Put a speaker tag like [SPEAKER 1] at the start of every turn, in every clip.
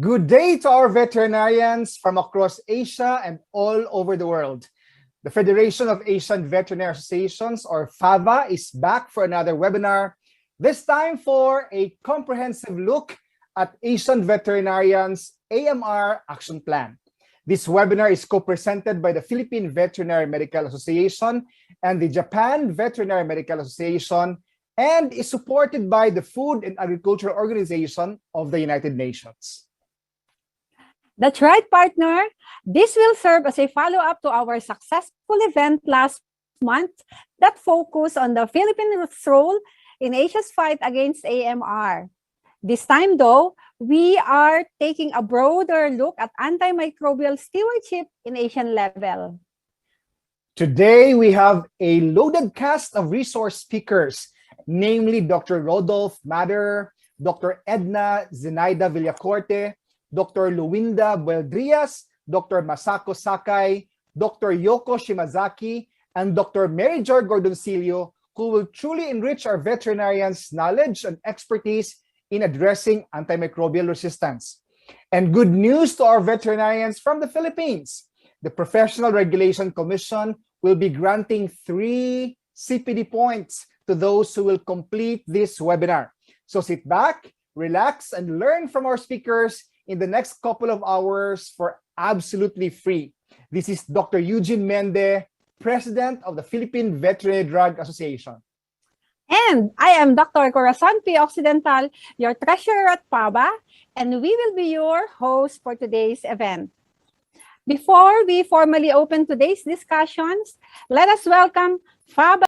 [SPEAKER 1] Good day to our veterinarians from across Asia and all over the world. The Federation of Asian Veterinary Associations, or FAVA, is back for another webinar, this time for a comprehensive look at Asian veterinarians' AMR Action Plan. This webinar is co-presented by the Philippine Veterinary Medical Association and the Japan Veterinary Medical Association, and is supported by the Food and Agriculture Organization of the United Nations.
[SPEAKER 2] That's right, partner. This will serve as a follow-up to our successful event last month that focused on the Philippines' role in Asia's fight against AMR. This time, though, we are taking a broader look at antimicrobial stewardship in Asian level.
[SPEAKER 1] Today, we have a loaded cast of resource speakers, namely Dr. Rodolphe Mader, Dr. Edna Zenaida Villacorte, Dr. Luwinda Bueldrias, Dr. Masako Sakai, Dr. Yoko Shimazaki, and Dr. Mary Jo Gordoncillo, who will truly enrich our veterinarians' knowledge and expertise in addressing antimicrobial resistance. And good news to our veterinarians from the Philippines. The Professional Regulation Commission will be granting 3 CPD points to those who will complete this webinar. So sit back, relax, and learn from our speakers in the next couple of hours for absolutely free. This is Dr. Eugene Mende, President of the Philippine Veterinary Drug Association.
[SPEAKER 2] And I am Dr. Corazon P. Occidental, your treasurer at PABA, and we will be your host for today's event. Before we formally open today's discussions, let us welcome FABA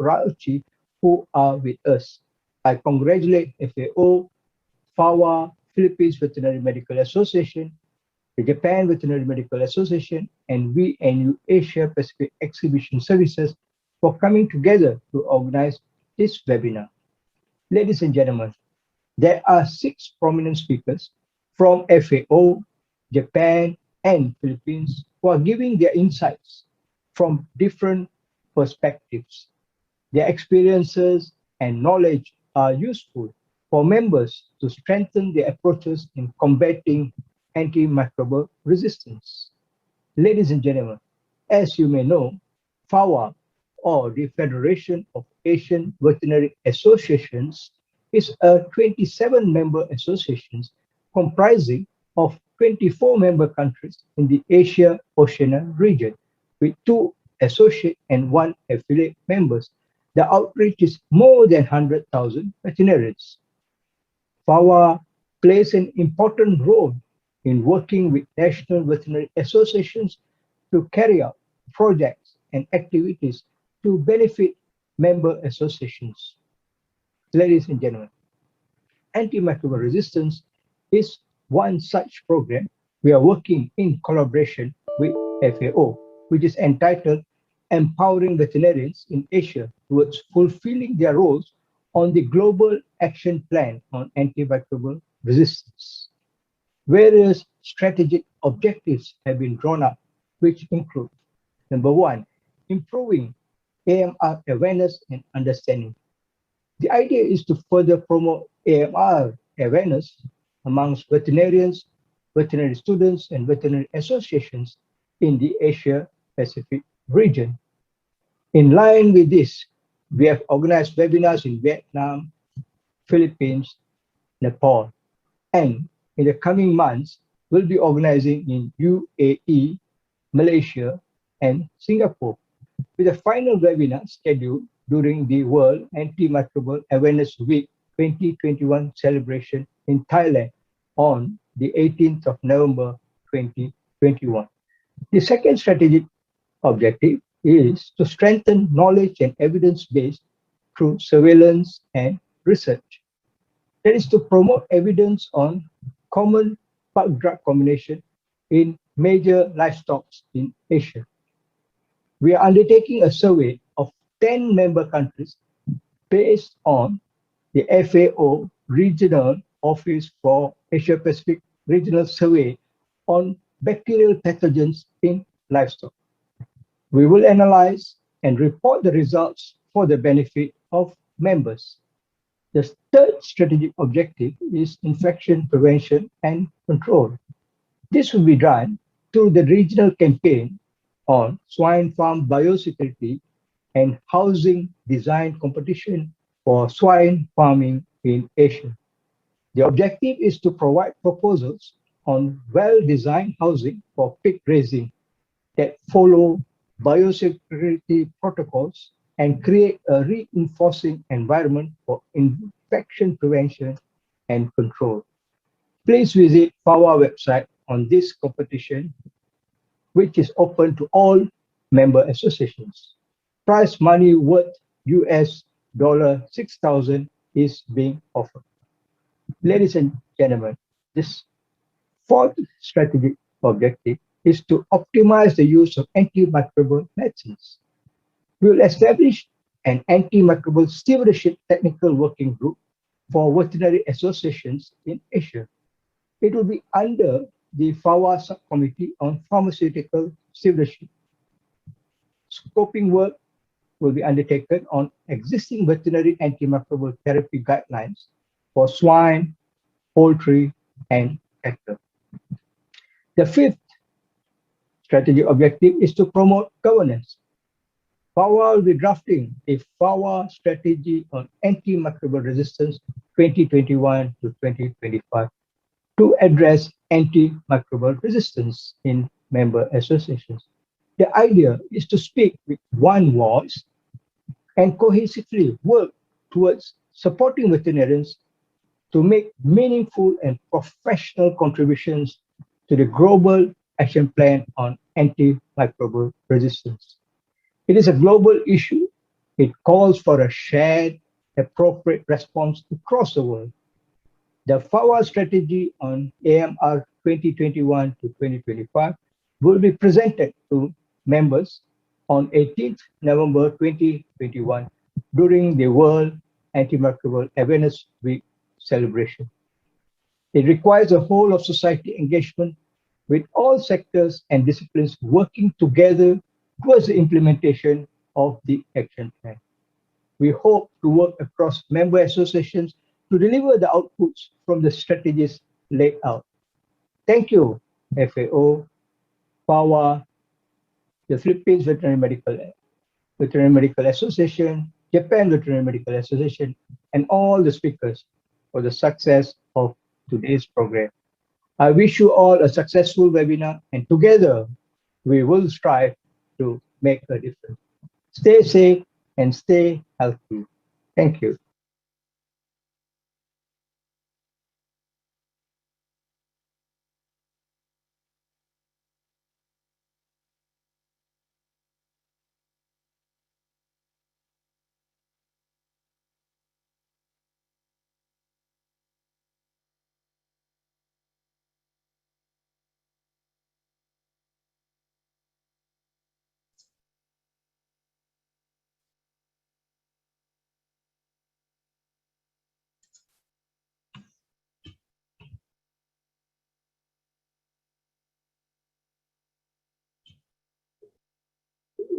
[SPEAKER 3] royalty who are with us. I congratulate FAO, FAWA, Philippines Veterinary Medical Association, the Japan Veterinary Medical Association, and VNU Asia Pacific Exhibition Services for coming together to organize this webinar. Ladies and gentlemen, there are 6 prominent speakers from FAO, Japan, and Philippines who are giving their insights from different perspectives. Their experiences and knowledge are useful for members to strengthen their approaches in combating antimicrobial resistance. Ladies and gentlemen, as you may know, FAWA, or the Federation of Asian Veterinary Associations, is a 27-member association comprising of 24 member countries in the Asia-Oceania region, with 2 associate and 1 affiliate members. The outreach is more than 100,000 veterinarians. FAWA plays an important role in working with national veterinary associations to carry out projects and activities to benefit member associations. Ladies and gentlemen, antimicrobial resistance is one such program. We are working in collaboration with FAO, which is entitled Empowering Veterinarians in Asia Towards Fulfilling Their Roles on the Global Action Plan on Antimicrobial Resistance. Various strategic objectives have been drawn up, which include: number 1, improving AMR awareness and understanding. The idea is to further promote AMR awareness amongst veterinarians, veterinary students, and veterinary associations in the Asia-Pacific region. In line with this, we have organized webinars in Vietnam, Philippines, Nepal, and in the coming months, we'll be organizing in UAE, Malaysia, and Singapore, with a final webinar scheduled during the World Antimicrobial Awareness Week 2021 celebration in Thailand on the 18th of November 2021. The second strategic objective is to strengthen knowledge and evidence base through surveillance and research. That is to promote evidence on common bug-drug combination in major livestock in Asia. We are undertaking a survey of 10 member countries based on the FAO Regional Office for Asia Pacific Regional Survey on bacterial pathogens in livestock. We will analyze and report the results for the benefit of members. The third strategic objective is infection prevention and control. This will be done through the regional campaign on swine farm biosecurity and housing design competition for swine farming in Asia. The objective is to provide proposals on well-designed housing for pig raising that follow biosecurity protocols and create a reinforcing environment for infection prevention and control. Please visit FAWA website on this competition, which is open to all member associations. Prize money worth US $6,000 is being offered. Ladies and gentlemen, this fourth strategic objective is to optimize the use of antimicrobial medicines. We will establish an antimicrobial stewardship technical working group for veterinary associations in Asia. It will be under the FAWA subcommittee on pharmaceutical stewardship. Scoping work will be undertaken on existing veterinary antimicrobial therapy guidelines for swine, poultry, and cattle. The fifth strategic objective is to promote governance. FAWA will be drafting a FAWA strategy on antimicrobial resistance 2021 to 2025 to address antimicrobial resistance in member associations. The idea is to speak with one voice and cohesively work towards supporting veterinarians to make meaningful and professional contributions to the Global Action Plan on Antimicrobial Resistance. It is a global issue It calls for a shared, appropriate response across the world. The Fao strategy on AMR 2021 to 2025 will be presented to members on 18th November 2021 during the World Antimicrobial Awareness Week celebration. It requires a whole of society engagement with all sectors and disciplines working together towards the implementation of the action plan. We hope to work across member associations to deliver the outputs from the strategies laid out. Thank you, FAO, PAWA, the Philippines Veterinary Medical Association, Japan Veterinary Medical Association, and all the speakers for the success of today's program. I wish you all a successful webinar, and together we will strive to make a difference. Stay safe and stay healthy. Thank you.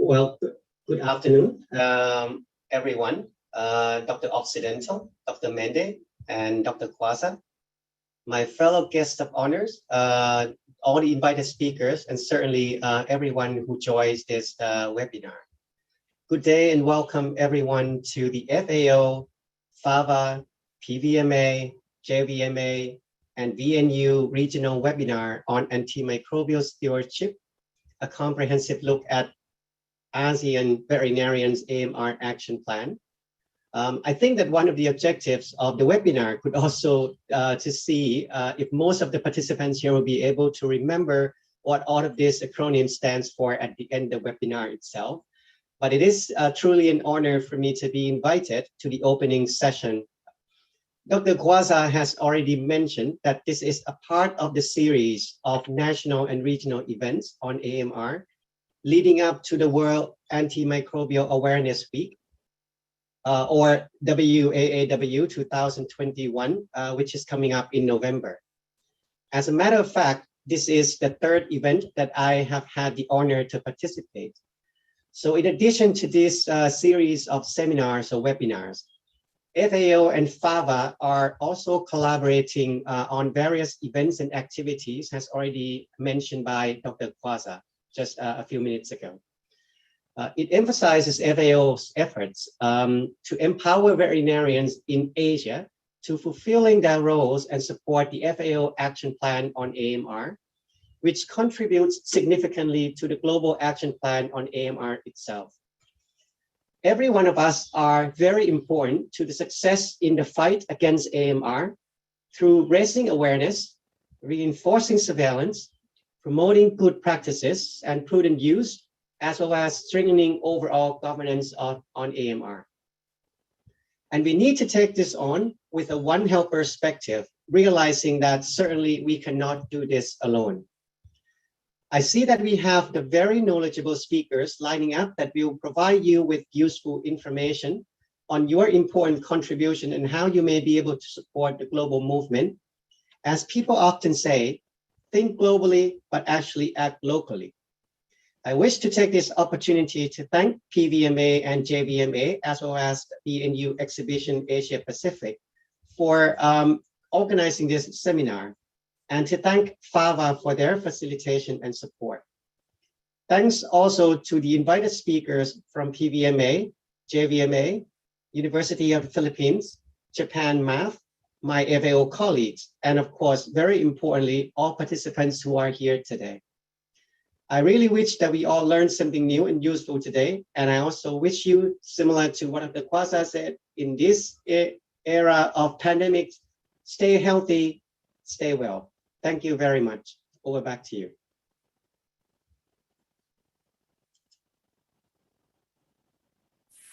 [SPEAKER 4] Well, good afternoon, everyone. Dr. Occidental, Dr. Mende, and Dr. Kwasa, my fellow guests of honors, all the invited speakers, and certainly everyone who joins this webinar. Good day and welcome everyone to the FAO, FAVA, PVMA, JVMA, and VNU regional webinar on antimicrobial stewardship, a comprehensive look at ASEAN Veterinarians AMR Action Plan. I think that one of the objectives of the webinar could also to see if most of the participants here will be able to remember what all of this acronym stands for at the end of the webinar itself. But it is truly an honor for me to be invited to the opening session. Dr. Kwasa has already mentioned that this is a part of the series of national and regional events on AMR leading up to the World Antimicrobial Awareness Week, or WAAW 2021, which is coming up in November. As a matter of fact, this is the third event that I have had the honor to participate. So in addition to this series of seminars or webinars, FAO and FAVA are also collaborating on various events and activities, as already mentioned by Dr. Kwasa just a few minutes ago. It emphasizes FAO's efforts to empower veterinarians in Asia to fulfilling their roles and support the FAO Action Plan on AMR, which contributes significantly to the Global Action Plan on AMR itself. Every one of us are very important to the success in the fight against AMR through raising awareness, reinforcing surveillance, promoting good practices and prudent use, as well as strengthening overall governance on AMR. And we need to take this on with a One Health perspective, realizing that certainly we cannot do this alone. I see that we have the very knowledgeable speakers lining up that will provide you with useful information on your important contribution and how you may be able to support the global movement. As people often say, think globally, but actually act locally. I wish to take this opportunity to thank PVMA and JVMA, as well as the VNU Exhibition Asia Pacific, for organizing this seminar, and to thank FAVA for their facilitation and support. Thanks also to the invited speakers from PVMA, JVMA, University of the Philippines, Japan Math, my FAO colleagues, and of course, very importantly, all participants who are here today. I really wish that we all learned something new and useful today, and I also wish you, similar to what Dr. Kwasa said, in this era of pandemics, stay healthy, stay well. Thank you very much. Over back to you.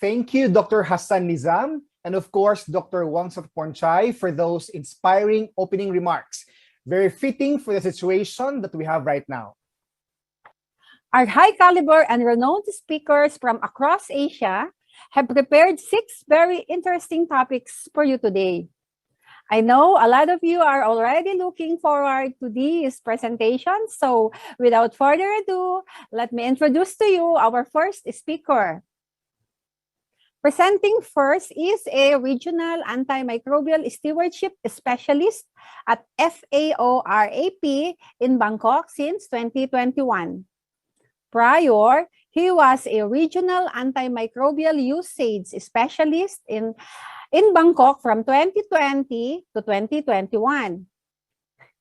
[SPEAKER 1] Thank you, Dr. Hassan Nizam, and of course, Dr. Wangsat Pornchai for those inspiring opening remarks. Very fitting for the situation that we have right now.
[SPEAKER 2] Our high caliber and renowned speakers from across Asia have prepared 6 very interesting topics for you today. I know a lot of you are already looking forward to these presentations, so without further ado, let me introduce to you our first speaker. Presenting first is a regional antimicrobial stewardship specialist at Fao Rap in Bangkok since 2021. Prior, he was a regional antimicrobial usage specialist in Bangkok from 2020 to 2021.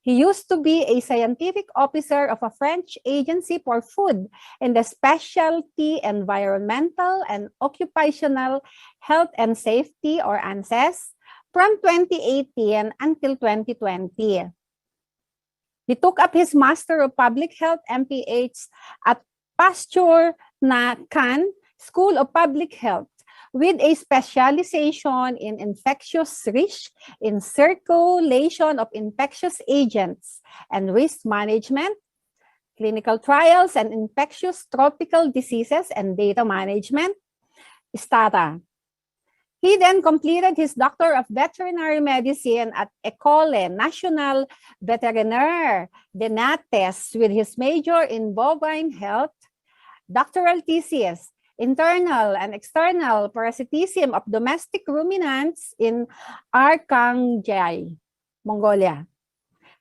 [SPEAKER 2] He used to be a scientific officer of a French agency for food in the specialty environmental and occupational health and safety, or ANSES, from 2018 until 2020. He took up his Master of Public Health MPH at Pasteur Khan School of Public Health, with a specialization in infectious risk, in circulation of infectious agents, and risk management, clinical trials and infectious tropical diseases, and data management, STATA. He then completed his Doctor of Veterinary Medicine at École Nationale Vétérinaire de Nantes with his major in bovine health, doctoral thesis, internal and external parasitism of domestic ruminants in Arkhangelsk, Mongolia.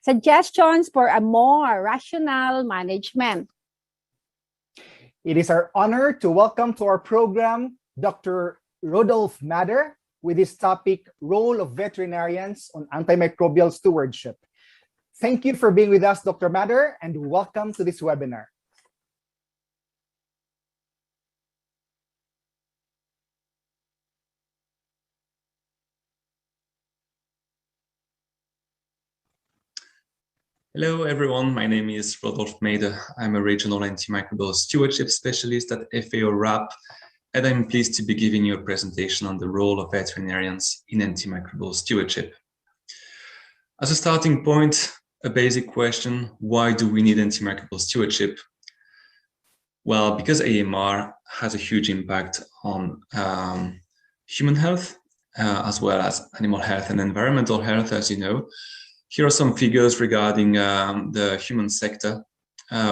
[SPEAKER 2] Suggestions for a more rational management.
[SPEAKER 1] It is our honor to welcome to our program Dr. Rodolphe Mader with his topic, Role of Veterinarians on Antimicrobial Stewardship. Thank you for being with us, Dr. Mader, and welcome to this webinar.
[SPEAKER 5] Hello everyone, my name is Rodolphe Mader. I'm a regional antimicrobial stewardship specialist at Fao Rap, and I'm pleased to be giving you a presentation on the role of veterinarians in antimicrobial stewardship. As a starting point, a basic question: why do we need antimicrobial stewardship? Well, because AMR has a huge impact on human health, as well as animal health and environmental health, as you know. Here are some figures regarding the human sector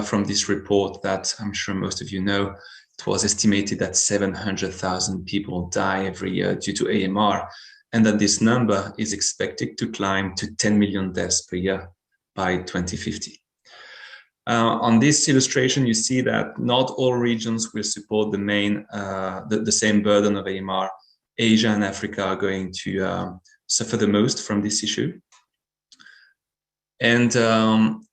[SPEAKER 5] from this report that I'm sure most of you know. It was estimated that 700,000 people die every year due to AMR, and that this number is expected to climb to 10 million deaths per year by 2050. On this illustration, you see that not all regions will support the same burden of AMR. Asia and Africa are going to suffer the most from this issue. And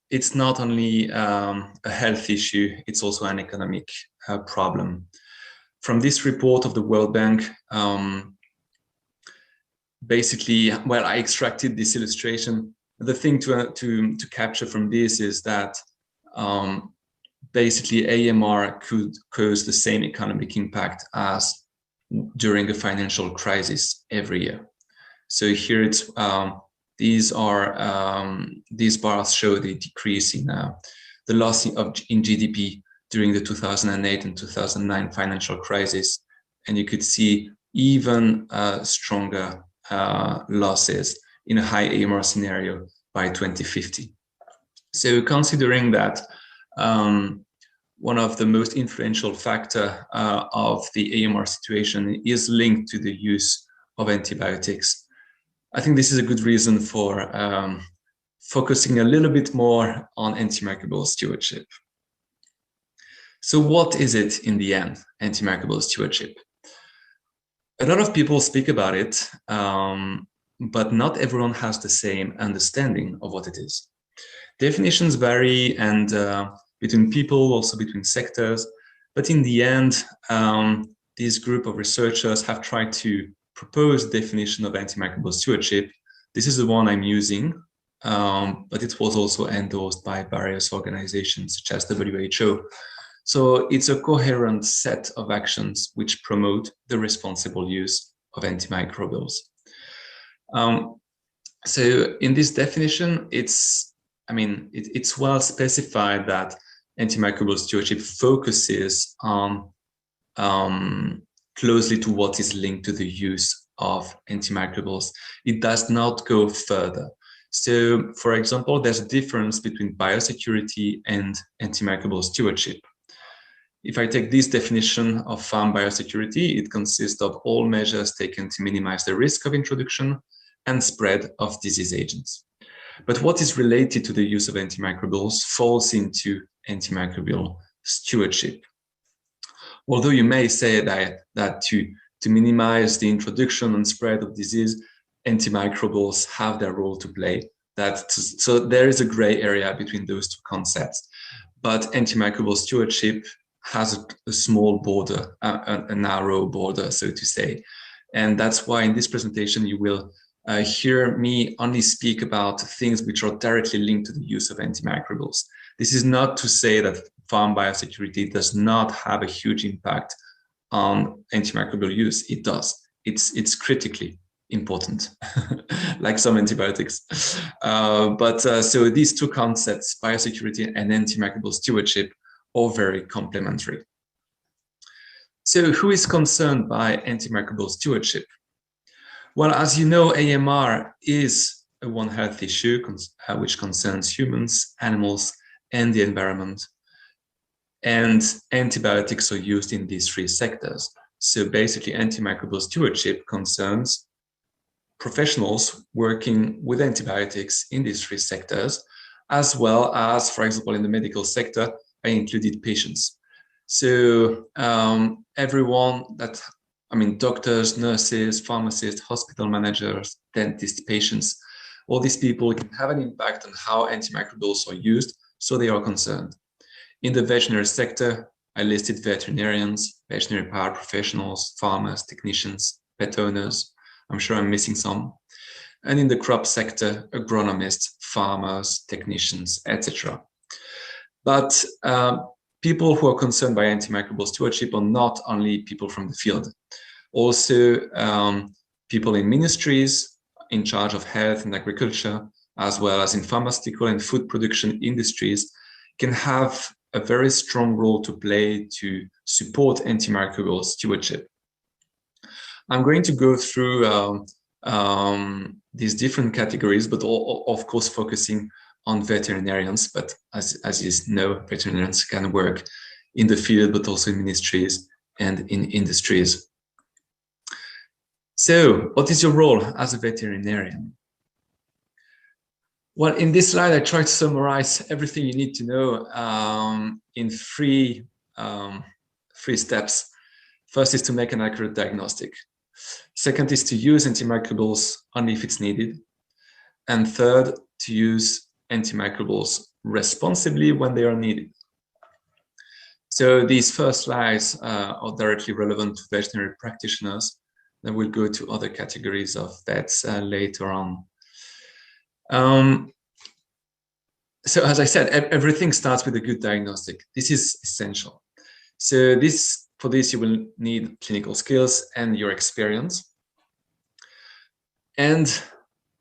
[SPEAKER 5] it's not only a health issue, it's also an economic problem. From this report of the World Bank, basically, well, I extracted this illustration. The thing to capture from this is that basically AMR could cause the same economic impact as during a financial crisis every year. So here it's these bars show the decrease in the loss in GDP during the 2008 and 2009 financial crisis, and you could see even stronger losses in a high AMR scenario by 2050. So considering that one of the most influential factor of the AMR situation is linked to the use of antibiotics, I think this is a good reason for focusing a little bit more on antimicrobial stewardship. So what is it in the end, antimicrobial stewardship? A lot of people speak about it, but not everyone has the same understanding of what it is. Definitions vary, and between people, also between sectors, but in the end, this group of researchers have tried to propose definition of antimicrobial stewardship. This is the one I'm using, but it was also endorsed by various organizations such as WHO. So it's a coherent set of actions which promote the responsible use of antimicrobials. So in this definition, it's well specified that antimicrobial stewardship focuses on closely to what is linked to the use of antimicrobials. It does not go further. So, for example, there's a difference between biosecurity and antimicrobial stewardship. If I take this definition of farm biosecurity, it consists of all measures taken to minimize the risk of introduction and spread of disease agents. But what is related to the use of antimicrobials falls into antimicrobial stewardship. Although you may say that to minimize the introduction and spread of disease, antimicrobials have their role to play. So there is a gray area between those two concepts. But antimicrobial stewardship has a small border, a narrow border, so to say. And that's why in this presentation, you will hear me only speak about things which are directly linked to the use of antimicrobials. This is not to say that farm biosecurity does not have a huge impact on antimicrobial use. It does. It's critically important, like some antibiotics. So these two concepts, biosecurity and antimicrobial stewardship, are very complementary. So who is concerned by antimicrobial stewardship? Well, as you know, AMR is a One Health issue which concerns humans, animals, and the environment. And antibiotics are used in these three sectors. So basically, antimicrobial stewardship concerns professionals working with antibiotics in these three sectors, as well as, for example, in the medical sector, I included patients. So everyone doctors, nurses, pharmacists, hospital managers, dentists, patients, all these people can have an impact on how antimicrobials are used, so they are concerned. In the veterinary sector, I listed veterinarians, veterinary paraprofessionals, farmers, technicians, pet owners. I'm sure I'm missing some. And in the crop sector, agronomists, farmers, technicians, etc. But people who are concerned by antimicrobial stewardship are not only people from the field. Also, people in ministries in charge of health and agriculture, as well as in pharmaceutical and food production industries, can have a very strong role to play to support antimicrobial stewardship. I'm going to go through these different categories, but of course focusing on veterinarians. But as you know, veterinarians can work in the field, but also in ministries and in industries. So, what is your role as a veterinarian? Well, in this slide, I try to summarize everything you need to know in three steps. First is to make an accurate diagnostic. Second is to use antimicrobials only if it's needed. And third, to use antimicrobials responsibly when they are needed. So these first slides are directly relevant to veterinary practitioners. Then we'll go to other categories of vets later on. So as I said, everything starts with a good diagnostic. This is essential. So for this, you will need clinical skills and your experience. And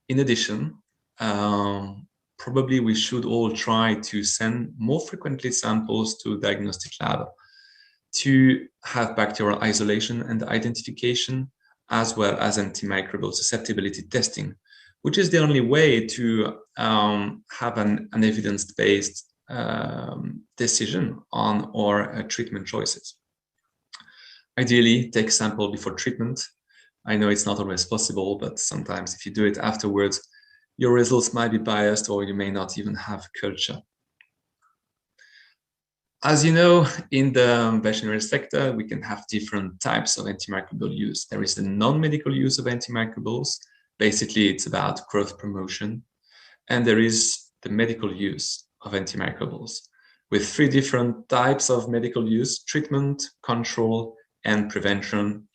[SPEAKER 5] in addition, probably we should all try to send more frequently samples to diagnostic lab to have bacterial isolation and identification, as well as antimicrobial susceptibility testing, which is the only way to have an evidence-based decision on our treatment choices. Ideally, take a sample before treatment. I know it's not always possible, but sometimes if you do it afterwards, your results might be biased, or you may not even have culture. As you know, in the veterinary sector, we can have different types of antimicrobial use. There is the non-medical use of antimicrobials. Basically, it's about growth promotion. And there is the medical use of antimicrobials, with three different types of medical use: treatment, control, and prevention.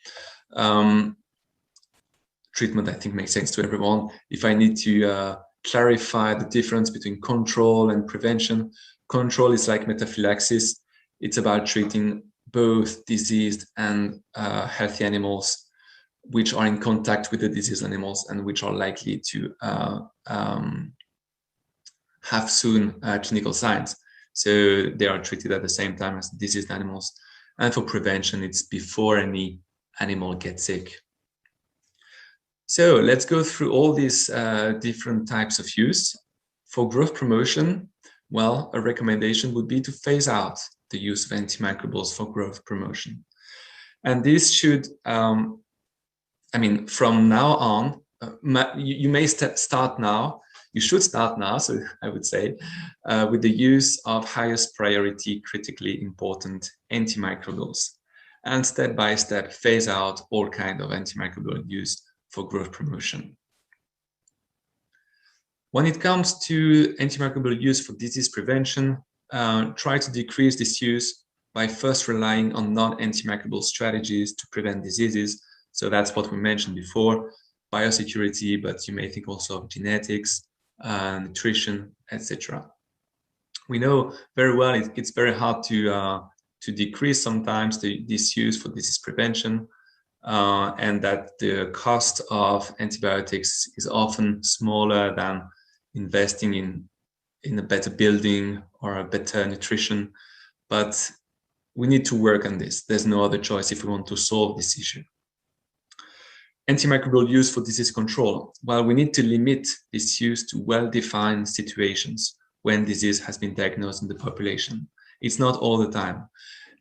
[SPEAKER 5] Treatment, I think, makes sense to everyone. If I need to clarify the difference between control and prevention, control is like metaphylaxis. It's about treating both diseased and healthy animals which are in contact with the diseased animals and which are likely to have soon clinical signs. So they are treated at the same time as diseased animals. And for prevention, it's before any animal gets sick. So let's go through all these different types of use. For growth promotion, well, a recommendation would be to phase out the use of antimicrobials for growth promotion. And this should, I mean, from now on, you may start now, you should start now, so I would say, with the use of highest priority, critically important antimicrobials, and step by step phase out all kinds of antimicrobial use for growth promotion. When it comes to antimicrobial use for disease prevention, try to decrease this use by first relying on non-antimicrobial strategies to prevent diseases. So that's what we mentioned before, biosecurity, but you may think also of genetics, nutrition, etc. We know very well it's very hard to decrease sometimes this use for disease prevention, and that the cost of antibiotics is often smaller than investing in a better building or a better nutrition. But we need to work on this. There's no other choice if we want to solve this issue. Antimicrobial use for disease control. Well, we need to limit this use to well-defined situations when disease has been diagnosed in the population. It's not all the time.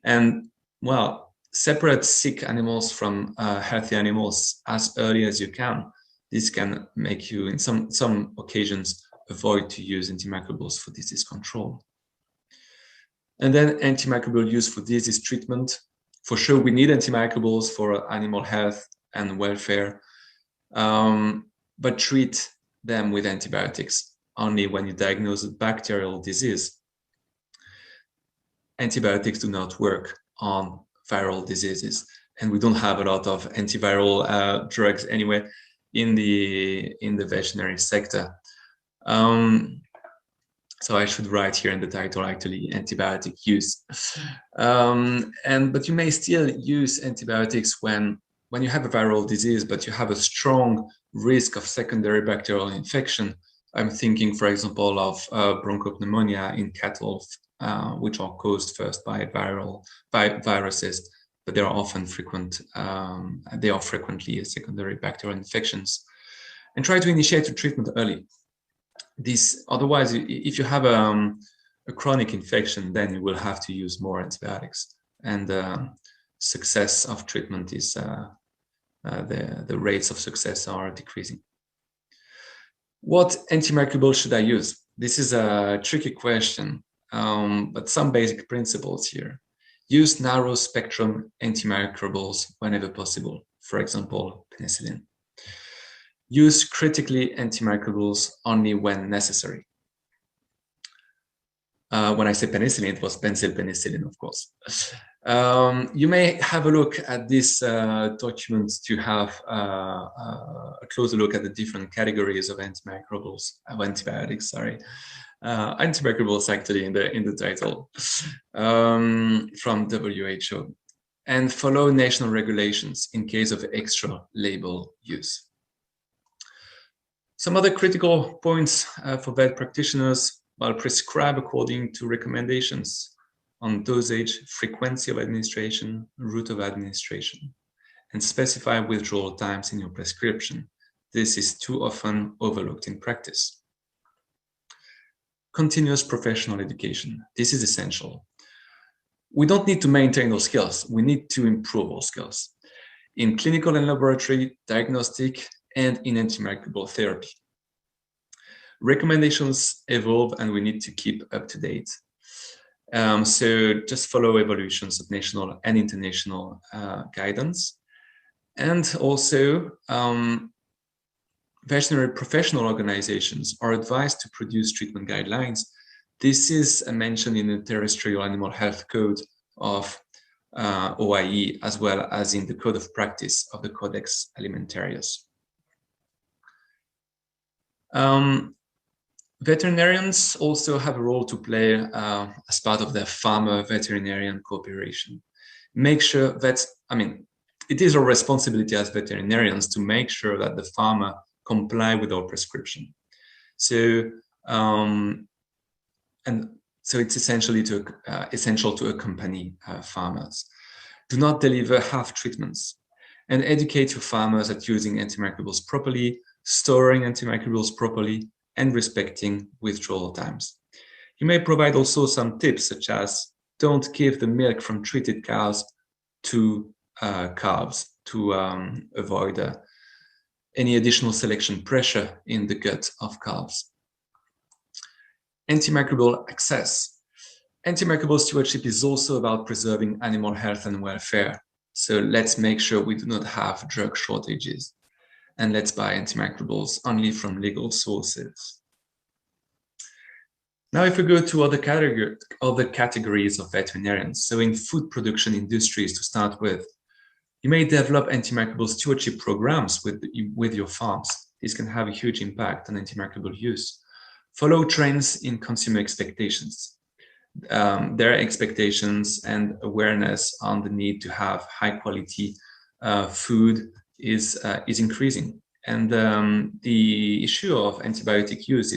[SPEAKER 5] And, well, separate sick animals from healthy animals as early as you can. This can make you, in some occasions, avoid to use antimicrobials for disease control. And then antimicrobial use for disease treatment. For sure, we need antimicrobials for animal health and welfare, but treat them with antibiotics only when you diagnose a bacterial disease. Antibiotics do not work on viral diseases, and we don't have a lot of antiviral drugs anyway in the veterinary sector. So I should write here in the title actually antibiotic use. But you may still use antibiotics when you have a viral disease, but you have a strong risk of secondary bacterial infection. I'm thinking, for example, of bronchopneumonia in cattle, which are caused first by viruses, but they are often frequent. They are frequently secondary bacterial infections. And try to initiate the treatment early. Otherwise, if you have a chronic infection, then you will have to use more antibiotics, and success of treatment is the rates of success are decreasing. What antimicrobial should I use? This is a tricky question, but some basic principles here. Use narrow spectrum antimicrobials whenever possible, for example, penicillin. Use critically antimicrobials only when necessary. When I say penicillin, it was penicillin, of course. You may have a look at this document to have a closer look at the different categories of antibiotics, sorry. Antimicrobials actually in the title, from WHO, and follow national regulations in case of extra label use. Some other critical points for vet practitioners: well, prescribe according to recommendations on dosage, frequency of administration, route of administration, and specify withdrawal times in your prescription. This is too often overlooked in practice. Continuous professional education. This is essential. We don't need to maintain those skills. We need to improve our skills in clinical and laboratory, diagnostic, and in antimicrobial therapy. Recommendations evolve and we need to keep up to date. So just follow evolutions of national and international guidance. And also, veterinary professional organizations are advised to produce treatment guidelines. This is mentioned in the Terrestrial Animal Health Code of OIE, as well as in the Code of Practice of the Codex Alimentarius. Veterinarians also have a role to play as part of their farmer-veterinarian cooperation. Make sure that, it is our responsibility as veterinarians to make sure that the farmer comply with our prescription. So, so it's essential to accompany farmers. Do not deliver half treatments, and educate your farmers at using antimicrobials properly, storing antimicrobials properly, and respecting withdrawal times. You may provide also some tips, such as don't give the milk from treated cows to calves to avoid any additional selection pressure in the gut of calves. Antimicrobial access. Antimicrobial stewardship is also about preserving animal health and welfare. So let's make sure we do not have drug shortages, and let's buy antimicrobials only from legal sources. Now, if we go to other categories of veterinarians, so in food production industries to start with, you may develop antimicrobial stewardship programs with your farms. This can have a huge impact on antimicrobial use. Follow trends in consumer expectations. Their expectations and awareness on the need to have high quality food is increasing. And the issue of antibiotic use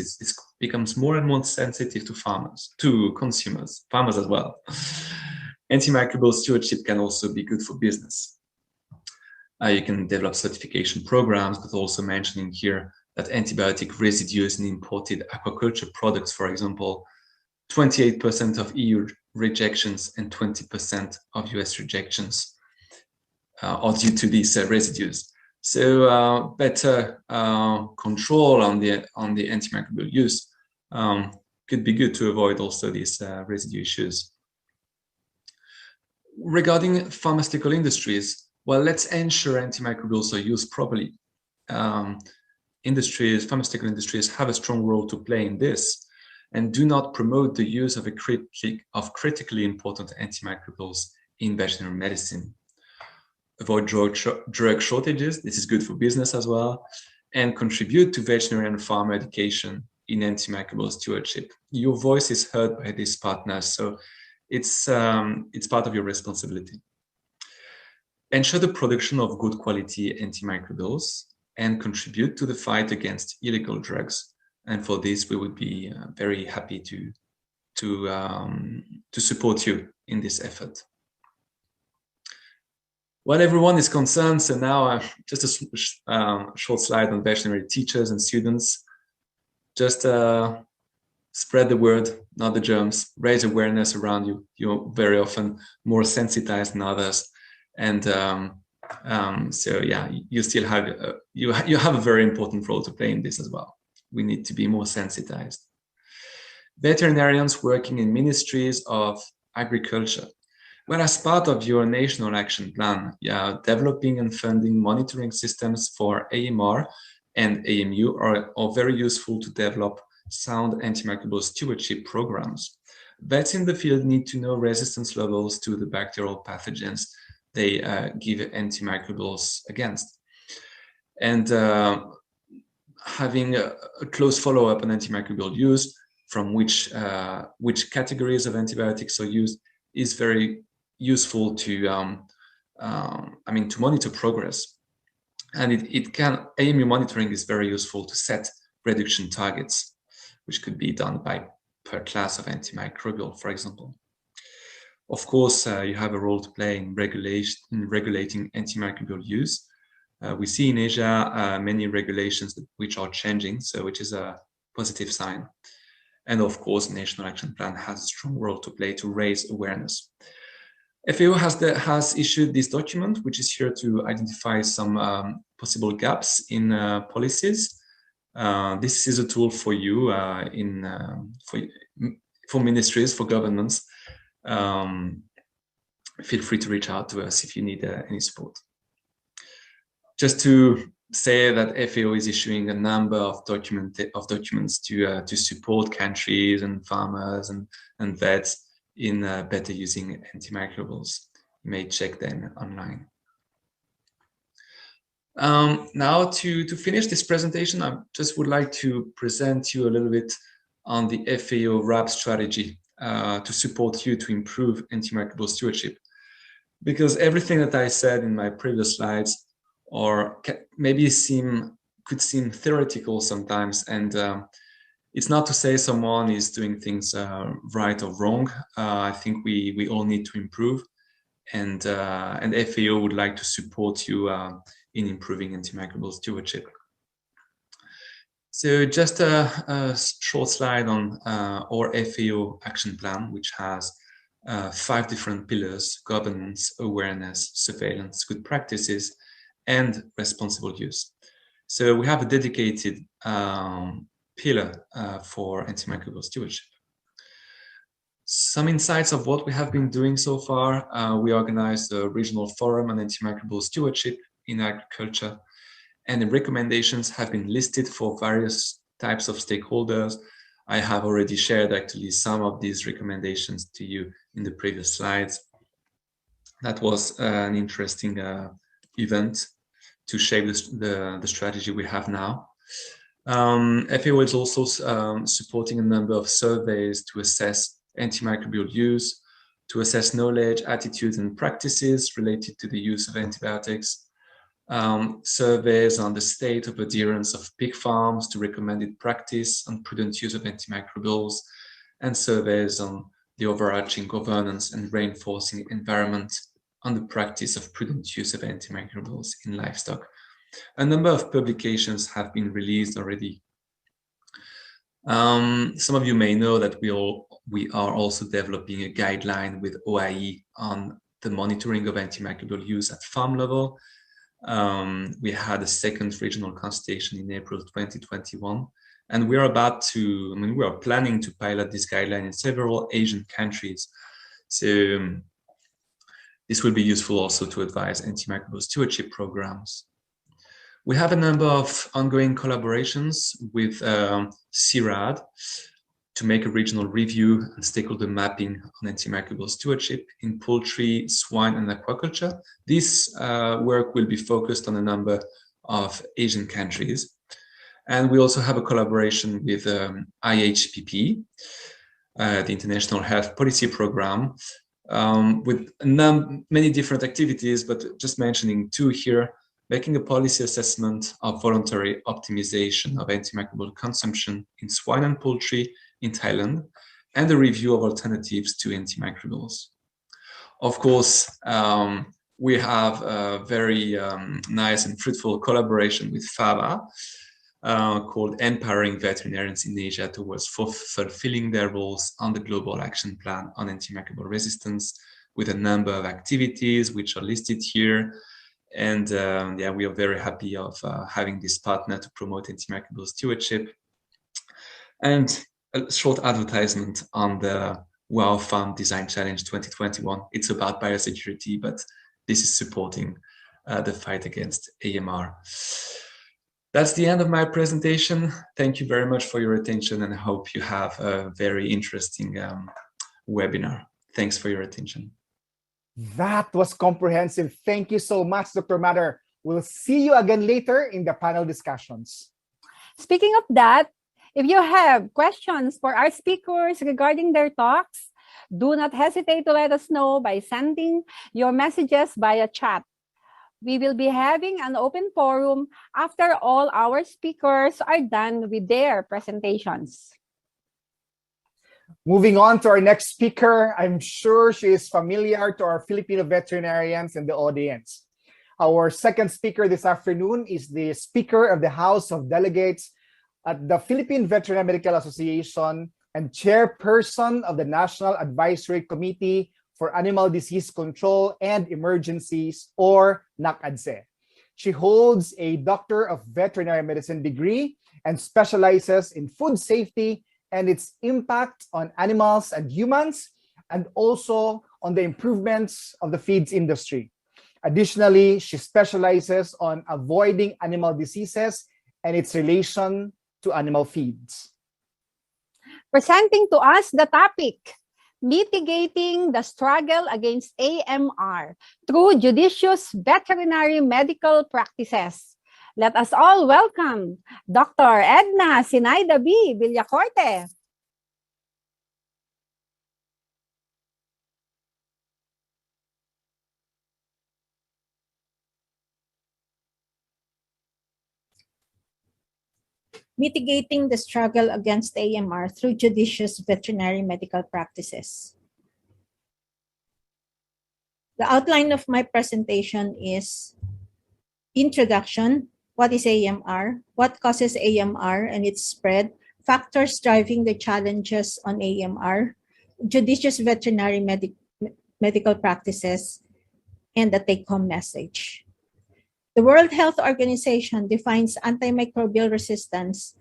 [SPEAKER 5] becomes more and more sensitive to consumers, farmers as well. Antimicrobial stewardship can also be good for business. You can develop certification programs, but also mentioning here that antibiotic residues in imported aquaculture products, for example, 28% of EU rejections and 20% of US rejections are due to these residues. So better control on the antimicrobial use could be good to avoid also these residue issues. Regarding pharmaceutical industries, well, let's ensure antimicrobials are used properly. Pharmaceutical industries have a strong role to play in this, and do not promote the use of critically important antimicrobials in veterinary medicine. Avoid drug shortages, this is good for business as well, and contribute to veterinary and farmer education in antimicrobial stewardship. Your voice is heard by these partners, so it's part of your responsibility. Ensure the production of good quality antimicrobials and contribute to the fight against illegal drugs. And for this, we would be very happy to support you in this effort. Well, everyone is concerned, so now just a short slide on veterinary teachers and students. Just spread the word, not the germs. Raise awareness around you. You're very often more sensitized than others, and so yeah, you still have you have a very important role to play in this as well. We need to be more sensitized. Veterinarians working in ministries of agriculture. Well, as part of your national action plan, developing and funding monitoring systems for AMR and AMU are very useful to develop sound antimicrobial stewardship programs. Vets in the field need to know resistance levels to the bacterial pathogens they give antimicrobials against. And having a close follow-up on antimicrobial use, from which categories of antibiotics are used, is very useful to monitor progress. And AMU monitoring is very useful to set reduction targets, which could be done per class of antimicrobial, for example. Of course, you have a role to play in regulating antimicrobial use. We see in Asia many regulations which are changing, so which is a positive sign. And of course, National Action Plan has a strong role to play to raise awareness. FAO has issued this document, which is here to identify some possible gaps in policies. This is a tool for you for ministries, for governments. Feel free to reach out to us if you need any support. Just to say that FAO is issuing a number of documents to support countries and farmers and vets in better using antimicrobials. You may check them online. Now to finish this presentation, I just would like to present you a little bit on the Fao Rap Strategy to support you to improve antimicrobial stewardship. Because everything that I said in my previous slides, or maybe could seem theoretical sometimes, and it's not to say someone is doing things right or wrong. I think we all need to improve, and FAO would like to support you in improving antimicrobial stewardship. So just a short slide on our FAO Action Plan, which has 5 different pillars: governance, awareness, surveillance, good practices, and responsible use. So we have a dedicated pillar for antimicrobial stewardship. Some insights of what we have been doing so far. We organized a regional forum on antimicrobial stewardship in agriculture, and the recommendations have been listed for various types of stakeholders. I have already shared actually some of these recommendations to you in the previous slides. That was an interesting event to shape the strategy we have now. FAO is also supporting a number of surveys to assess antimicrobial use, to assess knowledge, attitudes, and practices related to the use of antibiotics. Surveys on the state of adherence of pig farms to recommended practice on prudent use of antimicrobials, and surveys on the overarching governance and reinforcing environment on the practice of prudent use of antimicrobials in livestock. A number of publications have been released already. Some of you may know that we are also developing a guideline with OIE on the monitoring of antimicrobial use at farm level. We had a second regional consultation in April 2021, and we are planning to pilot this guideline in several Asian countries. So this will be useful also to advise antimicrobial stewardship programs. We have a number of ongoing collaborations with CIRAD to make a regional review and stakeholder mapping on antimicrobial stewardship in poultry, swine, and aquaculture. This work will be focused on a number of Asian countries. And we also have a collaboration with IHPP, the International Health Policy Program, with many different activities, but just mentioning 2 here: making a policy assessment of voluntary optimization of antimicrobial consumption in swine and poultry in Thailand, and a review of alternatives to antimicrobials. Of course, we have a very nice and fruitful collaboration with FAVA called Empowering Veterinarians in Asia towards fulfilling their roles on the Global Action Plan on Antimicrobial Resistance, with a number of activities which are listed here. And yeah, we are very happy of having this partner to promote antimicrobial stewardship. And a short advertisement on the Wow Farm Design Challenge 2021. It's about biosecurity, but this is supporting the fight against AMR. That's the end of my presentation. Thank you very much for your attention, and I hope you have a very interesting webinar. Thanks for your attention.
[SPEAKER 1] That was comprehensive. Thank you so much, Dr. Matter. We'll see you again later in the panel discussions.
[SPEAKER 2] Speaking of that, if you have questions for our speakers regarding their talks, do not hesitate to let us know by sending your messages via chat. We will be having an open forum after all our speakers are done with their presentations.
[SPEAKER 1] Moving on to our next speaker, I'm sure she is familiar to our Filipino veterinarians in the audience. Our second speaker this afternoon is the Speaker of the House of Delegates at the Philippine Veterinary Medical Association and Chairperson of the National Advisory Committee for Animal Disease Control and Emergencies, or NACADSE. She holds a Doctor of Veterinary Medicine degree and specializes in food safety and its impact on animals and humans, and also on the improvements of the feeds industry. Additionally, she specializes on avoiding animal diseases and its relation to animal feeds.
[SPEAKER 2] Presenting to us the topic, Mitigating the struggle against AMR through Judicious Veterinary Medical Practices. Let us all welcome Dr. Edna Zinaida B. Villacorte.
[SPEAKER 6] Mitigating the struggle against AMR through judicious veterinary medical practices. The outline of my presentation is introduction, what is AMR, what causes AMR and its spread, factors driving the challenges on AMR, judicious veterinary medical practices, and the take-home message. The World Health Organization defines antimicrobial resistance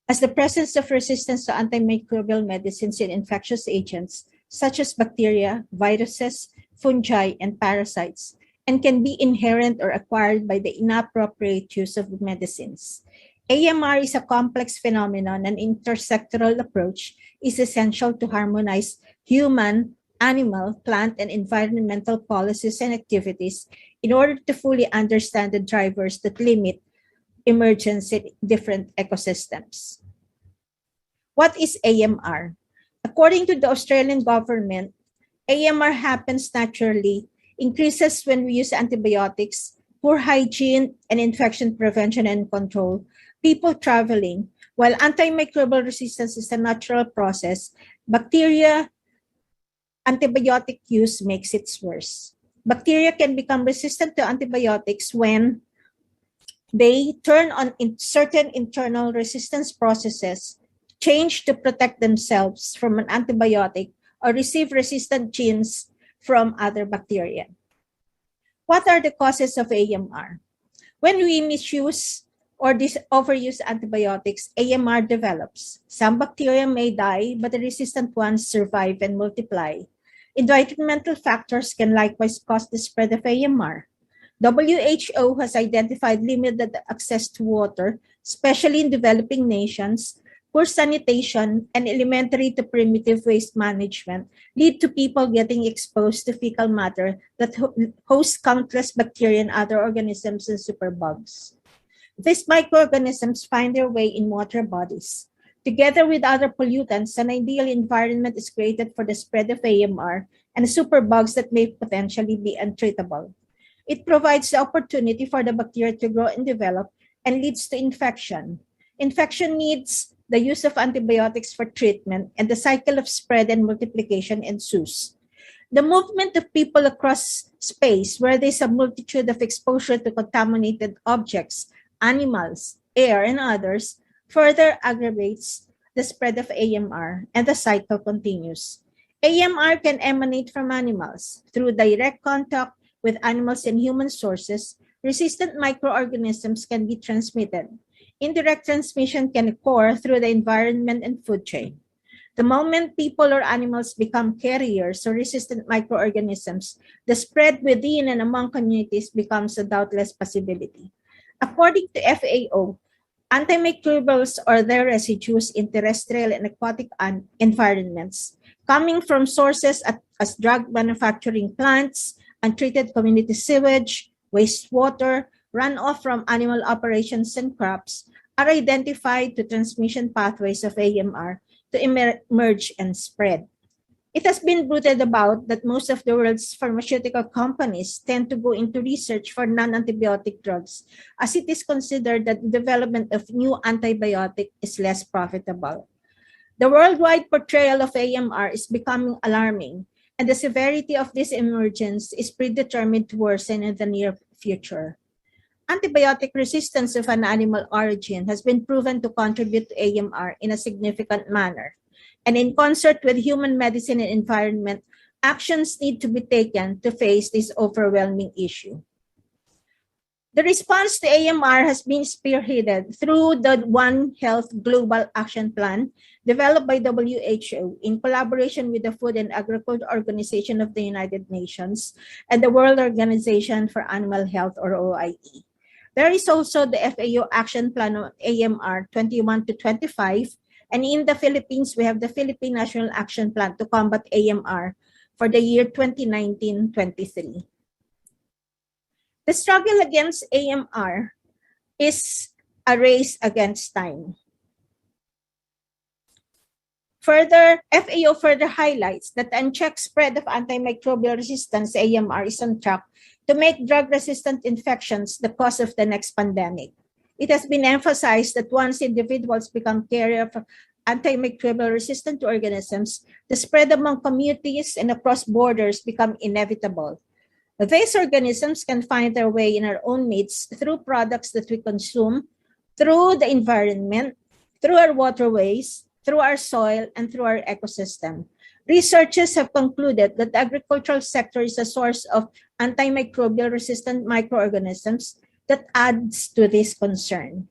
[SPEAKER 6] as the presence of resistance to antimicrobial medicines and infectious agents such as bacteria, viruses, fungi, and parasites, and can be inherent or acquired by the inappropriate use of medicines. AMR is a complex phenomenon, and intersectoral approach is essential to harmonize human, animal, plant, and environmental policies and activities in order to fully understand the drivers that limit emergence in different ecosystems. What is AMR? According to the Australian government, AMR happens naturally, increases when we use antibiotics, poor hygiene and infection prevention and control, people traveling, while antimicrobial resistance is a natural process, bacteria antibiotic use makes it worse. Bacteria can become resistant to antibiotics when they turn on certain internal resistance processes, change to protect themselves from an antibiotic, or receive resistant genes from other bacteria. What are the causes of AMR? When we misuse or overuse antibiotics, AMR develops. Some bacteria may die, but the resistant ones survive and multiply. Environmental factors can likewise cause the spread of AMR. WHO has identified limited access to water, especially in developing nations. Poor sanitation and elementary to primitive waste management lead to people getting exposed to fecal matter that host countless bacteria and other organisms and superbugs. These microorganisms find their way in water bodies. Together with other pollutants, an ideal environment is created for the spread of AMR and superbugs that may potentially be untreatable. It provides the opportunity for the bacteria to grow and develop and leads to infection. Infection needs the use of antibiotics for treatment, and the cycle of spread and multiplication ensues. The movement of people across space, where there's a multitude of exposure to contaminated objects, animals, air, and others, further aggravates the spread of AMR, and the cycle continues. AMR can emanate from animals. Through direct contact with animals and human sources, resistant microorganisms can be transmitted. Indirect transmission can occur through the environment and food chain. The moment people or animals become carriers of resistant microorganisms, the spread within and among communities becomes a doubtless possibility. According to FAO, antimicrobials or their residues in terrestrial and aquatic environments, coming from sources as drug manufacturing plants, untreated community sewage, wastewater, runoff from animal operations and crops, are identified to transmission pathways of AMR to emerge and spread. It has been bruited about that most of the world's pharmaceutical companies tend to go into research for non-antibiotic drugs, as it is considered that the development of new antibiotic is less profitable. The worldwide portrayal of AMR is becoming alarming, and the severity of this emergence is predetermined to worsen in the near future. Antibiotic resistance of an animal origin has been proven to contribute to AMR in a significant manner. And in concert with human medicine and environment, actions need to be taken to face this overwhelming issue. The response to AMR has been spearheaded through the One Health Global Action Plan developed by WHO in collaboration with the Food and Agriculture Organization of the United Nations and the World Organization for Animal Health, or OIE. There is also the FAO Action Plan on AMR 21 to 25, And in the Philippines, we have the Philippine National Action Plan to combat AMR for the year 2019-23. The struggle against AMR is a race against time. Further, FAO further highlights that the unchecked spread of antimicrobial resistance, AMR, is on track to make drug-resistant infections the cause of the next pandemic. It has been emphasized that once individuals become carriers of antimicrobial resistant organisms, the spread among communities and across borders become inevitable. These organisms can find their way in our own midst through products that we consume, through the environment, through our waterways, through our soil, and through our ecosystem. Researchers have concluded that the agricultural sector is a source of antimicrobial resistant microorganisms that adds to this concern.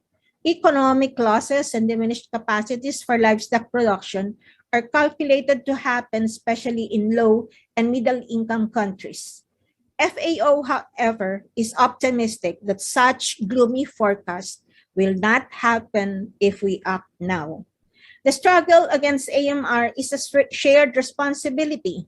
[SPEAKER 6] Economic losses and diminished capacities for livestock production are calculated to happen especially in low and middle-income countries. FAO, however, is optimistic that such gloomy forecasts will not happen if we act now. The struggle against AMR is a shared responsibility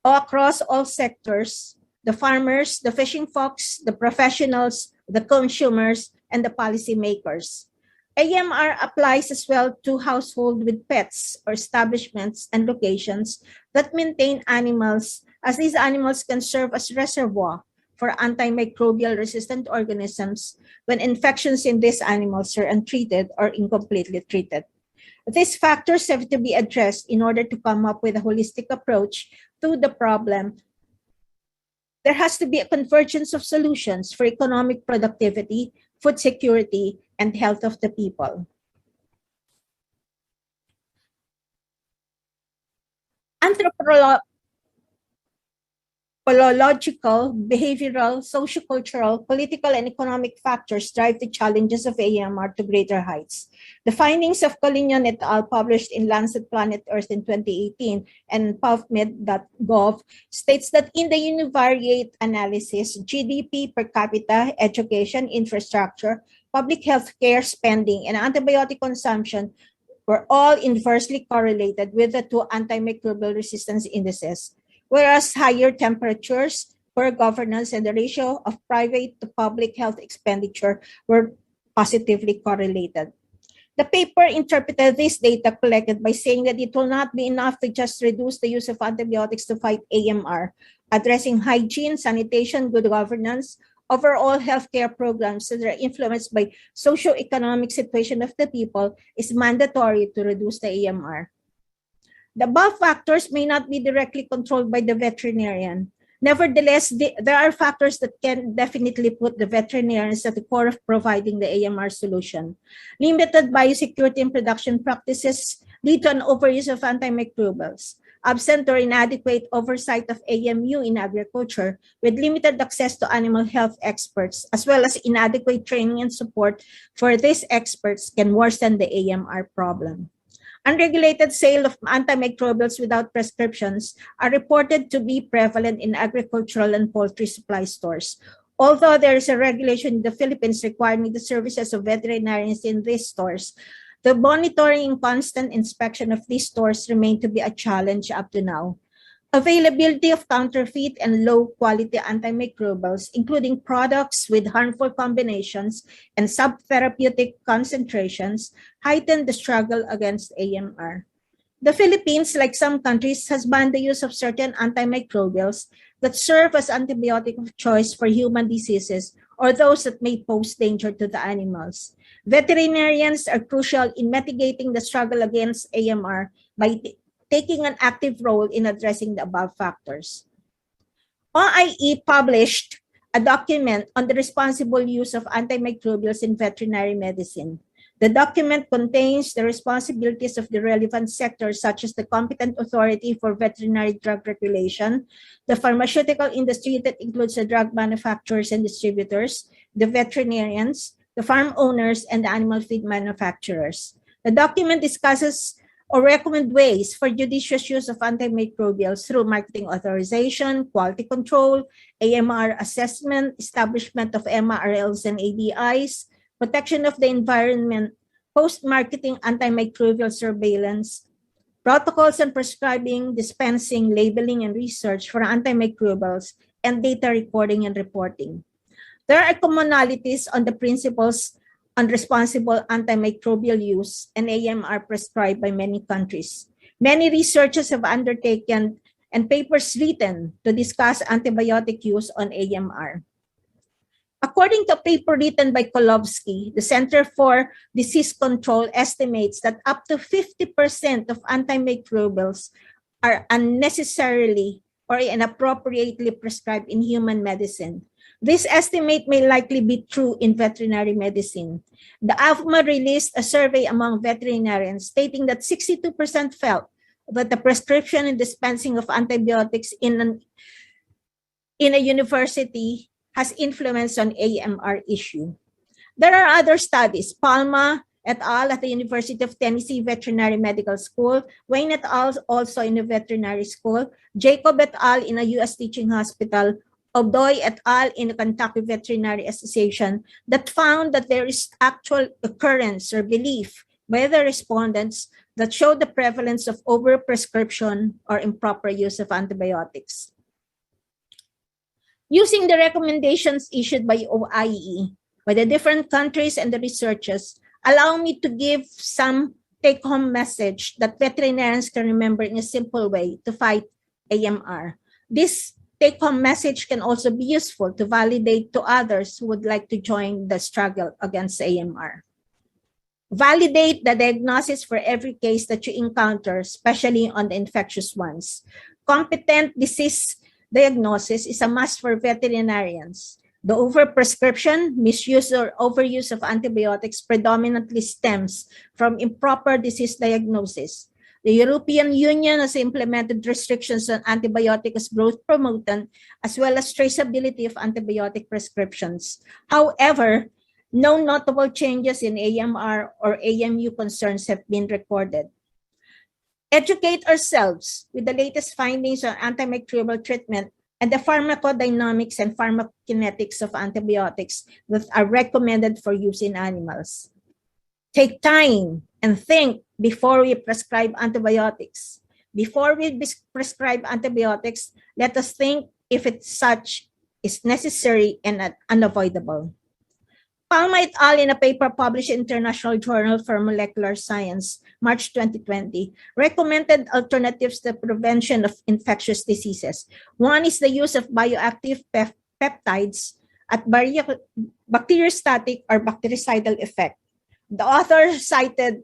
[SPEAKER 6] across all sectors: the farmers, the fishing folks, the professionals, the consumers, and the policymakers. AMR applies as well to households with pets or establishments and locations that maintain animals, as these animals can serve as reservoir for antimicrobial resistant organisms when infections in these animals are untreated or incompletely treated. These factors have to be addressed in order to come up with a holistic approach to the problem. There has to be a convergence of solutions for economic productivity, food security, and health of the people. Anthropological, behavioral, sociocultural, political, and economic factors drive the challenges of AMR to greater heights. The findings of Collignon et al. Published in Lancet Planet Earth in 2018 and PubMed.gov states that in the univariate analysis, GDP per capita, education, infrastructure, public health care spending, and antibiotic consumption were all inversely correlated with the two antimicrobial resistance indices, whereas higher temperatures, poor governance, and the ratio of private to public health expenditure were positively correlated. The paper interpreted this data collected by saying that it will not be enough to just reduce the use of antibiotics to fight AMR. Addressing hygiene, sanitation, good governance, overall healthcare programs that are influenced by socio-economic situation of the people is mandatory to reduce the AMR. The above factors may not be directly controlled by the veterinarian. Nevertheless, there are factors that can definitely put the veterinarians at the core of providing the AMR solution. Limited biosecurity and production practices lead to an overuse of antimicrobials. Absent or inadequate oversight of AMU in agriculture, with limited access to animal health experts, as well as inadequate training and support for these experts, can worsen the AMR problem. Unregulated sale of antimicrobials without prescriptions are reported to be prevalent in agricultural and poultry supply stores. Although there is a regulation in the Philippines requiring the services of veterinarians in these stores, the monitoring and constant inspection of these stores remain to be a challenge up to now. Availability of counterfeit and low-quality antimicrobials, including products with harmful combinations and subtherapeutic concentrations, heighten the struggle against AMR. The Philippines, like some countries, has banned the use of certain antimicrobials that serve as antibiotic of choice for human diseases or those that may pose danger to the animals. Veterinarians are crucial in mitigating the struggle against AMR by taking an active role in addressing the above factors. OIE published a document on the responsible use of antimicrobials in veterinary medicine. The document contains the responsibilities of the relevant sectors, such as the competent authority for veterinary drug regulation, the pharmaceutical industry that includes the drug manufacturers and distributors, the veterinarians, the farm owners, and the animal feed manufacturers. The document discusses or recommend ways for judicious use of antimicrobials through marketing authorization, quality control, AMR assessment, establishment of MRLs and ADIs, protection of the environment, post-marketing antimicrobial surveillance, protocols on prescribing, dispensing, labeling, and research for antimicrobials, and data recording and reporting. There are commonalities on the principles on responsible antimicrobial use and AMR prescribed by many countries. Many researchers have undertaken and papers written to discuss antibiotic use on AMR. According to a paper written by Kolovsky, the Center for Disease Control estimates that up to 50% of antimicrobials are unnecessarily or inappropriately prescribed in human medicine. This estimate may likely be true in veterinary medicine. The AFMA released a survey among veterinarians stating that 62% felt that the prescription and dispensing of antibiotics in a university has influence on AMR issue. There are other studies. Palma et al. At the University of Tennessee Veterinary Medical School, Wayne et al. Also in the veterinary school, Jacob et al. In a U.S. teaching hospital, Obdoy et al. In the Kentucky Veterinary Association, that found that there is actual occurrence or belief by the respondents that show the prevalence of overprescription or improper use of antibiotics. Using the recommendations issued by OIE, by the different countries and the researchers, allow me to give some take-home message that veterinarians can remember in a simple way to fight AMR. This take-home message can also be useful to validate to others who would like to join the struggle against AMR. Validate the diagnosis for every case that you encounter, especially on the infectious ones. Competent disease diagnosis is a must for veterinarians. The overprescription, misuse, or overuse of antibiotics predominantly stems from improper disease diagnosis. The European Union has implemented restrictions on antibiotic as growth promotant, as well as traceability of antibiotic prescriptions. However, no notable changes in AMR or AMU concerns have been recorded. Educate ourselves with the latest findings on antimicrobial treatment and the pharmacodynamics and pharmacokinetics of antibiotics that are recommended for use in animals. Take time and think before we prescribe antibiotics. Before we prescribe antibiotics, let us think if such is necessary and unavoidable. Palma et al. In a paper published in International Journal for Molecular Science, March 2020, recommended alternatives to the prevention of infectious diseases. One is the use of bioactive peptides at bacteriostatic or bactericidal effect. The author cited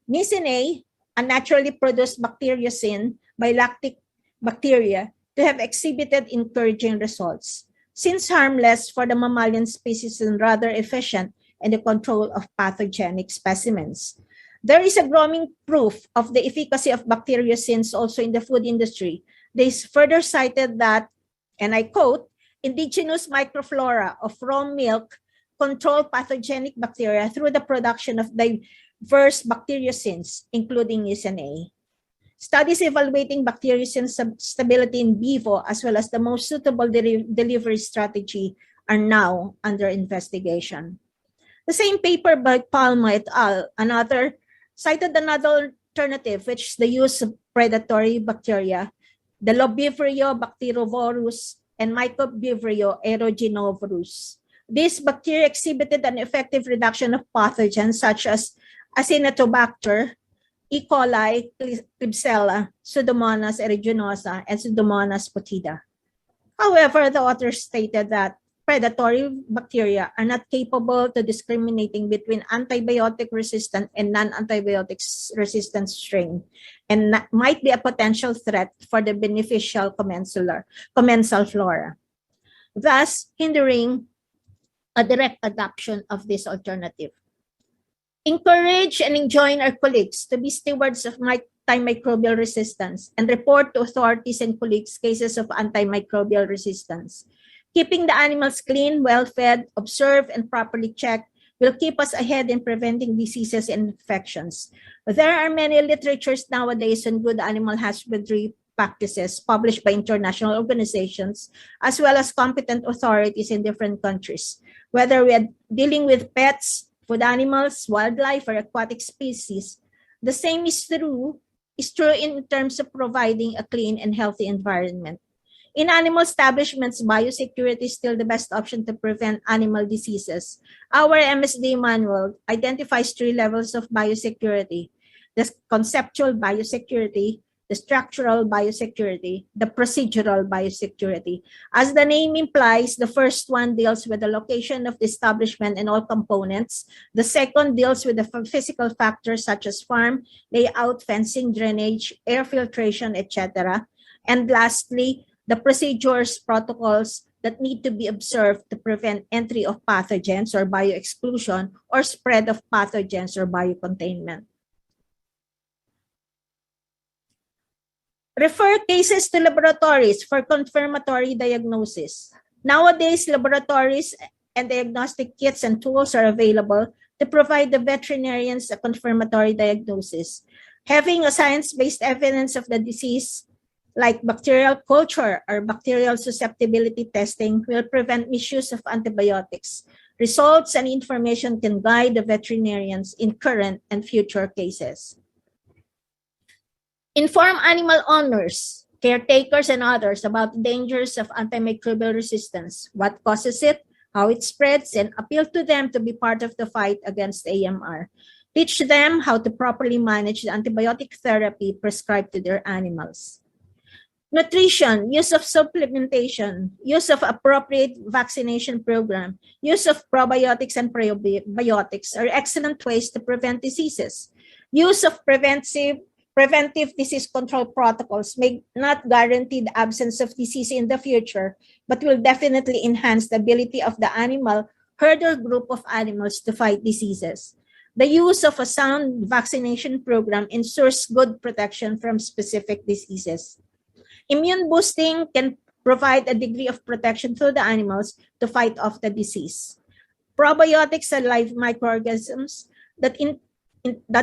[SPEAKER 6] Mycene, a naturally produced bacteriocin by lactic bacteria, to have exhibited encouraging results. Since harmless for the mammalian species and rather efficient in the control of pathogenic specimens. There is a growing proof of the efficacy of bacteriocins also in the food industry. They further cited that, and I quote, indigenous microflora of raw milk control pathogenic bacteria through the production of diverse bacteriocins, including Mycene. Studies evaluating bacteriocin stability in vivo as well as the most suitable delivery strategy are now under investigation. The same paper by Palma et al. Cited another alternative, which is the use of predatory bacteria, the Lobivrio bacterovorus and Mycobivrio aeruginovirus. These bacteria exhibited an effective reduction of pathogens such as Acinetobacter, E. coli, Klebsiella, Pseudomonas aeruginosa, and Pseudomonas fetida. However, the authors stated that predatory bacteria are not capable to discriminating between antibiotic-resistant and non-antibiotic-resistant strain and might be a potential threat for the beneficial commensal flora, thus hindering a direct adoption of this alternative. Encourage and enjoin our colleagues to be stewards of antimicrobial resistance and report to authorities and colleagues cases of antimicrobial resistance. Keeping the animals clean, well-fed, observed, and properly checked will keep us ahead in preventing diseases and infections. There are many literatures nowadays on good animal husbandry practices published by international organizations as well as competent authorities in different countries. Whether we are dealing with pets, food animals, wildlife, or aquatic species, the same is true in terms of providing a clean and healthy environment. In animal establishments, biosecurity is still the best option to prevent animal diseases. Our MSD manual identifies 3 levels of biosecurity: the conceptual biosecurity, the structural biosecurity, the procedural biosecurity. As the name implies, the first one deals with the location of the establishment and all components. The second deals with the physical factors such as farm, layout, fencing, drainage, air filtration, etc. And lastly, the procedures, protocols that need to be observed to prevent entry of pathogens or bioexclusion or spread of pathogens or biocontainment. Refer cases to laboratories for confirmatory diagnosis. Nowadays, laboratories and diagnostic kits and tools are available to provide the veterinarians a confirmatory diagnosis. Having a science-based evidence of the disease, like bacterial culture or bacterial susceptibility testing, will prevent misuse of antibiotics. Results and information can guide the veterinarians in current and future cases. Inform animal owners, caretakers, and others about the dangers of antimicrobial resistance, what causes it, how it spreads, and appeal to them to be part of the fight against AMR. Teach them how to properly manage the antibiotic therapy prescribed to their animals. Nutrition, use of supplementation, use of appropriate vaccination program, use of probiotics and prebiotics are excellent ways to prevent diseases. Use of preventive disease control protocols may not guarantee the absence of disease in the future, but will definitely enhance the ability of the animal herd or group of animals to fight diseases. The use of a sound vaccination program ensures good protection from specific diseases. Immune boosting can provide a degree of protection to the animals to fight off the disease. Probiotics are live microorganisms that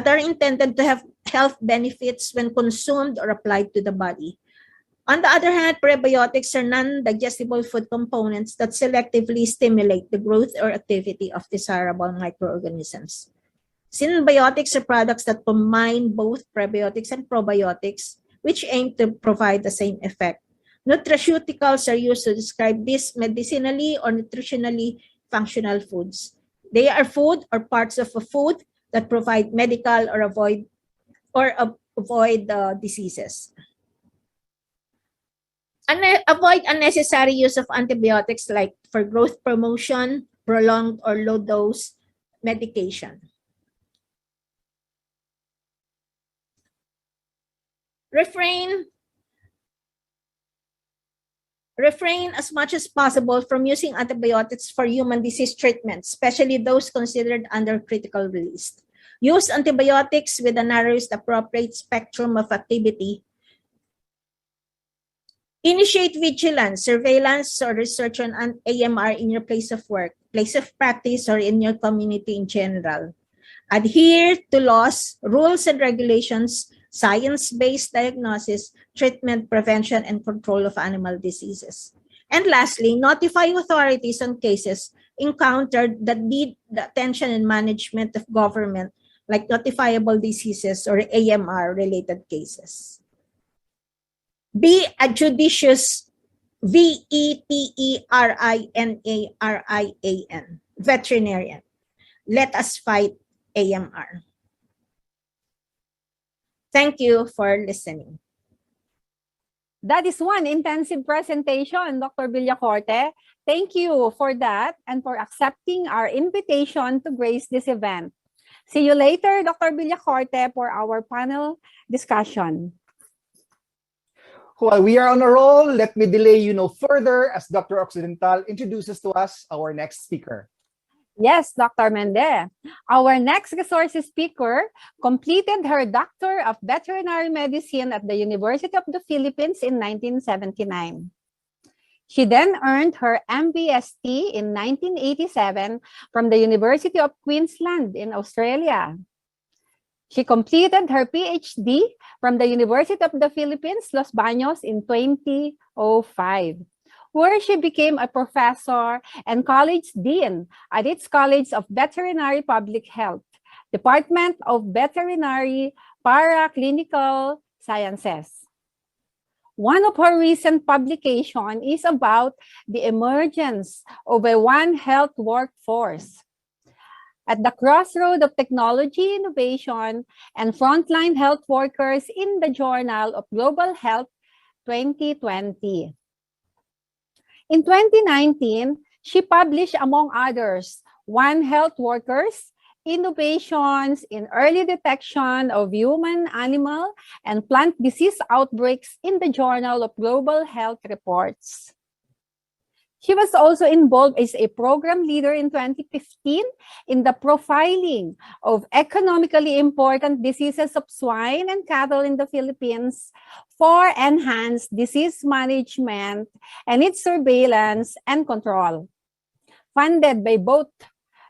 [SPEAKER 6] are intended to have health benefits when consumed or applied to the body. On the other hand, prebiotics are non-digestible food components that selectively stimulate the growth or activity of desirable microorganisms. Symbiotics are products that combine both prebiotics and probiotics, which aim to provide the same effect. Nutraceuticals are used to describe these medicinally or nutritionally functional foods. They are food or parts of a food that provide medical or avoid diseases. Avoid unnecessary use of antibiotics like for growth promotion, prolonged or low dose medication. Refrain as much as possible from using antibiotics for human disease treatment, especially those considered under critical release. Use antibiotics with the narrowest appropriate spectrum of activity. Initiate vigilance, surveillance, or research on AMR in your place of work, place of practice, or in your community in general. Adhere to laws, rules, and regulations, science-based diagnosis, treatment, prevention, and control of animal diseases. And lastly, notify authorities on cases encountered that need the attention and management of government, like notifiable diseases or AMR-related cases. Be a judicious veterinarian. Let us fight AMR. Thank you for listening.
[SPEAKER 2] That is one intensive presentation, Dr. Villacorte. Thank you for that and for accepting our invitation to grace this event. See you later, Dr. Villacorte, for our panel discussion.
[SPEAKER 1] While we are on a roll, let me delay you no further as Dr. Occidental introduces to us our next speaker.
[SPEAKER 2] Yes, Dr. Mende. Our next resource speaker completed her Doctor of Veterinary Medicine at the University of the Philippines in 1979. She then earned her MVST in 1987 from the University of Queensland in Australia. She completed her PhD from the University of the Philippines, Los Baños in 2005. where she became a professor and college dean at its College of Veterinary Public Health, Department of Veterinary Paraclinical Sciences. One of her recent publications is about the emergence of a One Health workforce. At the crossroad of technology innovation and frontline health workers in the Journal of Global Health 2020. In 2019, she published, among others, One Health Workers, Innovations in Early Detection of Human, Animal, and Plant Disease Outbreaks in the Journal of Global Health Reports. She was also involved as a program leader in 2015 in the profiling of economically important diseases of swine and cattle in the Philippines for enhanced disease management and its surveillance and control. Funded by both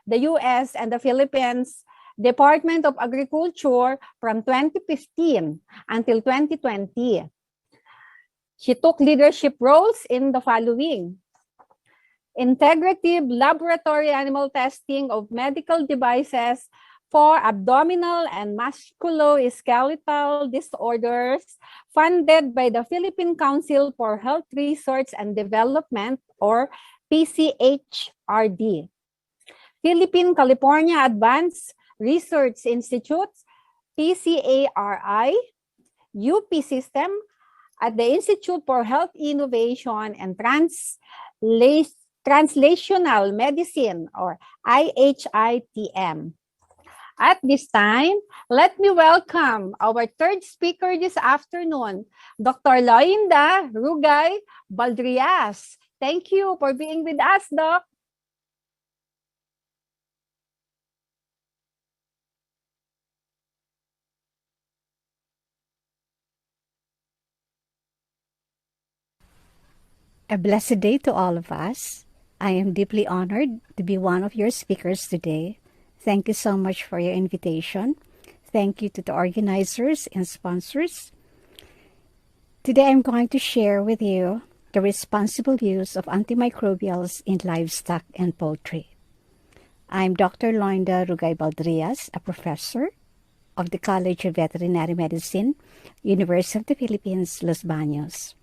[SPEAKER 2] the U.S. and the Philippines Department of Agriculture from 2015 until 2020. She took leadership roles in the following: integrative laboratory animal testing of medical devices for abdominal and musculoskeletal disorders, funded by the Philippine Council for Health Research and Development, or PCHRD. Philippine California Advanced Research Institute, PCARI, UP System, at the Institute for Health Innovation and Translational Medicine, or IHITM. At this time, let me welcome our third speaker this afternoon, Dr. Loinda Rugay Baldrias. Thank you for being with us, Doc.
[SPEAKER 7] A blessed day to all of us. I am deeply honored to be one of your speakers today. Thank you so much for your invitation. Thank you to the organizers and sponsors. Today I'm going to share with you the responsible use of antimicrobials in livestock and poultry. I'm Dr. Loinda Rugay Baldrias, a professor of the College of Veterinary Medicine, University of the Philippines, Los Baños.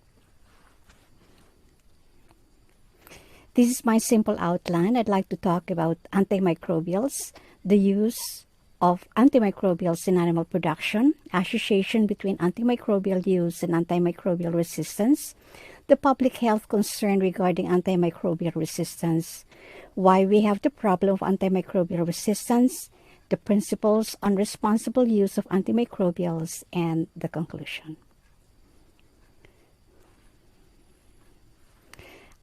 [SPEAKER 7] This is my simple outline. I'd like to talk about antimicrobials, the use of antimicrobials in animal production, association between antimicrobial use and antimicrobial resistance, the public health concern regarding antimicrobial resistance, why we have the problem of antimicrobial resistance, the principles on responsible use of antimicrobials, and the conclusion.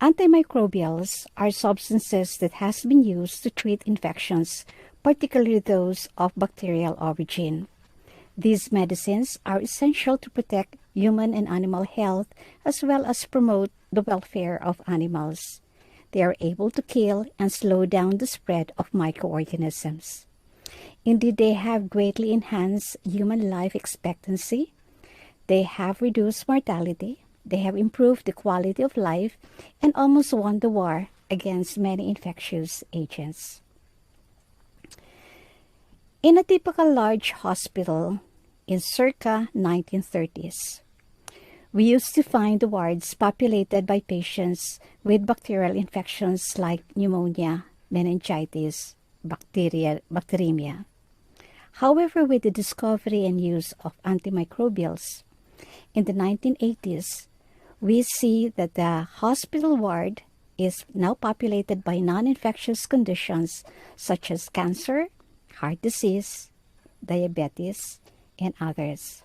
[SPEAKER 7] Antimicrobials are substances that has been used to treat infections, particularly those of bacterial origin. These medicines are essential to protect human and animal health as well as promote the welfare of animals. They are able to kill and slow down the spread of microorganisms. Indeed, they have greatly enhanced human life expectancy. They have reduced mortality. They have improved the quality of life and almost won the war against many infectious agents. In a typical large hospital in circa 1930s, we used to find the wards populated by patients with bacterial infections like pneumonia, meningitis, bacteremia. However, with the discovery and use of antimicrobials in the 1980s, we see that the hospital ward is now populated by non-infectious conditions such as cancer, heart disease, diabetes, and others.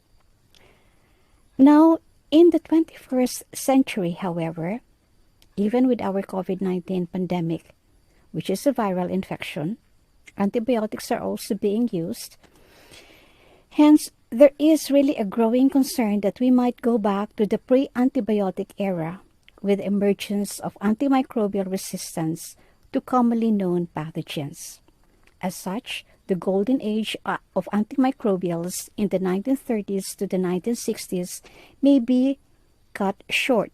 [SPEAKER 7] Now, in the 21st century, however, even with our COVID-19 pandemic, which is a viral infection, antibiotics are also being used. Hence, there is really a growing concern that we might go back to the pre-antibiotic era with the emergence of antimicrobial resistance to commonly known pathogens. As such, the golden age of antimicrobials in the 1930s to the 1960s may be cut short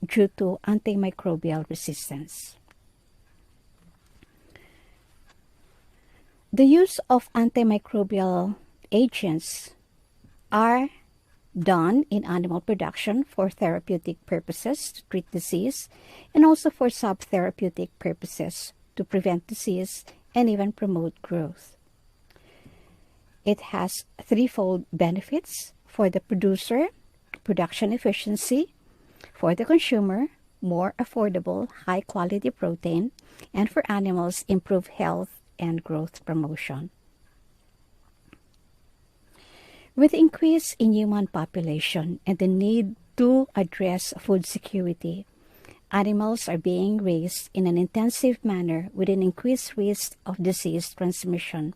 [SPEAKER 7] due to antimicrobial resistance. The use of antimicrobial agents are done in animal production for therapeutic purposes to treat disease and also for subtherapeutic purposes to prevent disease and even promote growth. It has threefold benefits: for the producer, production efficiency; for the consumer, more affordable, high-quality protein; and for animals, improved health and growth promotion. With increase in human population and the need to address food security, animals are being raised in an intensive manner with an increased risk of disease transmission.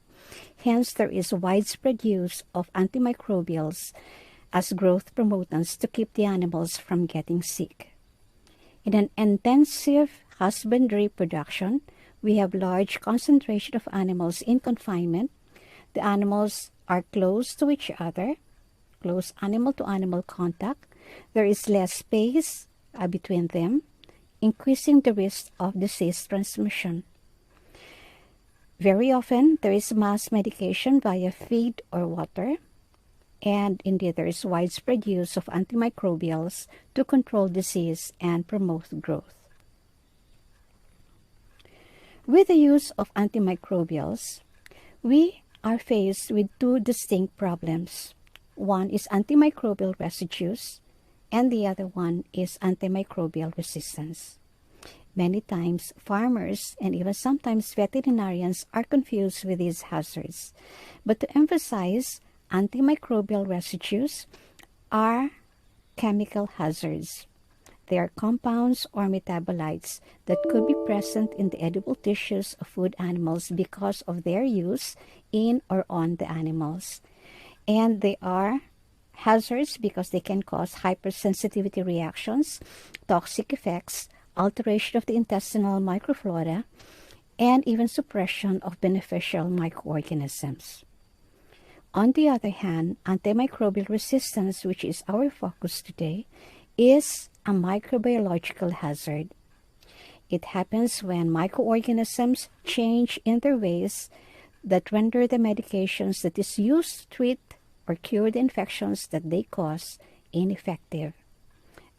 [SPEAKER 7] Hence, there is widespread use of antimicrobials as growth promotants to keep the animals from getting sick. In an intensive husbandry production, we have large concentration of animals in confinement. The animals are close to each other, close animal-to-animal contact. There is less space between them, increasing the risk of disease transmission. Very often, there is mass medication via feed or water, and indeed there is widespread use of antimicrobials to control disease and promote growth. With the use of antimicrobials, we are faced with two distinct problems. One is antimicrobial residues, and the other one is antimicrobial resistance. Many times, farmers and even sometimes veterinarians are confused with these hazards. But to emphasize, antimicrobial residues are chemical hazards. They are compounds or metabolites that could be present in the edible tissues of food animals because of their use in or on the animals. And they are hazards because they can cause hypersensitivity reactions, toxic effects, alteration of the intestinal microflora, and even suppression of beneficial microorganisms. On the other hand, antimicrobial resistance, which is our focus today, is a microbiological hazard. It happens when microorganisms change in their ways that render the medications that is used to treat or cure the infections that they cause ineffective.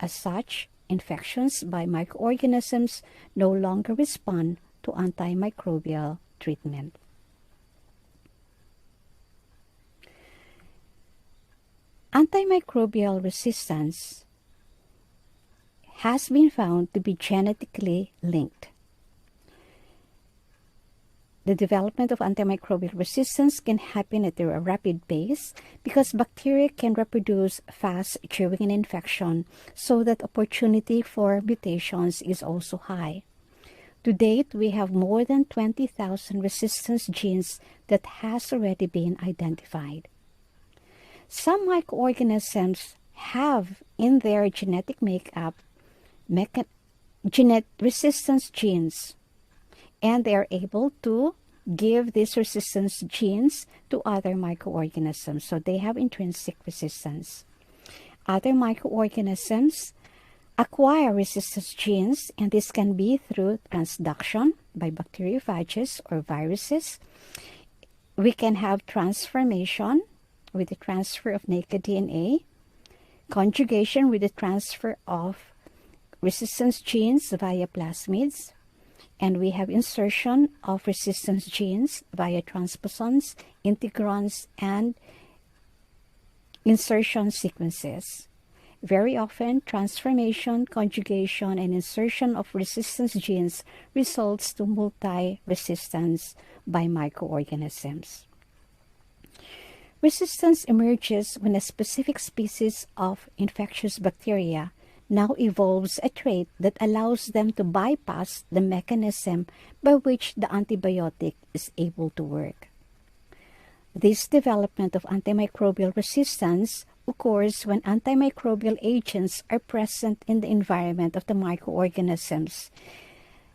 [SPEAKER 7] As such, infections by microorganisms no longer respond to antimicrobial treatment. Antimicrobial resistance has been found to be genetically linked. The development of antimicrobial resistance can happen at a rapid pace because bacteria can reproduce fast during an infection, so that opportunity for mutations is also high. To date, we have more than 20,000 resistance genes that has already been identified. Some microorganisms have in their genetic makeup resistance genes, and they are able to give these resistance genes to other microorganisms, so they have intrinsic resistance. Other microorganisms acquire resistance genes, and this can be through transduction by bacteriophages or viruses. We can have transformation with the transfer of naked DNA, conjugation with the transfer of resistance genes via plasmids, and we have insertion of resistance genes via transposons, integrons, and insertion sequences. Very often, transformation, conjugation, and insertion of resistance genes results to multi-resistance by microorganisms. Resistance emerges when a specific species of infectious bacteria now evolves a trait that allows them to bypass the mechanism by which the antibiotic is able to work. This development of antimicrobial resistance occurs when antimicrobial agents are present in the environment of the microorganisms,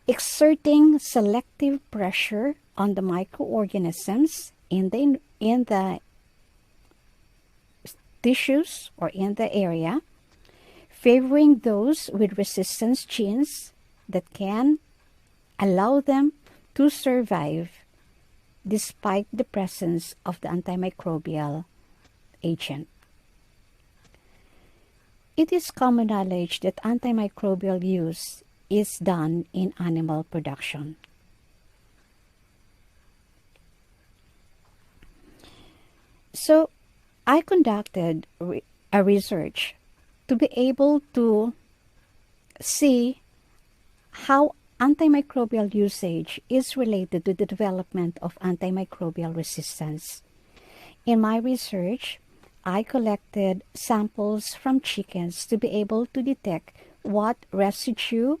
[SPEAKER 7] exerting selective pressure on the microorganisms in the tissues or in the area, favoring those with resistance genes that can allow them to survive despite the presence of the antimicrobial agent. It is common knowledge that antimicrobial use is done in animal production. So I conducted a research to be able to see how antimicrobial usage is related to the development of antimicrobial resistance. In my research, I collected samples from chickens to be able to detect what residue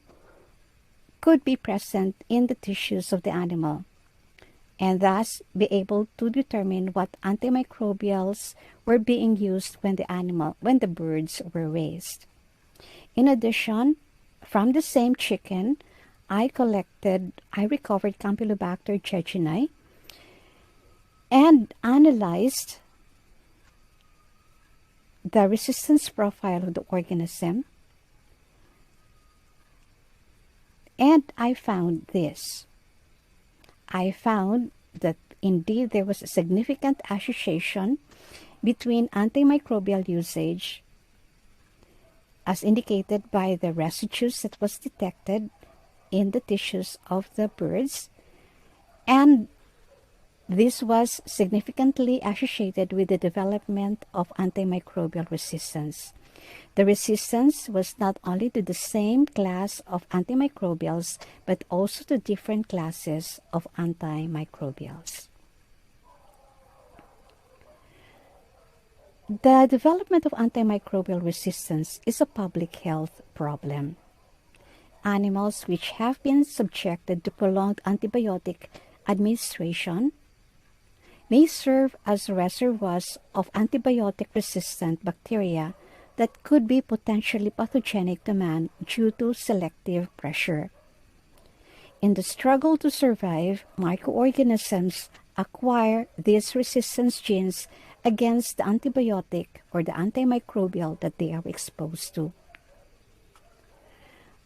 [SPEAKER 7] could be present in the tissues of the animal, and thus be able to determine what antimicrobials were being used when the birds were raised. In addition, from the same chicken, I recovered Campylobacter jejuni and analyzed the resistance profile of the organism, and I found this. I found that indeed there was a significant association between antimicrobial usage, as indicated by the residues that was detected in the tissues of the birds, and this was significantly associated with the development of antimicrobial resistance. The resistance was not only to the same class of antimicrobials, but also to different classes of antimicrobials. The development of antimicrobial resistance is a public health problem. Animals which have been subjected to prolonged antibiotic administration may serve as reservoirs of antibiotic-resistant bacteria that could be potentially pathogenic to man due to selective pressure. In the struggle to survive, microorganisms acquire these resistance genes against the antibiotic or the antimicrobial that they are exposed to.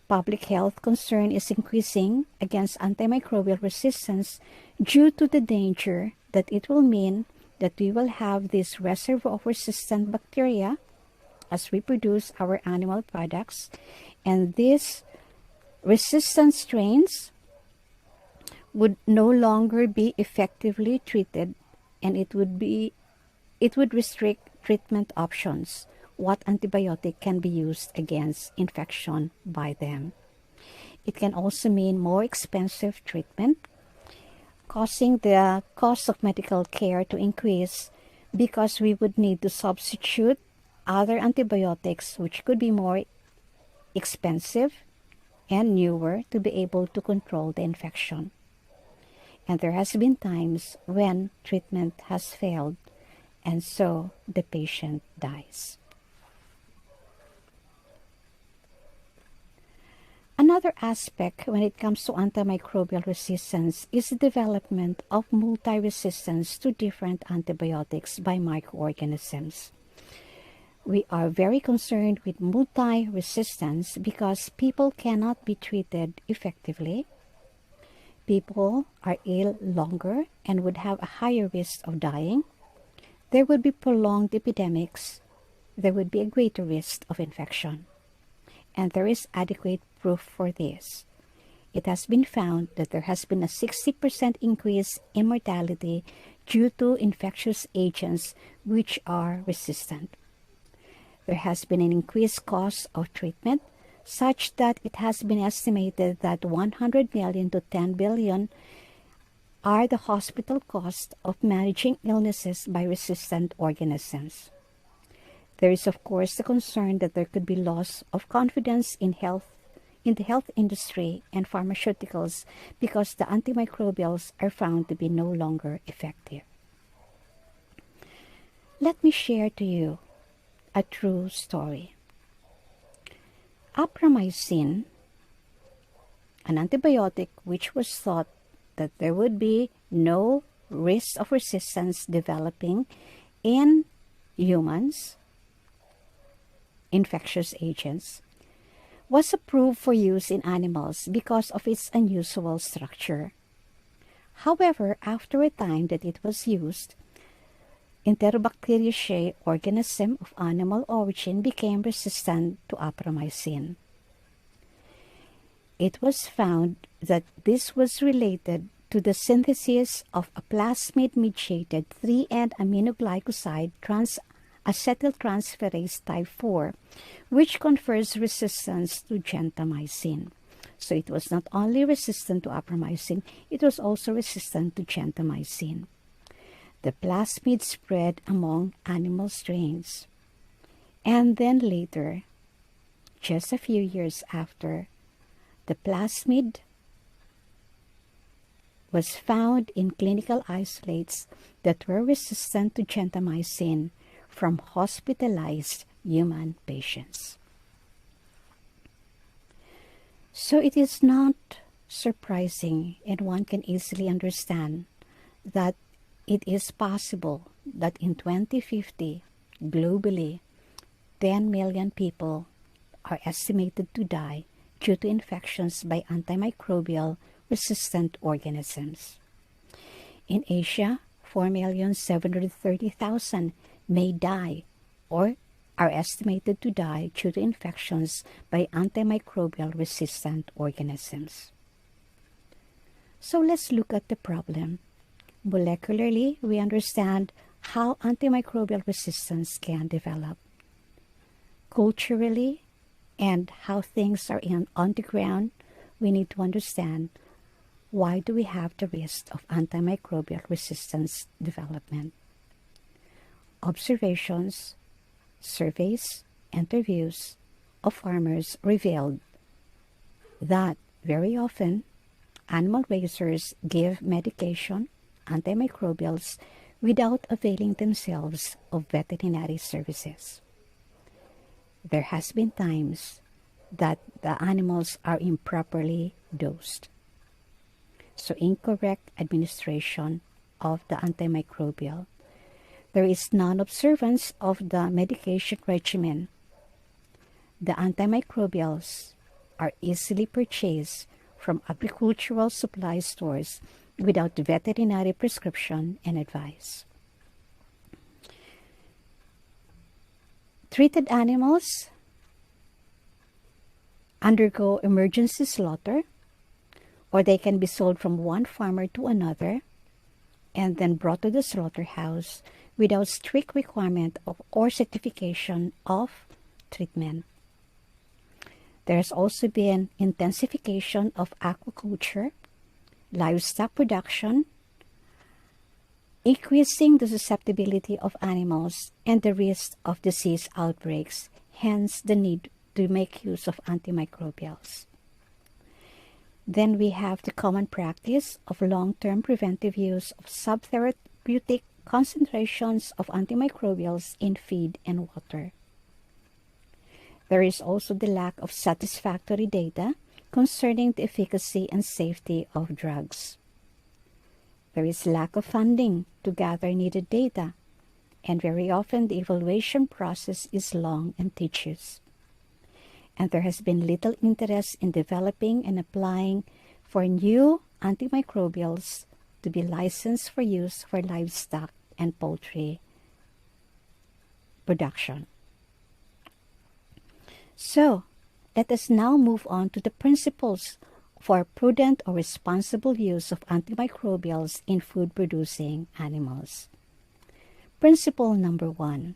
[SPEAKER 7] Public health concern is increasing against antimicrobial resistance due to the danger that it will mean that we will have this reservoir of resistant bacteria as we produce our animal products, and these resistant strains would no longer be effectively treated, and it would restrict treatment options, what antibiotic can be used against infection by them. It can also mean more expensive treatment, causing the cost of medical care to increase because we would need to substitute other antibiotics which could be more expensive and newer to be able to control the infection. And there has been times when treatment has failed, and so the patient dies. Another aspect when it comes to antimicrobial resistance is the development of multi-resistance to different antibiotics by microorganisms. We are very concerned with multi-resistance because people cannot be treated effectively. People are ill longer and would have a higher risk of dying. There would be prolonged epidemics. There would be a greater risk of infection. And there is adequate proof for this. It has been found that there has been a 60% increase in mortality due to infectious agents which are resistant. There has been an increased cost of treatment such that it has been estimated that 100 million to 10 billion are the hospital costs of managing illnesses by resistant organisms. There is, of course, the concern that there could be loss of confidence in the health industry and pharmaceuticals because the antimicrobials are found to be no longer effective. Let me share to you a true story. Apramycin, an antibiotic which was thought that there would be no risk of resistance developing in humans, infectious agents, was approved for use in animals because of its unusual structure. However, after a time that it was used, Enterobacteriaceae organism of animal origin became resistant to apomycin. It was found that this was related to the synthesis of a plasmid-mediated 3-end aminoglycoside acetyltransferase type 4, which confers resistance to gentamicin. So it was not only resistant to apomycin, it was also resistant to gentamicin. The plasmid spread among animal strains. And then later, just a few years after, the plasmid was found in clinical isolates that were resistant to gentamicin from hospitalized human patients. So it is not surprising, and one can easily understand that it is possible that in 2050, globally, 10 million people are estimated to die due to infections by antimicrobial resistant organisms. In Asia, 4,730,000 may die or are estimated to die due to infections by antimicrobial resistant organisms. So let's look at the problem. Molecularly, we understand how antimicrobial resistance can develop. Culturally, and how things are on the ground, we need to understand why do we have the risk of antimicrobial resistance development. Observations, surveys, interviews of farmers revealed that very often animal raisers give medication, antimicrobials, without availing themselves of veterinary services. There has been times that the animals are improperly dosed. So incorrect administration of the antimicrobial. There is non-observance of the medication regimen. The antimicrobials are easily purchased from agricultural supply stores without veterinary prescription and advice. Treated animals undergo emergency slaughter, or they can be sold from one farmer to another and then brought to the slaughterhouse without strict requirement of or certification of treatment. There has also been intensification of aquaculture, livestock production, increasing the susceptibility of animals and the risk of disease outbreaks, hence the need to make use of antimicrobials. Then we have the common practice of long-term preventive use of subtherapeutic concentrations of antimicrobials in feed and water. There is also the lack of satisfactory data concerning the efficacy and safety of drugs. There is lack of funding to gather needed data, and very often the evaluation process is long and tedious. And there has been little interest in developing and applying for new antimicrobials to be licensed for use for livestock and poultry production. So, let us now move on to the principles for prudent or responsible use of antimicrobials in food-producing animals. Principle number 1.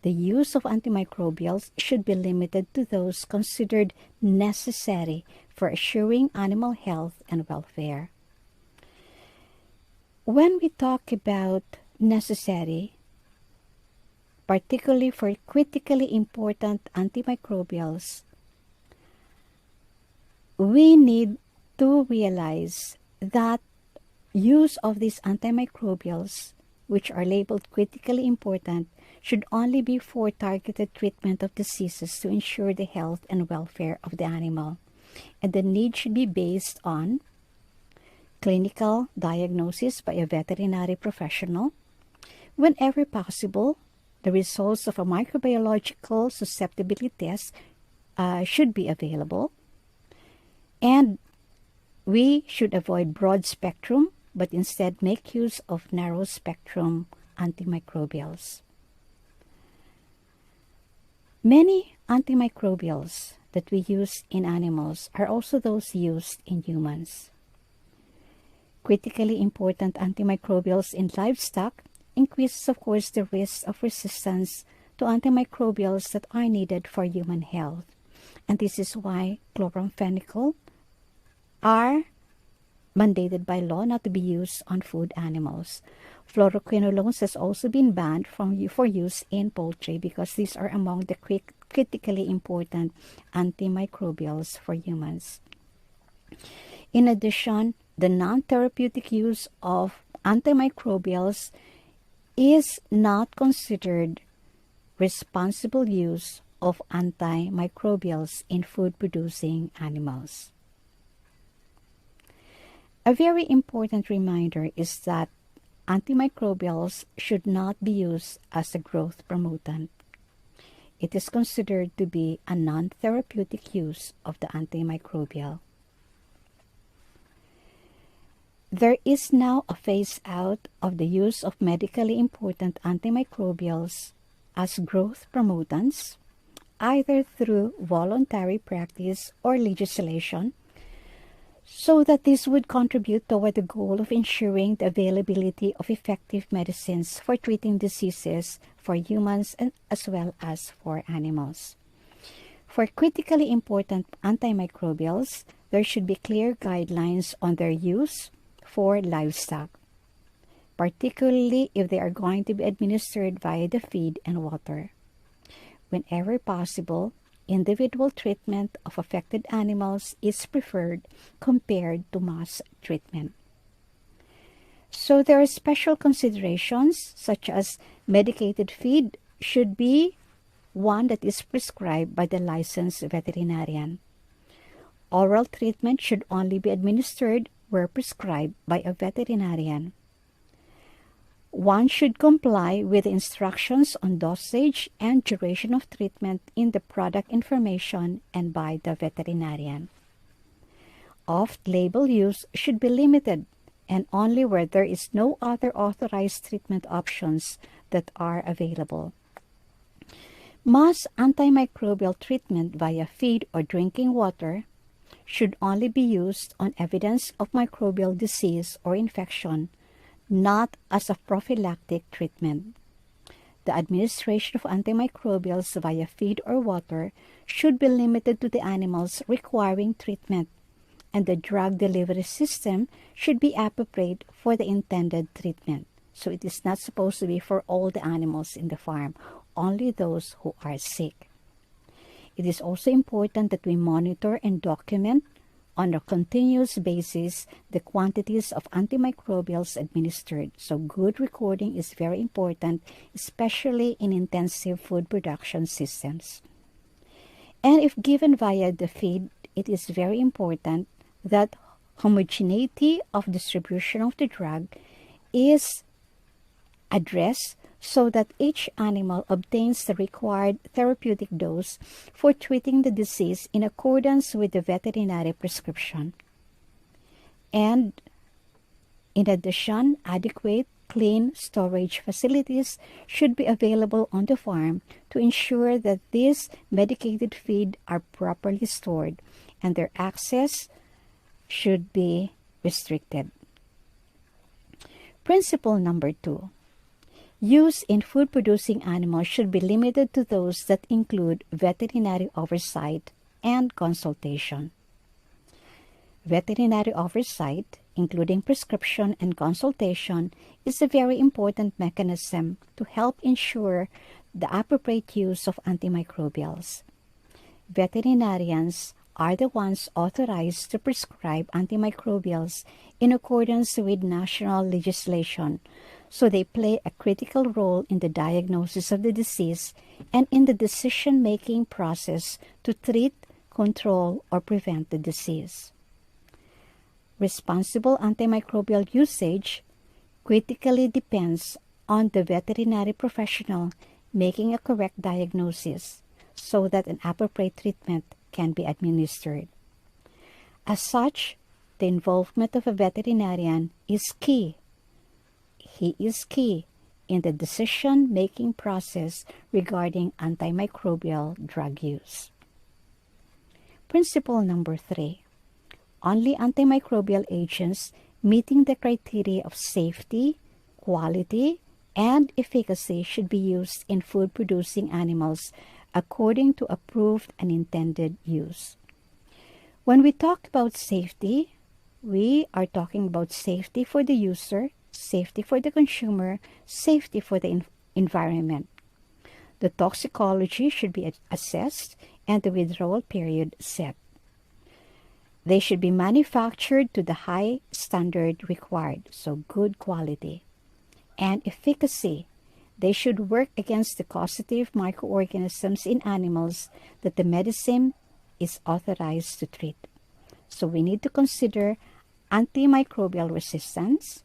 [SPEAKER 7] The use of antimicrobials should be limited to those considered necessary for assuring animal health and welfare. When we talk about necessary, particularly for critically important antimicrobials, we need to realize that use of these antimicrobials, which are labeled critically important, should only be for targeted treatment of diseases to ensure the health and welfare of the animal. And the need should be based on clinical diagnosis by a veterinary professional. Whenever possible, the results of a microbiological susceptibility test should be available. And we should avoid broad spectrum, but instead make use of narrow spectrum antimicrobials. Many antimicrobials that we use in animals are also those used in humans. Critically important antimicrobials in livestock increases, of course, the risk of resistance to antimicrobials that are needed for human health. And this is why chloramphenicol are mandated by law not to be used on food animals. Fluoroquinolones has also been banned for use in poultry because these are among the critically important antimicrobials for humans. In addition, the non-therapeutic use of antimicrobials is not considered responsible use of antimicrobials in food-producing animals. A very important reminder is that antimicrobials should not be used as a growth promotant. It is considered to be a non-therapeutic use of the antimicrobial. There is now a phase out of the use of medically important antimicrobials as growth promotants, either through voluntary practice or legislation, so that this would contribute toward the goal of ensuring the availability of effective medicines for treating diseases for humans and as well as for animals. For critically important antimicrobials, there should be clear guidelines on their use for livestock, particularly if they are going to be administered via the feed and water. Whenever possible, individual treatment of affected animals is preferred compared to mass treatment. So there are special considerations such as medicated feed should be one that is prescribed by the licensed veterinarian. Oral treatment should only be administered where prescribed by a veterinarian. One should comply with the instructions on dosage and duration of treatment in the product information and by the veterinarian. Off-label use should be limited and only where there is no other authorized treatment options that are available. Mass antimicrobial treatment via feed or drinking water should only be used on evidence of microbial disease or infection, not as a prophylactic treatment. The administration of antimicrobials via feed or water should be limited to the animals requiring treatment, and the drug delivery system should be appropriate for the intended treatment. So it is not supposed to be for all the animals in the farm, only those who are sick. It is also important that we monitor and document on a continuous basis the quantities of antimicrobials administered. So good recording is very important, especially in intensive food production systems. And if given via the feed, it is very important that homogeneity of distribution of the drug is addressed so that each animal obtains the required therapeutic dose for treating the disease in accordance with the veterinary prescription. And in addition, adequate clean storage facilities should be available on the farm to ensure that these medicated feed are properly stored and their access should be restricted. Principle number 2. Use in food-producing animals should be limited to those that include veterinary oversight and consultation. Veterinary oversight, including prescription and consultation, is a very important mechanism to help ensure the appropriate use of antimicrobials. Veterinarians are the ones authorized to prescribe antimicrobials in accordance with national legislation, so they play a critical role in the diagnosis of the disease and in the decision-making process to treat, control, or prevent the disease. Responsible antimicrobial usage critically depends on the veterinary professional making a correct diagnosis so that an appropriate treatment can be administered. As such, the involvement of a veterinarian is key. He is key in the decision-making process regarding antimicrobial drug use. Principle number 3. Only antimicrobial agents meeting the criteria of safety, quality, and efficacy should be used in food-producing animals according to approved and intended use. When we talk about safety, we are talking about safety for the user, safety for the consumer, safety for the environment. The toxicology should be assessed and the withdrawal period set. They should be manufactured to the high standard required, so good quality. And efficacy. They should work against the causative microorganisms in animals that the medicine is authorized to treat. So we need to consider antimicrobial resistance.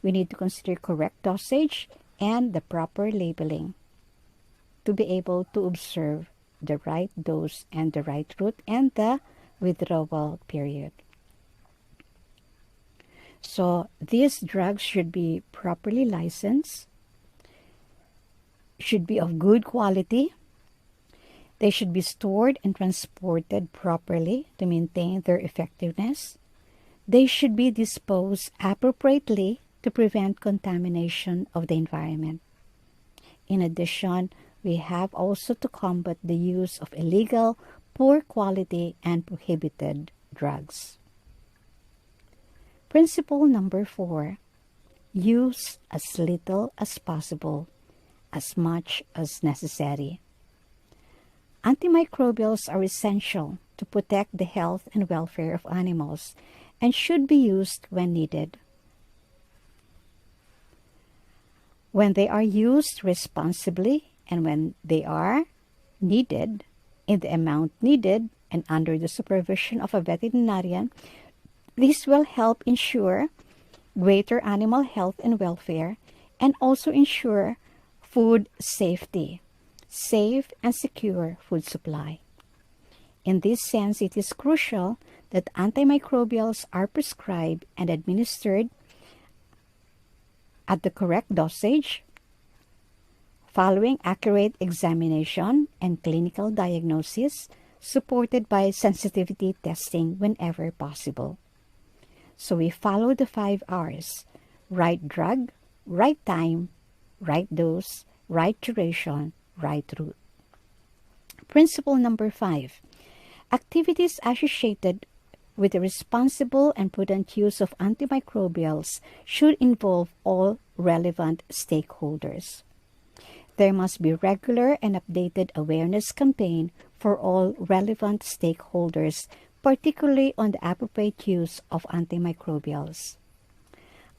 [SPEAKER 7] We need to consider correct dosage and the proper labeling to be able to observe the right dose and the right route and the withdrawal period. So these drugs should be properly licensed, should be of good quality. They should be stored and transported properly to maintain their effectiveness. They should be disposed appropriately to prevent contamination of the environment. In addition, we have also to combat the use of illegal, poor quality, and prohibited drugs. Principle number 4. Use as little as possible, as much as necessary. Antimicrobials are essential to protect the health and welfare of animals and should be used when needed. When they are used responsibly and when they are needed in the amount needed and under the supervision of a veterinarian, this will help ensure greater animal health and welfare and also ensure food safety, safe and secure food supply. In this sense, it is crucial that antimicrobials are prescribed and administered at the correct dosage, following accurate examination and clinical diagnosis, supported by sensitivity testing whenever possible. So we follow the 5 R's: right drug, right time, right dose, right duration, right route. Principle number 5. Activities associated with the responsible and prudent use of antimicrobials should involve all relevant stakeholders. There must be regular and updated awareness campaign for all relevant stakeholders, particularly on the appropriate use of antimicrobials.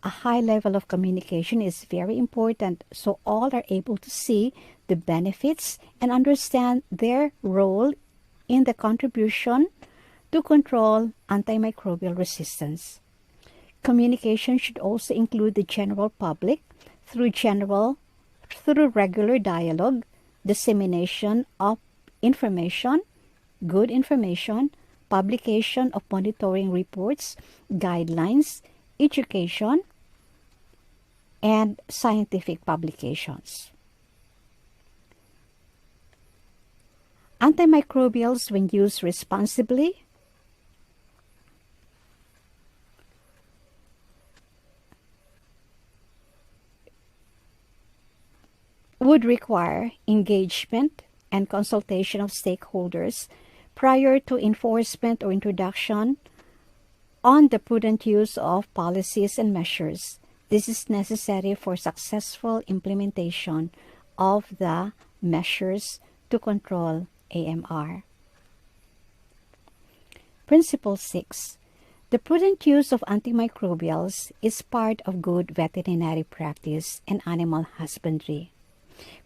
[SPEAKER 7] A high level of communication is very important so all are able to see the benefits and understand their role in the contribution to control antimicrobial resistance. Communication should also include the general public through regular dialogue, dissemination of information, good information, publication of monitoring reports, guidelines, education, and scientific publications. Antimicrobials, when used responsibly, would require engagement and consultation of stakeholders prior to enforcement or introduction on the prudent use of policies and measures. This is necessary for successful implementation of the measures to control AMR. Principle 6. The prudent use of antimicrobials is part of good veterinary practice and animal husbandry.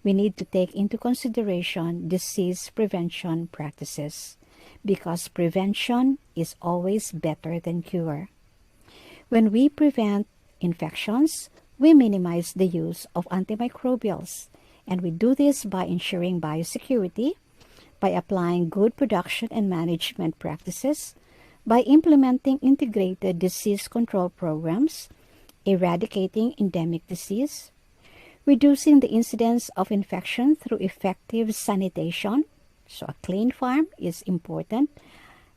[SPEAKER 7] We need to take into consideration disease prevention practices because prevention is always better than cure. When we prevent infections, we minimize the use of antimicrobials And we do this by ensuring biosecurity, by applying good production and management practices, by implementing integrated disease control programs, eradicating endemic disease, reducing the incidence of infection through effective sanitation. So a clean farm is important.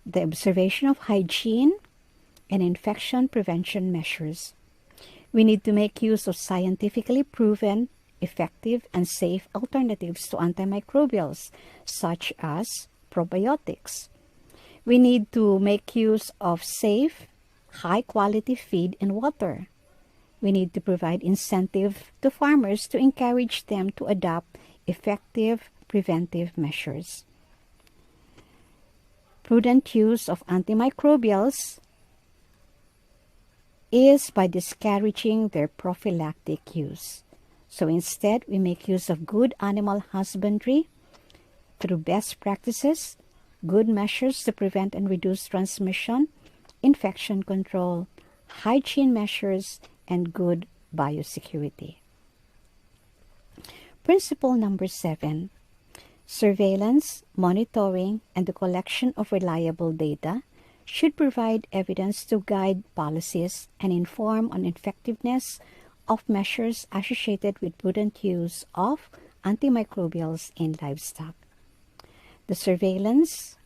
[SPEAKER 7] The observation of hygiene and infection prevention measures. We need to make use of scientifically proven, effective, and safe alternatives to antimicrobials, such as probiotics. We need to make use of safe, high-quality feed and water. We need to provide incentive to farmers to encourage them to adopt effective preventive measures. Prudent use of antimicrobials is by discouraging their prophylactic use. So instead, we make use of good animal husbandry through best practices, good measures to prevent and reduce transmission, infection control, hygiene measures, and good biosecurity. Principle number 7, surveillance, monitoring, and the collection of reliable data should provide evidence to guide policies and inform on effectiveness of measures associated with prudent use of antimicrobials in livestock. The surveillance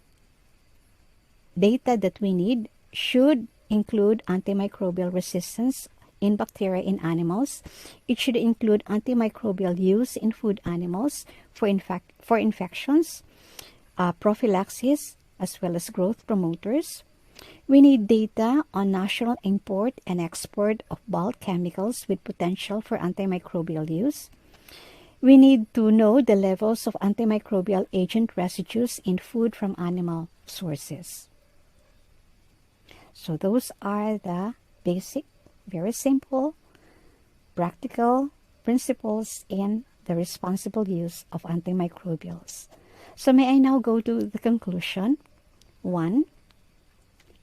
[SPEAKER 7] data that we need should include antimicrobial resistance in bacteria in animals. It should include antimicrobial use in food animals for infections, prophylaxis, as well as growth promoters. We need data on national import and export of bulk chemicals with potential for antimicrobial use. We need to know the levels of antimicrobial agent residues in food from animal sources. So those are the basic, very simple, practical principles in the responsible use of antimicrobials. So may I now go to the conclusion. 1,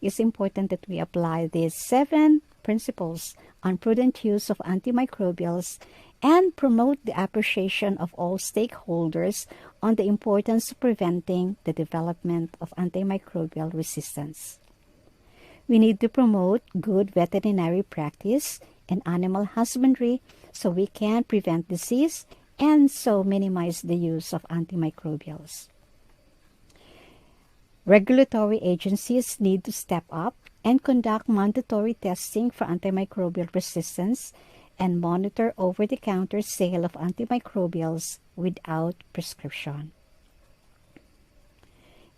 [SPEAKER 7] it's important that we apply these 7 principles on prudent use of antimicrobials and promote the appreciation of all stakeholders on the importance of preventing the development of antimicrobial resistance. We need to promote good veterinary practice and animal husbandry so we can prevent disease and so minimize the use of antimicrobials. Regulatory agencies need to step up and conduct mandatory testing for antimicrobial resistance and monitor over-the-counter sale of antimicrobials without prescription.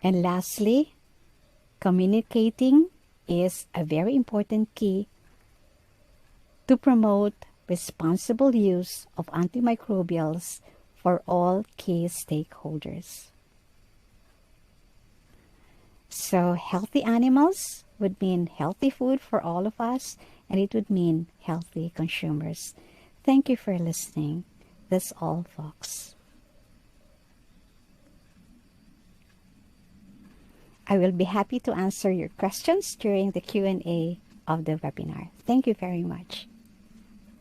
[SPEAKER 7] And lastly, communicating is a very important key to promote responsible use of antimicrobials for all key stakeholders. So healthy animals would mean healthy food for all of us, and it would mean healthy consumers. Thank you for listening. That's all, folks. I will be happy to answer your questions during the Q&A of the webinar. Thank you very much.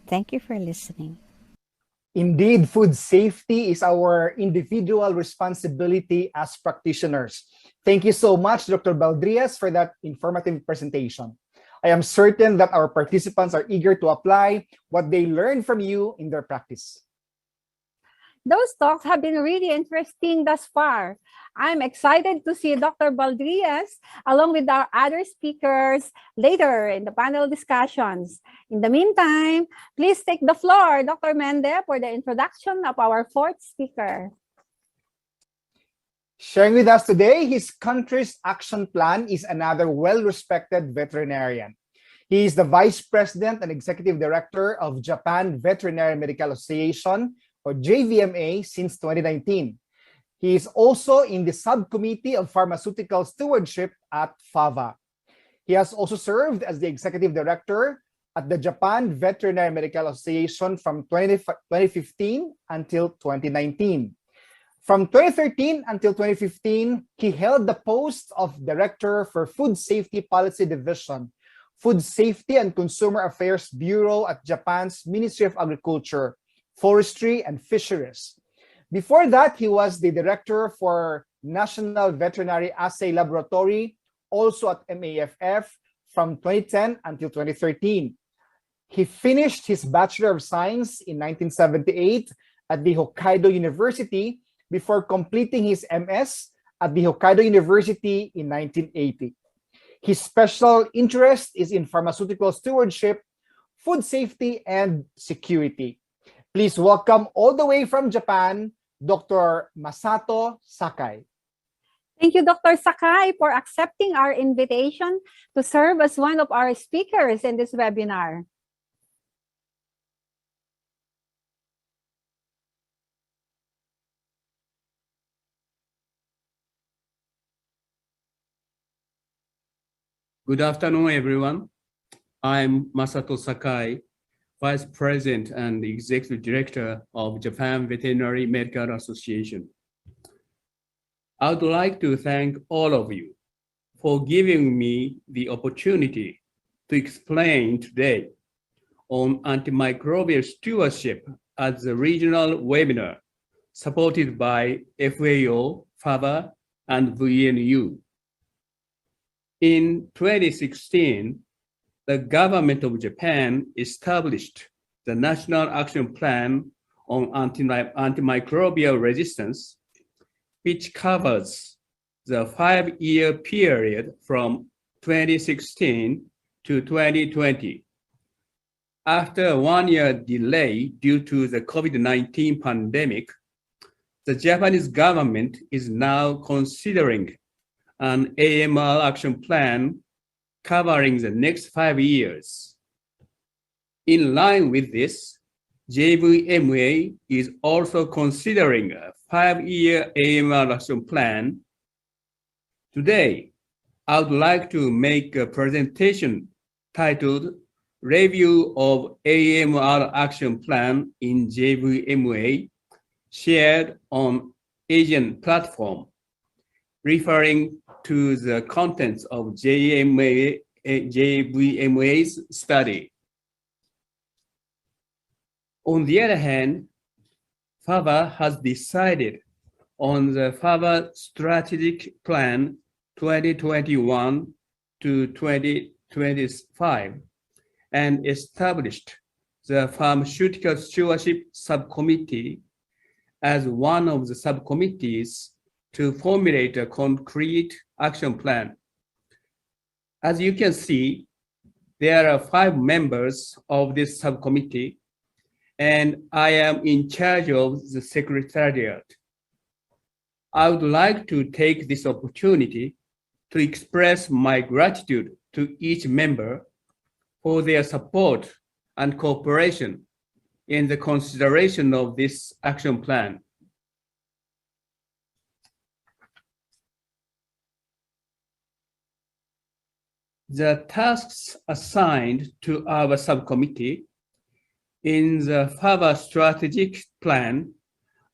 [SPEAKER 7] Thank you for listening.
[SPEAKER 1] Indeed, food safety is our individual responsibility as practitioners. Thank you so much, Dr. Baldrias, for that informative presentation. I am certain that our participants are eager to apply what they learned from you in their practice.
[SPEAKER 2] Those talks have been really interesting thus far. I'm excited to see Dr. Baldrias along with our other speakers later in the panel discussions. In the meantime, please take the floor, Dr. Mende, for the introduction of our 4th speaker.
[SPEAKER 1] Sharing with us today his country's action plan is another well-respected veterinarian. He is the Vice President and Executive Director of Japan Veterinary Medical Association, or JVMA, since 2019. He is also in the Subcommittee of Pharmaceutical Stewardship at FAVA. He has also served as the Executive Director at the Japan Veterinary Medical Association from 2015 until 2019. From 2013 until 2015, he held the post of Director for Food Safety Policy Division, Food Safety and Consumer Affairs Bureau at Japan's Ministry of Agriculture, Forestry, and Fisheries. Before that, he was the director for National Veterinary Assay Laboratory, also at MAFF, from 2010 until 2013. He finished his Bachelor of Science in 1978 at the Hokkaido University before completing his MS at the Hokkaido University in 1980. His special interest is in pharmaceutical stewardship, food safety, and security. Please welcome all the way from Japan, Dr. Masato Sakai.
[SPEAKER 2] Thank you, Dr. Sakai, for accepting our invitation to serve as one of our speakers in this webinar.
[SPEAKER 8] Good afternoon, everyone. I'm Masato Sakai, Vice President and Executive Director of Japan Veterinary Medical Association. I would like to thank all of you for giving me the opportunity to explain today on antimicrobial stewardship at the regional webinar supported by FAO, FAVA, and VNU. In 2016, the government of Japan established the National Action Plan on Antimicrobial Resistance, which covers the 5-year period from 2016 to 2020. After a 1-year delay due to the COVID-19 pandemic, the Japanese government is now considering an AMR action plan covering the next 5 years. In line with this, JVMA is also considering a 5-year AMR action plan. Today, I would like to make a presentation titled Review of AMR Action Plan in JVMA, shared on Asian platform, referring to the contents of JVMA's study. On the other hand, FAVA has decided on the FAVA Strategic Plan 2021 to 2025 and established the Pharmaceutical Stewardship Subcommittee as one of the subcommittees to formulate a concrete action plan. As you can see, there are 5 members of this subcommittee, and I am in charge of the secretariat. I would like to take this opportunity to express my gratitude to each member for their support and cooperation in the consideration of this action plan. The tasks assigned to our subcommittee in the FAVA strategic plan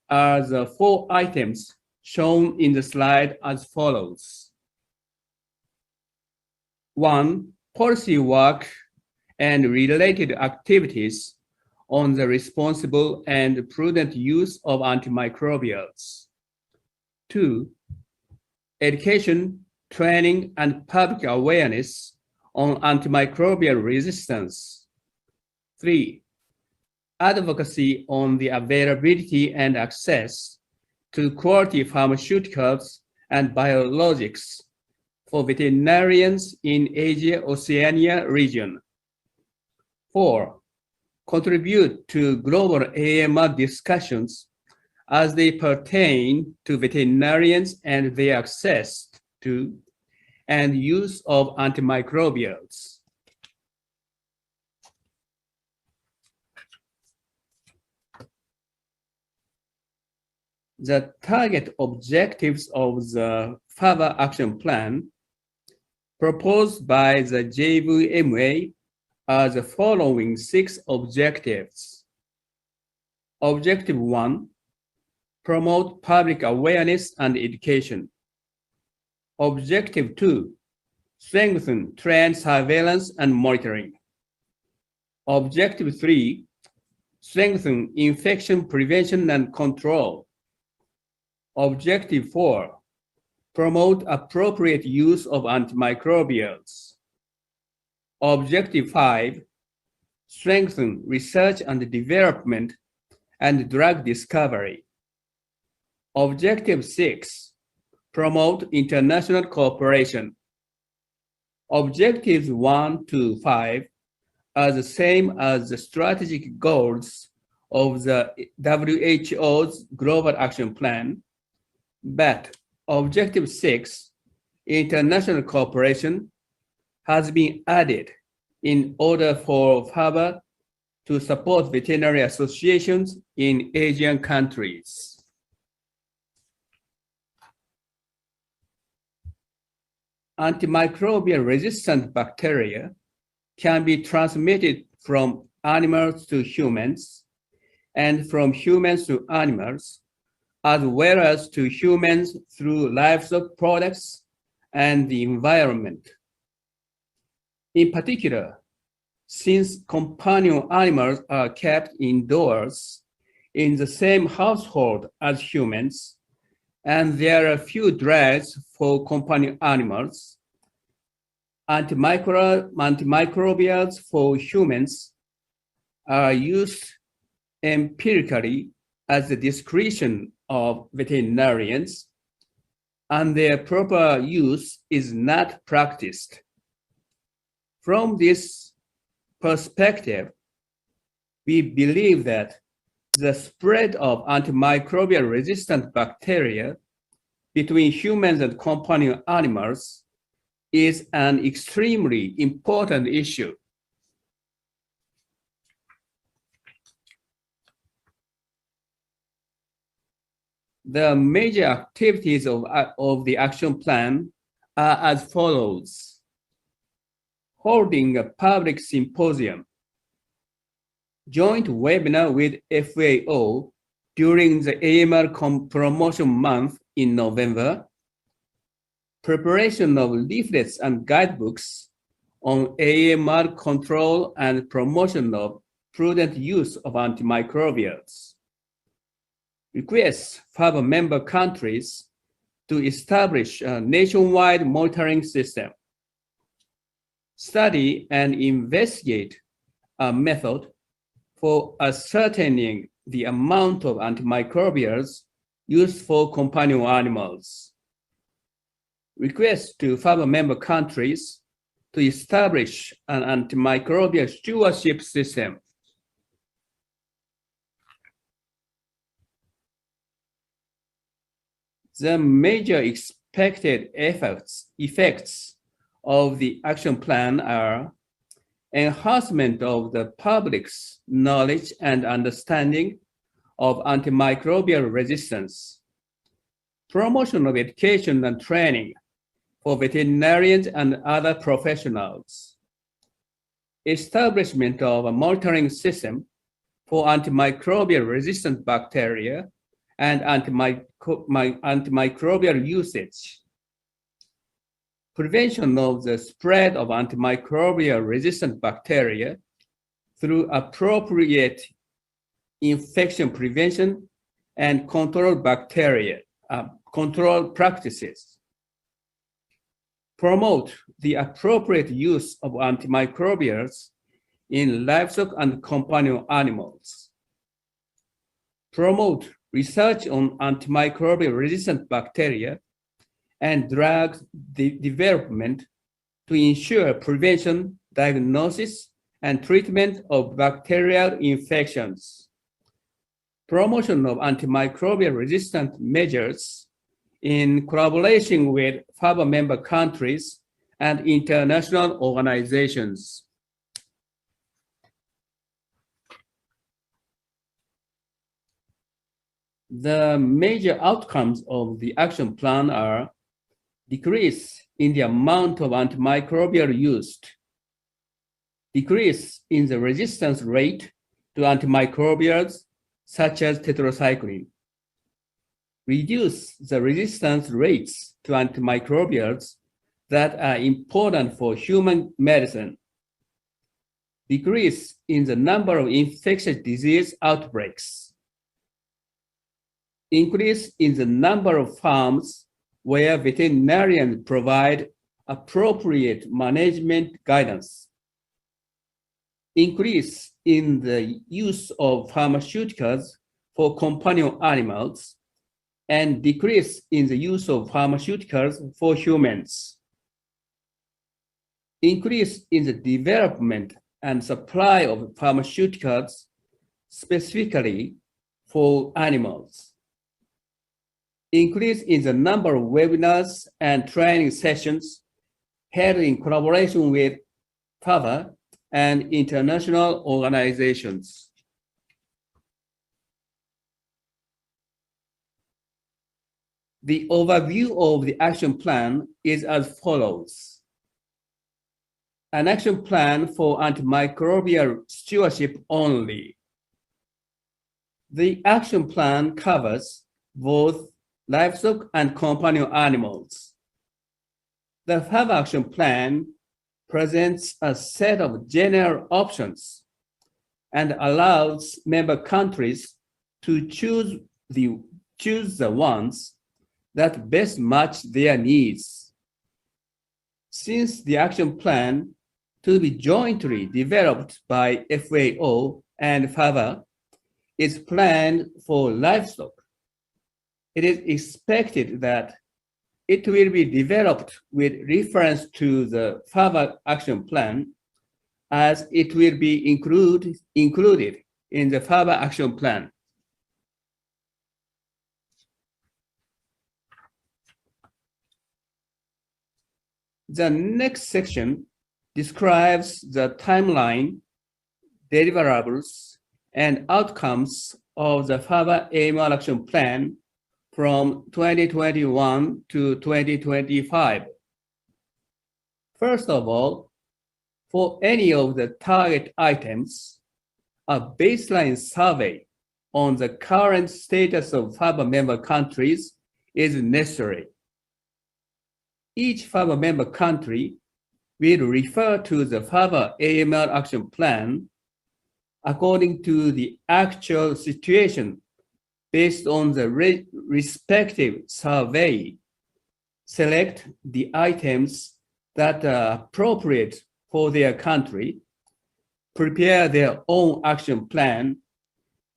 [SPEAKER 8] are the 4 items shown in the slide as follows. 1, policy work and related activities on the responsible and prudent use of antimicrobials. 2, education, training, and public awareness on antimicrobial resistance. 3, advocacy on the availability and access to quality pharmaceuticals and biologics for veterinarians in Asia-Oceania region. 4, contribute to global AMR discussions as they pertain to veterinarians and their access to and use of antimicrobials. The target objectives of the FAVA Action Plan proposed by the JVMA are the following 6 objectives. Objective 1, promote public awareness and education. Objective 2, strengthen trend surveillance and monitoring. Objective 3, strengthen infection prevention and control Objective 4, promote appropriate use of antimicrobials. Objective 5, strengthen research and development and drug discovery. Objective 6, promote international cooperation. Objectives 1 to 5 are the same as the strategic goals of the WHO's Global Action Plan, but Objective 6, international cooperation, has been added in order for FABA to support veterinary associations in Asian countries. Antimicrobial resistant bacteria can be transmitted from animals to humans and from humans to animals, as well as to humans through livestock products and the environment. In particular, since companion animals are kept indoors in the same household as humans, and there are few drugs for companion animals, antimicrobials for humans are used empirically at the discretion of veterinarians, and their proper use is not practiced. From this perspective, we believe that the spread of antimicrobial resistant bacteria between humans and companion animals is an extremely important issue. The major activities of the action plan are as follows. Holding a public symposium, joint webinar with FAO during the AMR promotion month in November, preparation of leaflets and guidebooks on AMR control and promotion of prudent use of antimicrobials. Requests FABA member countries to establish a nationwide monitoring system. Study and investigate a method for ascertaining the amount of antimicrobials used for companion animals. Request to FABA member countries to establish an antimicrobial stewardship system. The major expected effects of the action plan are enhancement of the public's knowledge and understanding of antimicrobial resistance, promotion of education and training for veterinarians and other professionals, establishment of a monitoring system for antimicrobial resistant bacteria and antimicrobial usage, prevention of the spread of antimicrobial resistant bacteria through appropriate infection prevention and control practices, promote the appropriate use of antimicrobials in livestock and companion animals, promote research on antimicrobial resistant bacteria and drug development to ensure prevention, diagnosis, and treatment of bacterial infections. Promotion of antimicrobial resistant measures in collaboration with FABA member countries and international organizations. The major outcomes of the action plan are decrease in the amount of antimicrobial used, decrease in the resistance rate to antimicrobials such as tetracycline, reduce the resistance rates to antimicrobials that are important for human medicine, decrease in the number of infectious disease outbreaks, increase in the number of farms where veterinarians provide appropriate management guidance, increase in the use of pharmaceuticals for companion animals, and decrease in the use of pharmaceuticals for humans, increase in the development and supply of pharmaceuticals specifically for animals, increase in the number of webinars and training sessions held in collaboration with FAVA and international organizations. The overview of the action plan is as follows. An action plan for antimicrobial stewardship only. The action plan covers both livestock and companion animals. The Fao Action Plan presents a set of general options and allows member countries to choose the ones that best match their needs. Since the action plan to be jointly developed by FAO and FAVA is planned for livestock, it is expected that it will be developed with reference to the FAVA Action Plan, as it will be included in the FAVA Action Plan. The next section describes the timeline, deliverables, and outcomes of the FAVA AMR Action Plan from 2021 to 2025. First of all, for any of the target items, a baseline survey on the current status of FAVA member countries is necessary. Each FAVA member country will refer to the FAVA AMR Action Plan according to the actual situation based on the respective survey, select the items that are appropriate for their country, prepare their own action plan,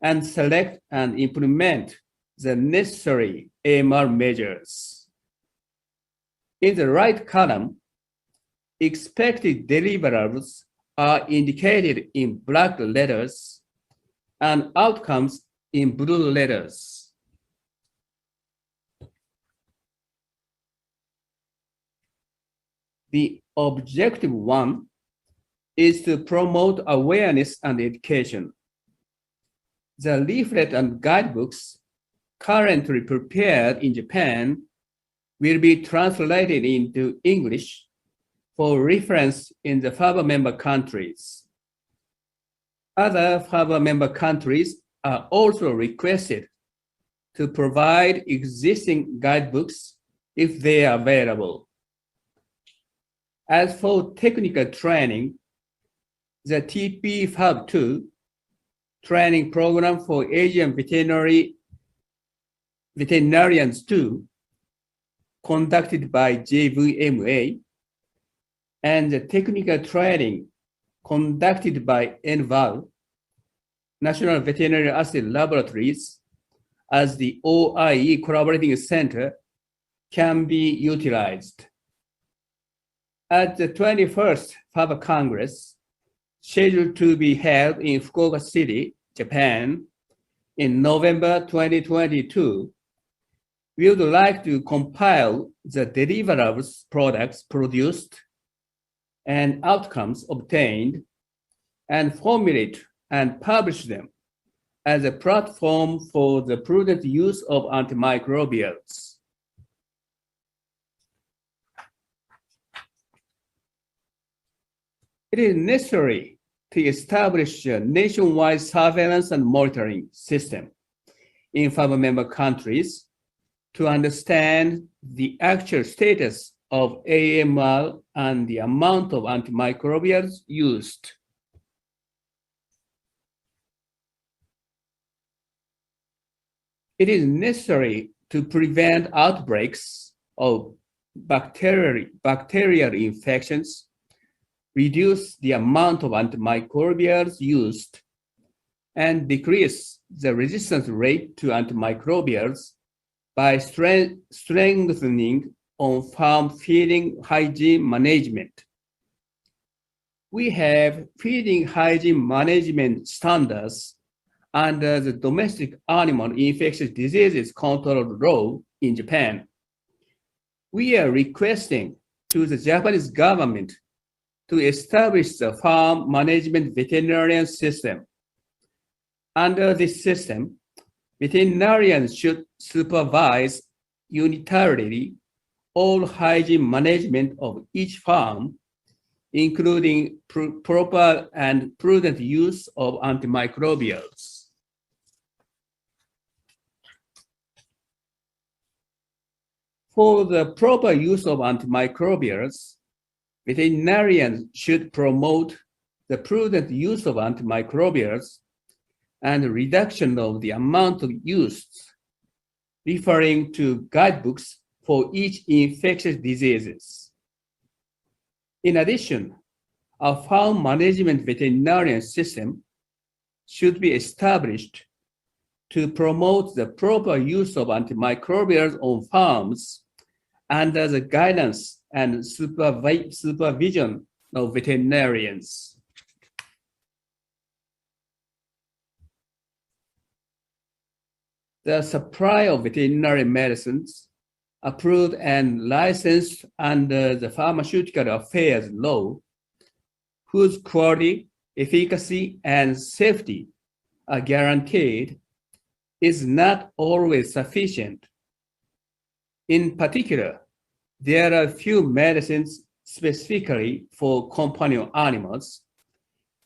[SPEAKER 8] and select and implement the necessary AMR measures. In the right column, expected deliverables are indicated in black letters and outcomes in blue letters. The objective one is to promote awareness and education. The leaflet and guidebooks currently prepared in Japan will be translated into English for reference in the FAVA member countries. Other FAVA member countries are also requested to provide existing guidebooks if they are available. As for technical training, the TP FAB 2 training program for Asian veterinarians 2, conducted by JVMA, and the technical training conducted by NVAL, National Veterinary Assay Laboratories, as the OIE Collaborating Center, can be utilized. At the 21st FAVA Congress, scheduled to be held in Fukuoka City, Japan, in November 2022, we would like to compile the deliverables products produced and outcomes obtained and formulate and publish them as a platform for the prudent use of antimicrobials. It is necessary to establish a nationwide surveillance and monitoring system in FAVA member countries to understand the actual status of AMR and the amount of antimicrobials used. It is necessary to prevent outbreaks of bacterial infections, reduce the amount of antimicrobials used, and decrease the resistance rate to antimicrobials by strengthening on-farm feeding hygiene management. We have feeding hygiene management standards under the Domestic Animal Infectious Diseases Control Law in Japan. We are requesting to the Japanese government to establish the farm management veterinarian system. Under this system, veterinarians should supervise unitarily all hygiene management of each farm, including proper and prudent use of antimicrobials. For the proper use of antimicrobials, veterinarians should promote the prudent use of antimicrobials and reduction of the amount of use, referring to guidebooks for each infectious diseases. In addition, a farm management veterinarian system should be established to promote the proper use of antimicrobials on farms under the guidance and supervision of veterinarians. The supply of veterinary medicines approved and licensed under the Pharmaceutical Affairs Law, whose quality, efficacy, and safety are guaranteed, is not always sufficient. In particular, there are few medicines specifically for companion animals,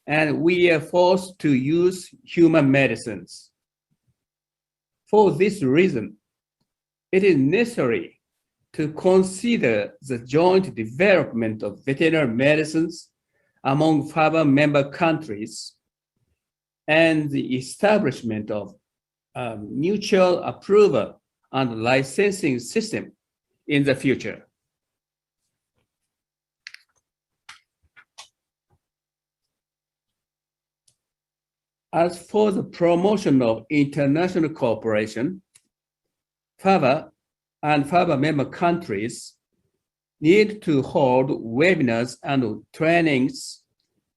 [SPEAKER 8] and we are forced to use human medicines. For this reason, it is necessary to consider the joint development of veterinary medicines among FABA member countries and the establishment of a mutual approval and licensing system in the future. As for the promotion of international cooperation, FABA and FABA member countries need to hold webinars and trainings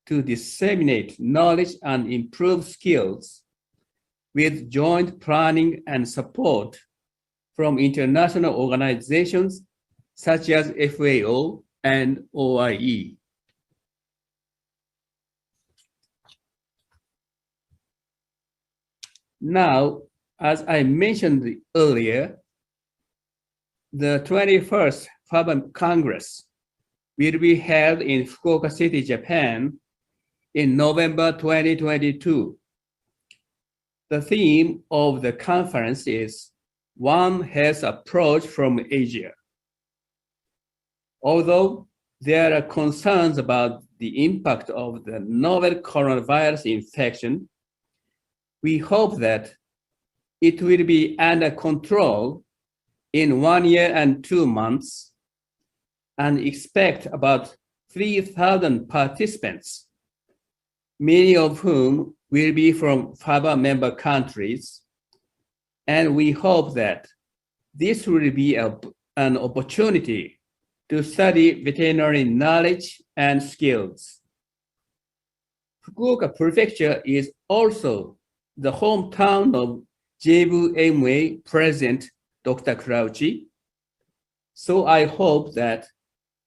[SPEAKER 8] to disseminate knowledge and improve skills with joint planning and support from international organizations such as FAO and OIE. Now, as I mentioned earlier, the 21st FABA Congress will be held in Fukuoka City, Japan in November 2022. The theme of the conference is One Health Approach from Asia. Although there are concerns about the impact of the novel coronavirus infection, we hope that it will be under control in 1 year and 2 months, and expect about 3,000 participants, many of whom will be from FABA member countries. And we hope that this will be an opportunity to study veterinary knowledge and skills. Fukuoka Prefecture is also the hometown of JBMA President Dr. Krauchi. So I hope that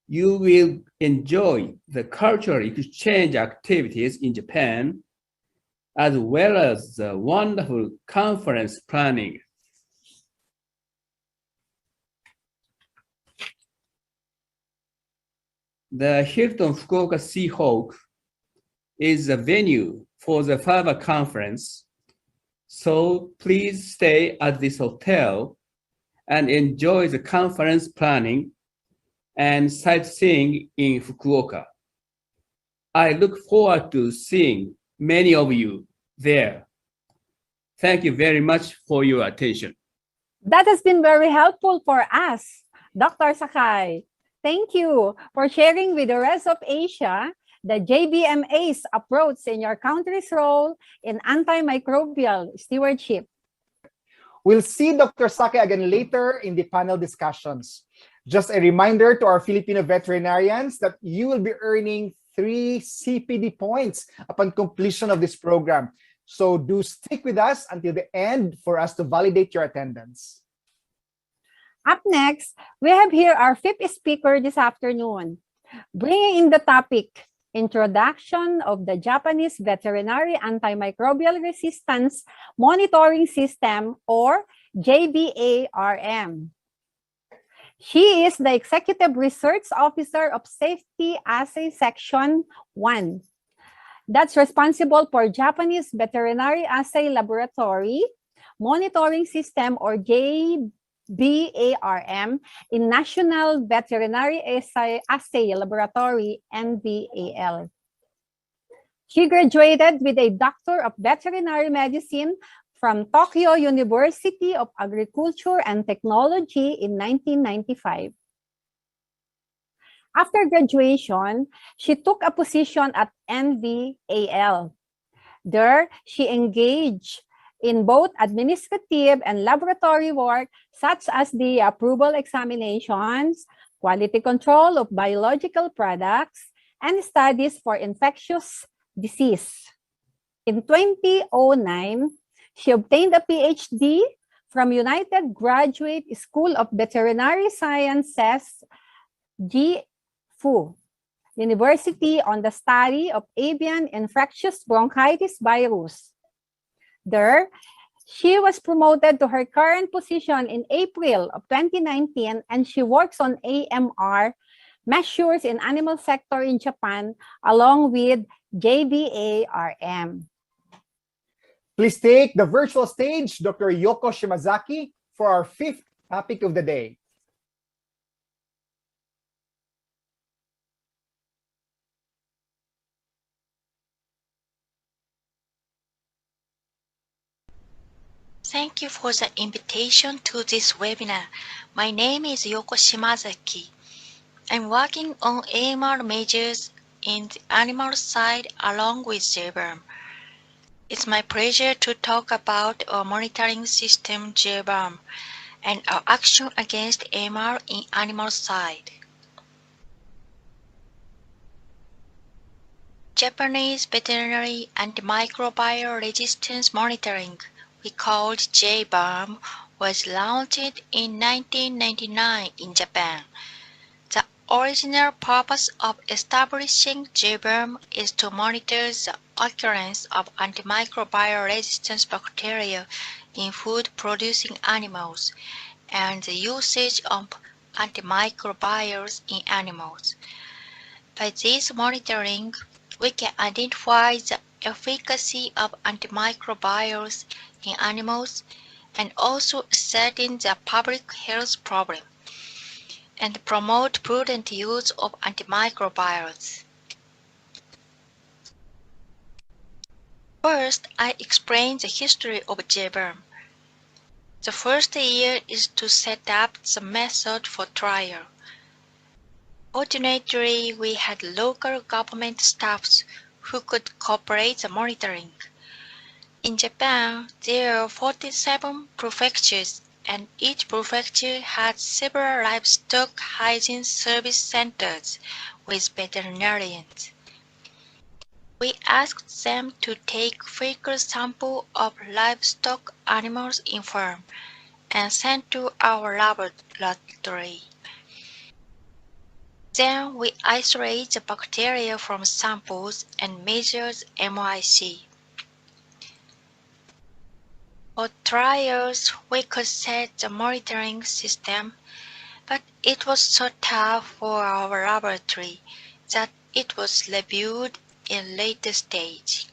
[SPEAKER 8] you will enjoy the cultural exchange activities in Japan, as well as the wonderful conference planning. The Hilton Fukuoka Seahawk is the venue for the FABA conference, so please stay at this hotel and enjoy the conference planning and sightseeing in Fukuoka. I look forward to seeing many of you there. Thank you very much for your attention.
[SPEAKER 2] That has been very helpful for us, Dr. Sakai. Thank you for sharing with the rest of Asia the JBMA's approach in your country's role in antimicrobial stewardship.
[SPEAKER 1] We'll see Dr. Sakai again later in the panel discussions. Just a reminder to our Filipino veterinarians that you will be earning 3 CPD points upon completion of this program. So do stick with us until the end for us to validate your attendance.
[SPEAKER 2] Up next, we have here our fifth speaker this afternoon, bringing in the topic, Introduction of the Japanese Veterinary Antimicrobial Resistance Monitoring System, or JBARM. She is the Executive Research Officer of Safety Assay Section 1. That's responsible for Japanese Veterinary Assay Laboratory Monitoring System, or JBARM, in National Veterinary Assay Laboratory, NVAL. She graduated with a Doctor of Veterinary Medicine from Tokyo University of Agriculture and Technology in 1995. After graduation, she took a position at NVAL. There, she engaged in both administrative and laboratory work, such as the approval examinations, quality control of biological products, and studies for infectious disease. In 2009, she obtained a PhD from United Graduate School of Veterinary Sciences, GFU University, on the study of avian infectious bronchitis virus. There, she was promoted to her current position in April of 2019, and she works on AMR measures in animal sector in Japan, along with JBARM.
[SPEAKER 1] Please take the virtual stage, Dr. Yoko Shimazaki, for our fifth topic of the day.
[SPEAKER 9] Thank you for the invitation to this webinar. My name is Yoko Shimazaki. I'm working on AMR measures in the animal side along with Jberm. It's my pleasure to talk about our monitoring system Jberm and our action against AMR in animal side. Japanese Veterinary Antimicrobial Resistance Monitoring, we called Jberm, was launched in 1999 in Japan. The original purpose of establishing Jberm is to monitor the occurrence of antimicrobial resistance bacteria in food-producing animals and the usage of antimicrobials in animals. By this monitoring, we can identify the efficacy of antimicrobials in animals and also ascertain the public health problem and promote prudent use of antimicrobials. First, I explain the history of Jberm. The first year is to set up the method for trial. Fortunately, we had local government staffs who could cooperate the monitoring. In Japan, there are 47 prefectures, and each prefecture had several livestock hygiene service centers with veterinarians. We asked them to take fecal sample of livestock animals in farm and send to our laboratory. Then we isolate the bacteria from samples and measure MIC. For trials, we could set the monitoring system, but it was so tough for our laboratory that it was reviewed in later stage.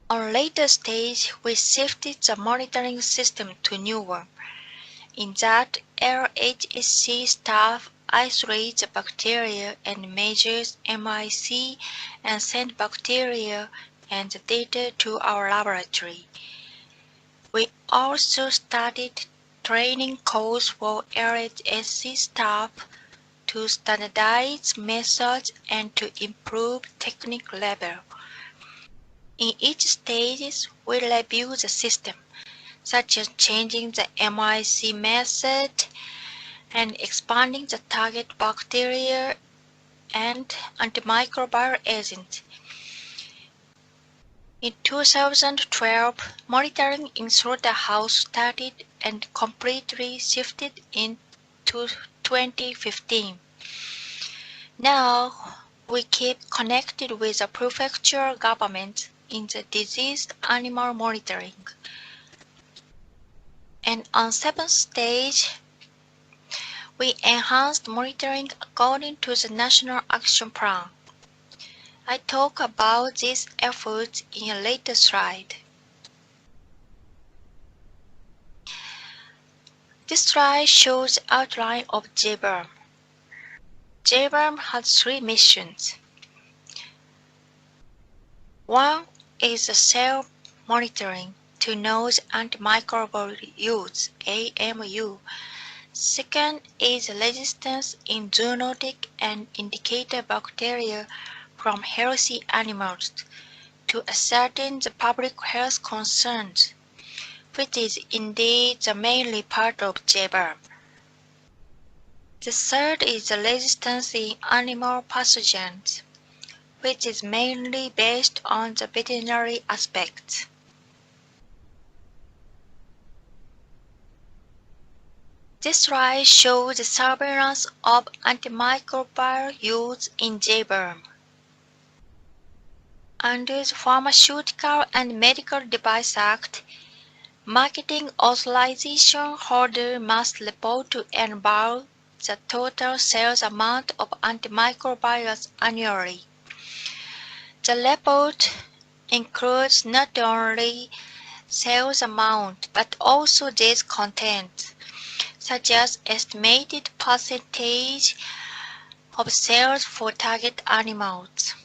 [SPEAKER 9] On later stage, we shifted the monitoring system to new one. In that, LHSC staff isolates the bacteria and measures MIC and send bacteria and the data to our laboratory. We also started training courses for LHSC staff to standardize methods and to improve technical level. In each stage, we review the system, such as changing the MIC method and expanding the target bacteria and antimicrobial agent. In 2012, monitoring in slaughterhouse started and completely shifted into 2015. Now, we keep connected with the prefectural government in the diseased animal monitoring. And on 7th stage, we enhanced monitoring according to the National Action Plan. I talk about these efforts in a later slide. This slide shows the outline of Jberm. Jberm has 3 missions. One is the cell monitoring to know the antimicrobial use, AMU. Second is resistance in zoonotic and indicator bacteria from healthy animals to ascertain the public health concerns, which is indeed the mainly part of Jberm. The third is the resistance in animal pathogens, which is mainly based on the veterinary aspects. This slide shows the surveillance of antimicrobial use in Jberm. Under the Pharmaceutical and Medical Device Act, marketing authorization holder must report to NBAL the total sales amount of antimicrobials annually. The report includes not only sales amount but also these contents, such as estimated percentage of sales for target animals.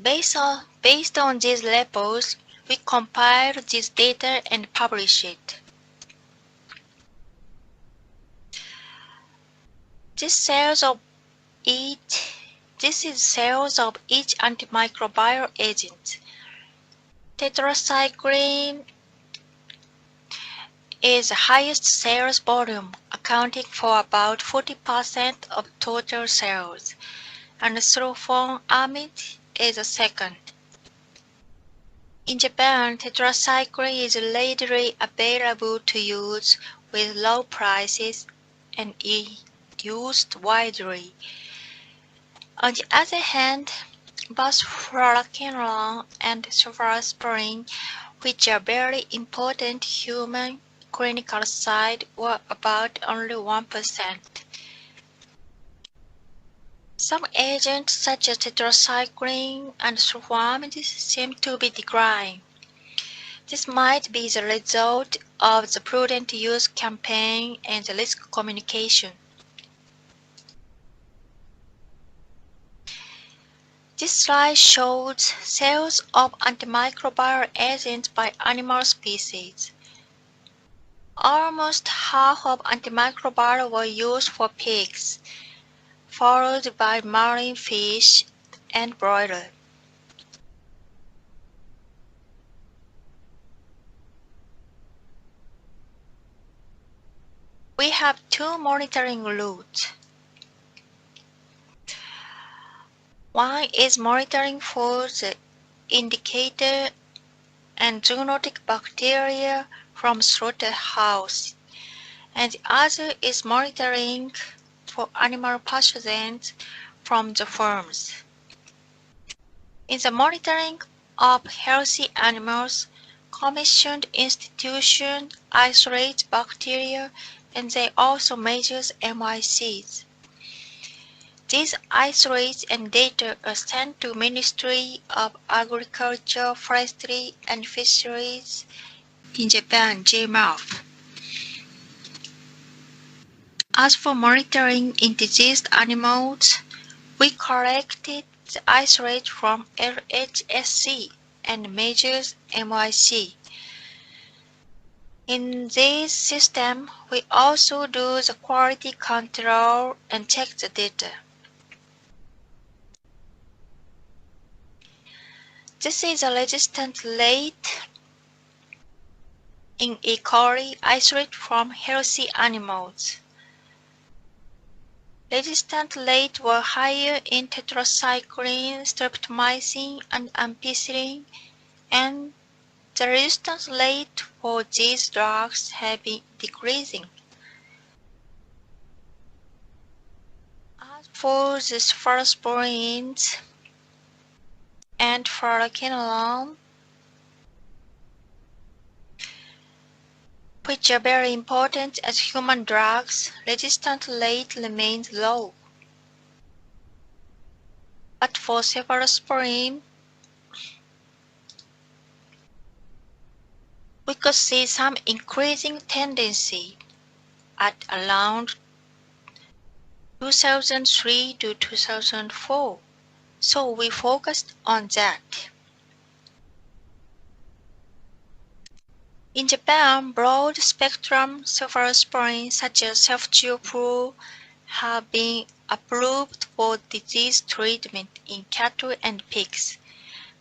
[SPEAKER 9] Based on these reports, we compile this data and publish it. This is sales of each antimicrobial agent. Tetracycline is the highest sales volume, accounting for about 40% of total sales, and sulfonamide is the second. In Japan, tetracycline is readily available to use with low prices and is used widely. On the other hand, both fluoroquinolone and cephalosporin, which are very important human clinical side, were about only 1%. Some agents such as tetracycline and sulfonamide seem to be declining. This might be the result of the prudent use campaign and the risk communication. This slide shows sales of antimicrobial agents by animal species. Almost half of antimicrobial were used for pigs, followed by marine fish and broiler. We have 2 monitoring routes. One is monitoring for the indicator and zoonotic bacteria from slaughterhouse, and the other is monitoring for animal pathogens from the farms. In the monitoring of healthy animals, commissioned institutions isolate bacteria and they also measure MICs. These isolates and data are sent to Ministry of Agriculture, Forestry and Fisheries in Japan, JMAF. As for monitoring in diseased animals, we collected the isolate from LHSC and measures MIC. In this system, we also do the quality control and check the data. This is a resistant rate in E. coli isolate from healthy animals. Resistant rates were higher in tetracycline, streptomycin, and ampicillin, and the resistance rate for these drugs have been decreasing. As for the cephalosporins and fluoroquinolone, which are very important as human drugs, resistant rate remains low. But for cephalosporin, we could see some increasing tendency at around 2003 to 2004, so we focused on that. In Japan, broad-spectrum cephalosporins such as ceftriaxone have been approved for disease treatment in cattle and pigs,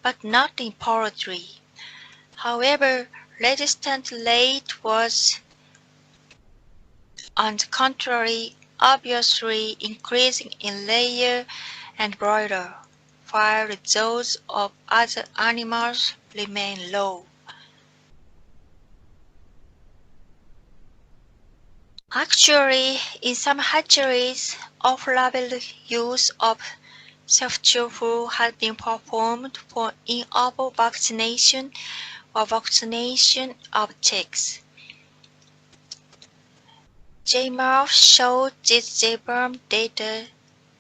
[SPEAKER 9] but not in poultry. However, resistant rate was, on the contrary, obviously increasing in layer and broiler, while those of other animals remain low. Actually, in some hatcheries, off-label use of ceftriaxone has been performed for in-ovo vaccination or vaccination of chicks. Jberm showed this Jberm data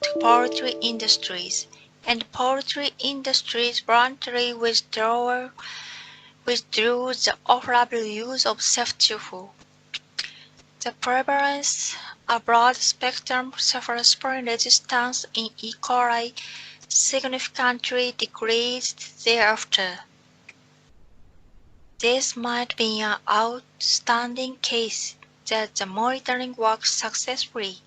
[SPEAKER 9] to poultry industries, and poultry industries voluntarily withdrew the off-label use of ceftriaxone. The prevalence of broad-spectrum cephalosporin resistance in E. coli significantly decreased thereafter. This might be an outstanding case that the monitoring works successfully.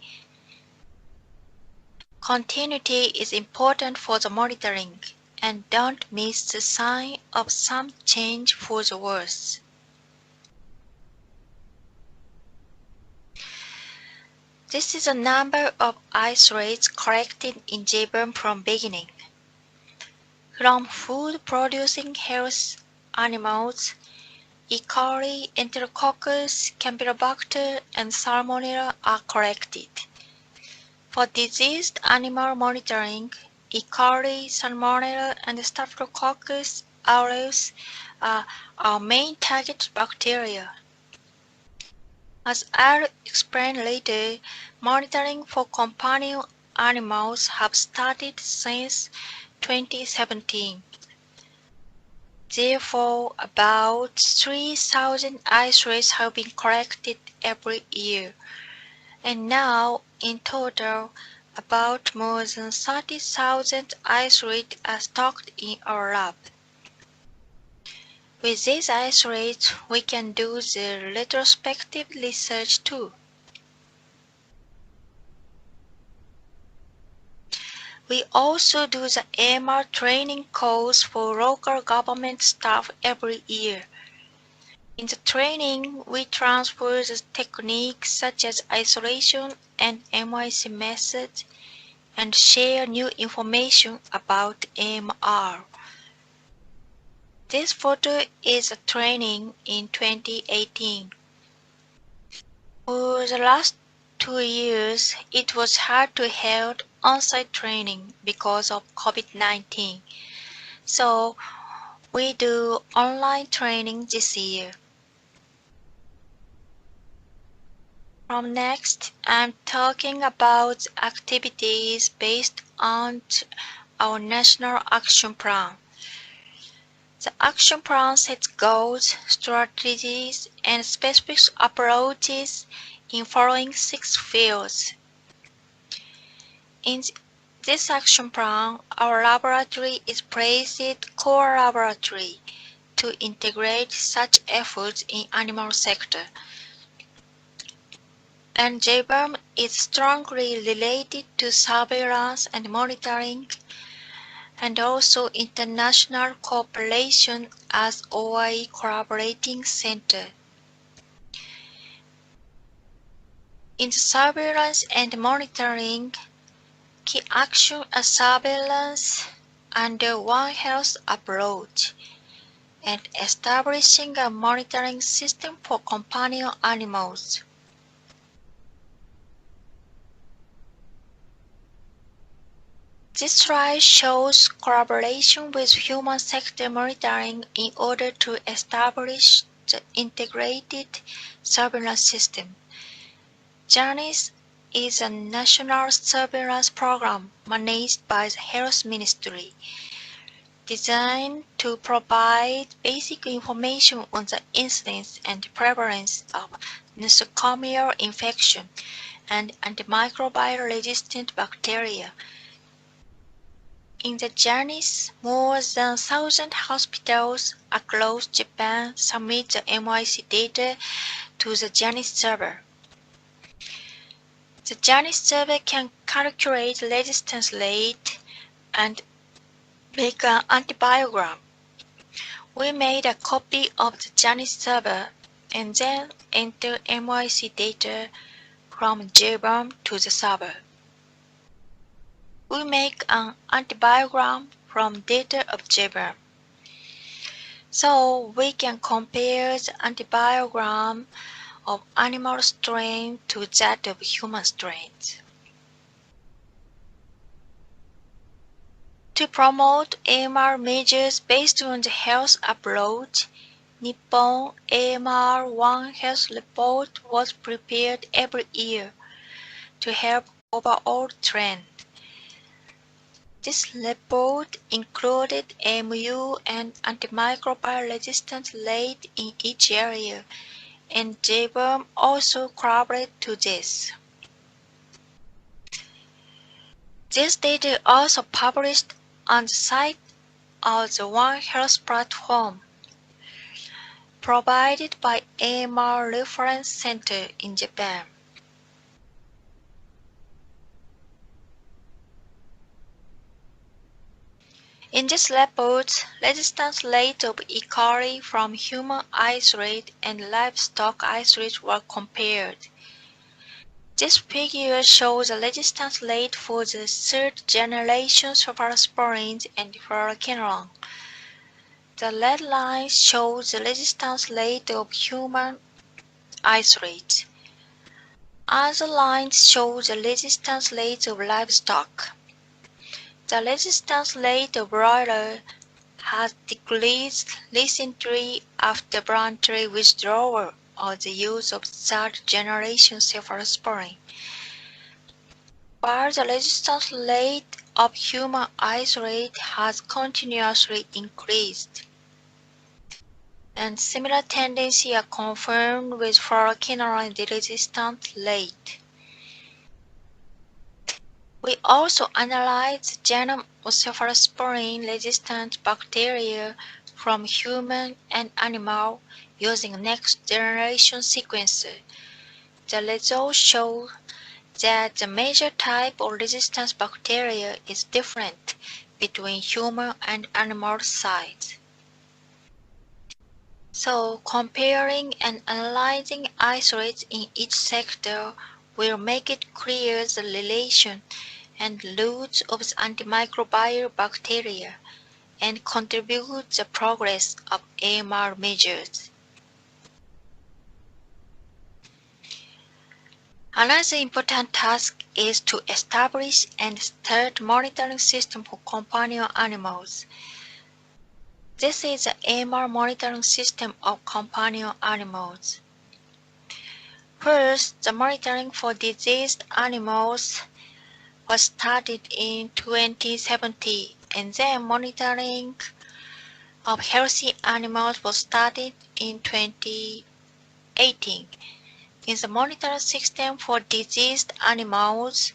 [SPEAKER 9] Continuity is important for the monitoring, and don't miss the sign of some change for the worse. This is a number of isolates collected in Jberm from beginning. From food-producing health animals, E. coli, Enterococcus, Campylobacter, and Salmonella are collected. For diseased animal monitoring, E. coli, Salmonella, and Staphylococcus aureus are our main target bacteria. As I'll explain later, monitoring for companion animals have started since 2017. Therefore, about 3,000 isolates have been collected every year, and now, in total, about more than 30,000 isolates are stocked in our lab. With these isolates, we can do the retrospective research too. We also do the AMR training course for local government staff every year. In the training, we transfer the techniques such as isolation and MIC methods and share new information about AMR. This photo is a training in 2018. For the last 2 years, it was hard to hold on-site training because of COVID-19. So we do online training this year. From next, I'm talking about activities based on our National Action Plan. The action plan sets goals, strategies, and specific approaches in following 6 fields. In This action plan, our laboratory is praised core laboratory to integrate such efforts in animal sector. And Jberm is strongly related to surveillance and monitoring, and also international cooperation as OIE collaborating center. In surveillance and monitoring, key action are surveillance under One Health approach and establishing a monitoring system for companion animals. This slide shows collaboration with human sector monitoring in order to establish the integrated surveillance system. Judicious is a national surveillance program managed by the Health Ministry, designed to provide basic information on the incidence and prevalence of nosocomial infection and antimicrobial resistant bacteria. In the Judicious, more than 1,000 hospitals across Japan submit the MIC data to the Judicious server. The Judicious server can calculate resistance rate and make an antibiogram. We made a copy of the Judicious server and then enter MIC data from Jberm to the server. We make an antibiogram from data of Jberm. So we can compare the antibiogram of animal strain to that of human strains. To promote AMR measures based on the health approach, Nippon AMR One Health report was prepared every year to help overall trend. This report included MU and antimicrobial resistance rate in each area, and Jberm also collaborated to this. This data also published on the site of the One Health platform, provided by AMR Reference Center in Japan. In this report, resistance rate of E. coli from human isolate and livestock isolate were compared. This figure shows the resistance rate for the third generation cephalosporins and fluoroquinolone. The red line shows the resistance rate of human isolate. Other lines show the resistance rate of livestock. The resistance rate of broiler has decreased recently after voluntary withdrawal of the use of third-generation cephalosporin, while the resistance rate of human isolate has continuously increased. And similar tendencies are confirmed with fluoroquinolone resistance rate. We also analyzed the genome of cephalosporin-resistant bacteria from human and animal using next-generation sequencer. The results show that the major type of resistance bacteria is different between human and animal sites. So, comparing and analyzing isolates in each sector will make it clear the relation and roots of the antimicrobial bacteria and contribute the progress of AMR measures. Another important task is to establish and start monitoring system for companion animals. This is the AMR monitoring system of companion animals. First, the monitoring for diseased animals was started in 2017, and then monitoring of healthy animals was started in 2018. In the monitoring system for diseased animals,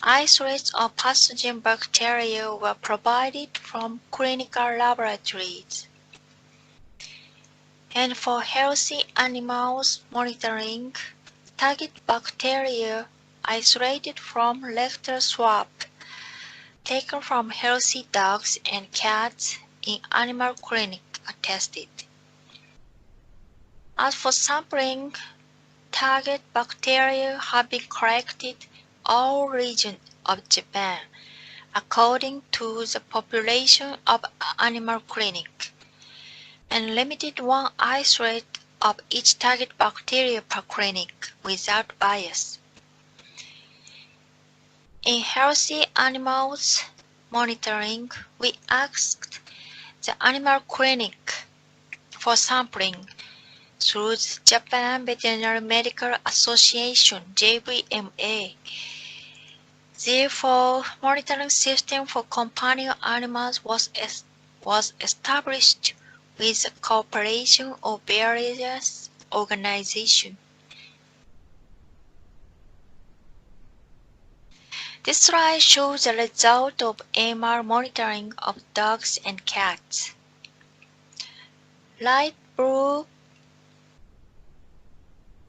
[SPEAKER 9] isolates of pathogen bacteria were provided from clinical laboratories. And for healthy animals monitoring, target bacteria isolated from rectal swab taken from healthy dogs and cats in animal clinic are tested. As for sampling, target bacteria have been collected all regions of Japan according to the population of animal clinic, and limited one isolate of each target bacteria per clinic without bias. In healthy animals monitoring, we asked the animal clinic for sampling through the Japan Veterinary Medical Association (JVMA). Therefore, monitoring system for companion animals was established with the cooperation of various organizations. This slide shows the result of AMR monitoring of dogs and cats. Light blue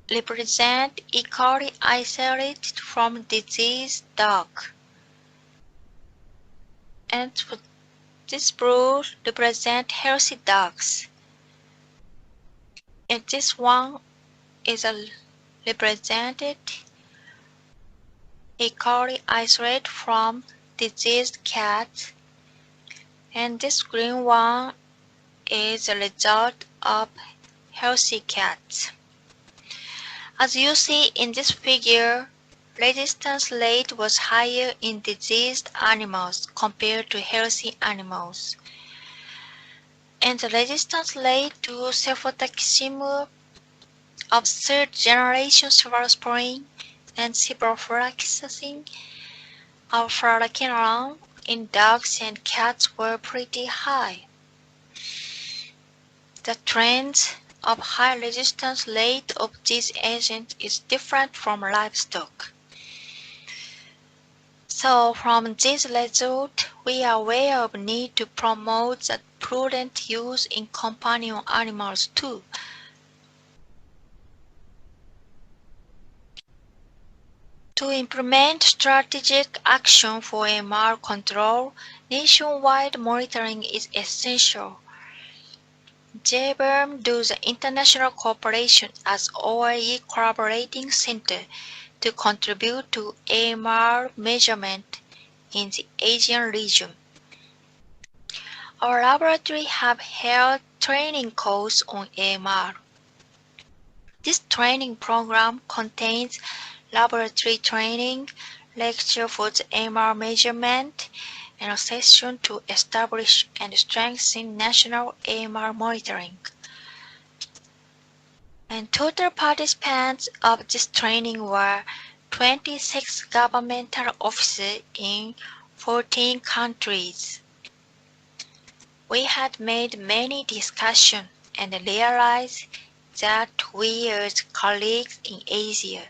[SPEAKER 9] represent E. coli isolated from diseased dog, and this blue represent healthy dogs, and this one is represented E. coli isolate from diseased cats, and this green one is the result of healthy cats. As you see in this figure, resistance rate was higher in diseased animals compared to healthy animals, and the resistance rate to cefotaximab of third-generation cephalosporin and ciprofloxacin of fluoroquinolone in dogs and cats were pretty high. The trend of high resistance rate of these agents is different from livestock. So from this result, we are aware of need to promote the prudent use in companion animals too. To implement strategic action for AMR control, nationwide monitoring is essential. Jberm does the international cooperation as OIE collaborating center to contribute to AMR measurement in the Asian region. Our laboratory have held training course on AMR. This training program contains laboratory training, lecture for the AMR measurement, and a session to establish and strengthen national AMR monitoring. And total participants of this training were 26 governmental officers in 14 countries. We had made many discussions and realized that we as colleagues in Asia,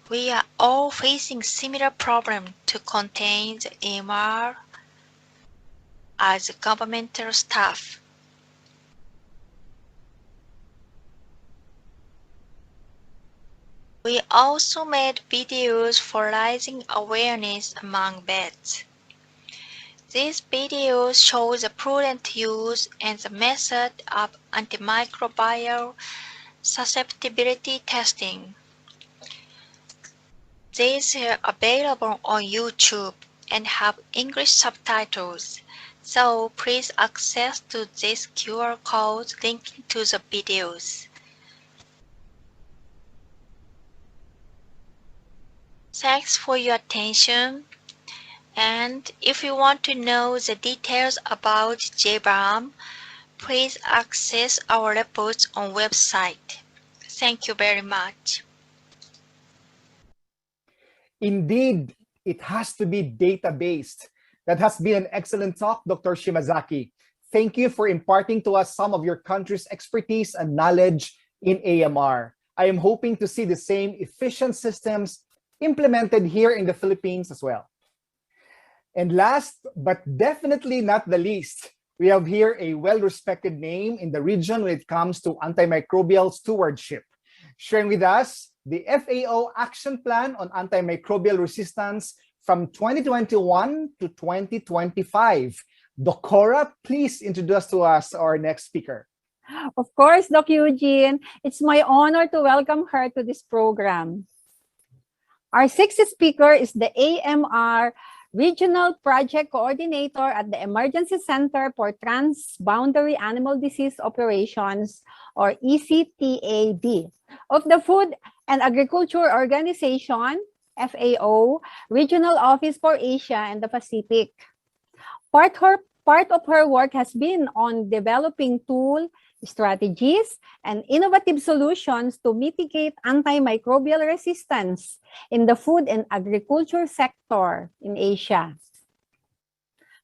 [SPEAKER 9] we are all facing similar problems to contain the AMR as governmental staff. We also made videos for raising awareness among vets. These videos show the prudent use and the method of antimicrobial susceptibility testing. These are available on YouTube and have English subtitles, so please access to this QR code linking to the videos. Thanks for your attention, and if you want to know the details about Jberm, please access our reports on website. Thank you very much.
[SPEAKER 1] Indeed, it has to be data-based. That has been an excellent talk, Dr. Shimazaki. Thank you for imparting to us some of your country's expertise and knowledge in AMR. I am hoping to see the same efficient systems implemented here in the Philippines as well. And last, but definitely not the least, we have here a well-respected name in the region when it comes to antimicrobial stewardship. Sharing with us the FAO Action Plan on Antimicrobial Resistance from 2021 to 2025. Docora, please introduce to us our next speaker.
[SPEAKER 2] Of course, Doc Eugene, it's my honor to welcome her to this program. Our sixth speaker is the AMR Regional Project Coordinator at the Emergency Center for Transboundary Animal Disease Operations, or ECTAD, of the Food and Agriculture Organization, FAO, Regional Office for Asia and the Pacific. Part of her work has been on developing tools, strategies, and innovative solutions to mitigate antimicrobial resistance in the food and agriculture sector in Asia.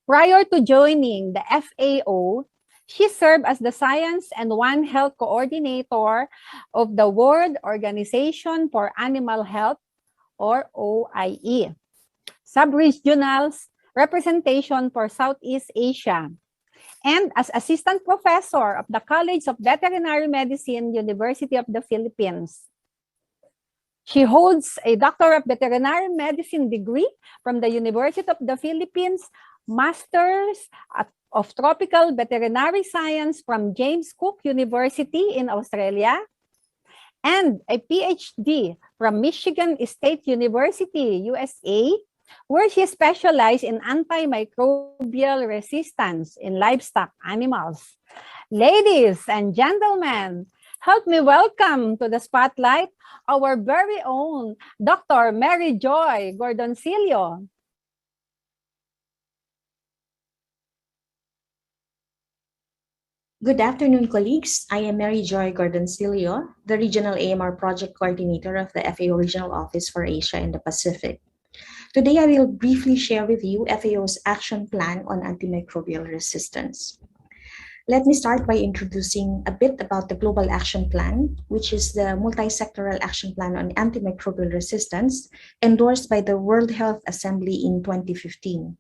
[SPEAKER 2] Prior to joining the FAO, she served as the Science and One Health Coordinator of the World Organization for Animal Health, or OIE, Sub-Regional Representation for Southeast Asia, and as Assistant Professor of the College of Veterinary Medicine, University of the Philippines. She holds a Doctor of Veterinary Medicine degree from the University of the Philippines, Masters of Tropical Veterinary Science from James Cook University in Australia, and a PhD from Michigan State University, USA, where she specialized in antimicrobial resistance in livestock animals. Ladies and gentlemen, help me welcome to the spotlight our very own Dr. Mary Joy Gordoncillo.
[SPEAKER 10] Good afternoon, colleagues. I am Mary Joy Gordoncillo, the Regional AMR Project Coordinator of the FAO Regional Office for Asia and the Pacific. Today, I will briefly share with you FAO's Action Plan on Antimicrobial Resistance. Let me start by introducing a bit about the Global Action Plan, which is the multi-sectoral action plan on antimicrobial resistance endorsed by the World Health Assembly in 2015.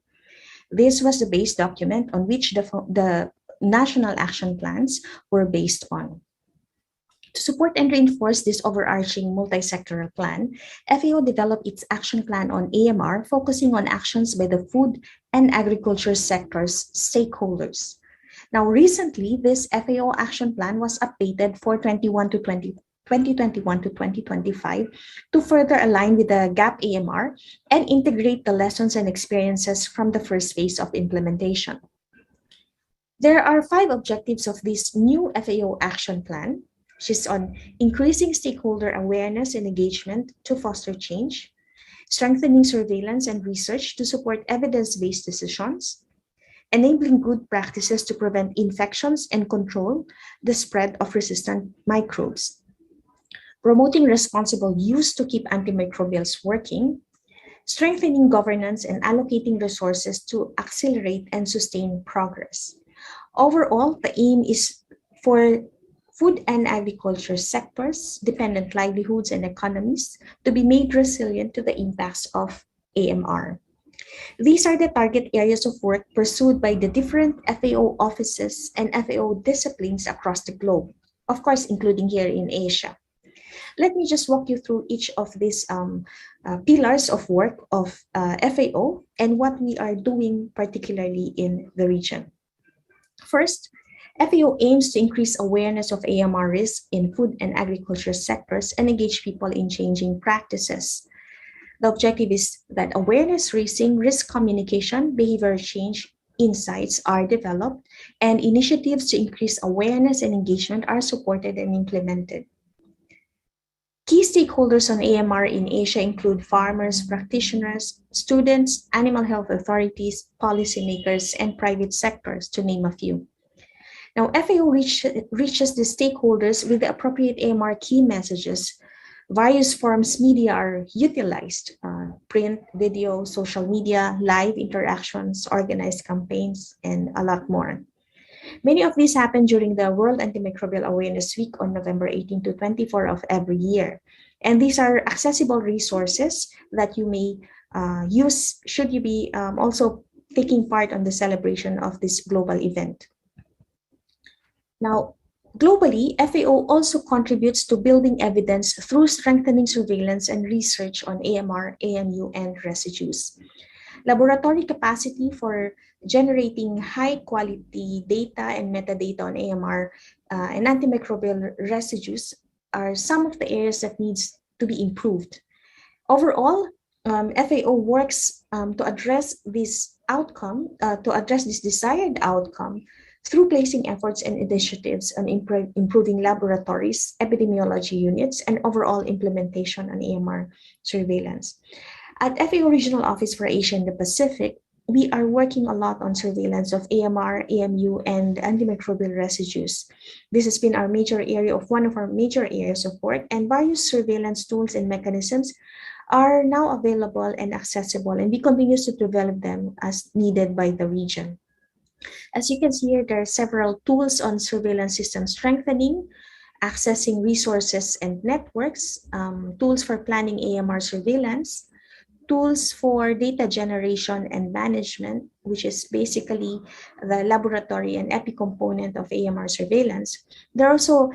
[SPEAKER 10] This was the base document on which the national action plans were based on. To support and reinforce this overarching multi-sectoral plan, FAO developed its action plan on AMR, focusing on actions by the food and agriculture sector's stakeholders. Now, recently, this FAO action plan was updated for 2021 to 2025 to further align with the GAP AMR and integrate the lessons and experiences from the first phase of implementation. There are 5 objectives of this new FAO action plan. She's on increasing stakeholder awareness and engagement to foster change, strengthening surveillance and research to support evidence-based decisions, enabling good practices to prevent infections and control the spread of resistant microbes, promoting responsible use to keep antimicrobials working, strengthening governance and allocating resources to accelerate and sustain progress. Overall, the aim is for food and agriculture sectors, dependent livelihoods and economies to be made resilient to the impacts of AMR. These are the target areas of work pursued by the different FAO offices and FAO disciplines across the globe, of course, including here in Asia. Let me just walk you through each of these pillars of work of FAO and what we are doing particularly in the region. First, FAO aims to increase awareness of AMR risk in food and agriculture sectors and engage people in changing practices. The objective is that awareness raising, risk communication, behavior change insights are developed, and initiatives to increase awareness and engagement are supported and implemented. Key stakeholders on AMR in Asia include farmers, practitioners, students, animal health authorities, policymakers, and private sectors, to name a few. Now, FAO reaches the stakeholders with the appropriate AMR key messages. Various forms media are utilized, print, video, social media, live interactions, organized campaigns, and a lot more. Many of these happen during the World Antimicrobial Awareness Week on November 18 to 24 of every year. And these are accessible resources that you may use should you be also taking part on the celebration of this global event. Now, globally, FAO also contributes to building evidence through strengthening surveillance and research on AMR, AMU, and residues. Laboratory capacity for generating high-quality data and metadata on AMR and antimicrobial residues are some of the areas that needs to be improved. Overall, FAO works to address this outcome, to address this desired outcome through placing efforts and initiatives on improving laboratories, epidemiology units, and overall implementation on AMR surveillance. At FAO Regional Office for Asia and the Pacific, we are working a lot on surveillance of AMR, AMU, and antimicrobial residues. This has been one of our major areas of work, and various surveillance tools and mechanisms are now available and accessible, and we continue to develop them as needed by the region. As you can see here, there are several tools on surveillance system strengthening, accessing resources and networks, tools for planning AMR surveillance, tools for data generation and management, which is basically the laboratory and epi component of AMR surveillance. There are also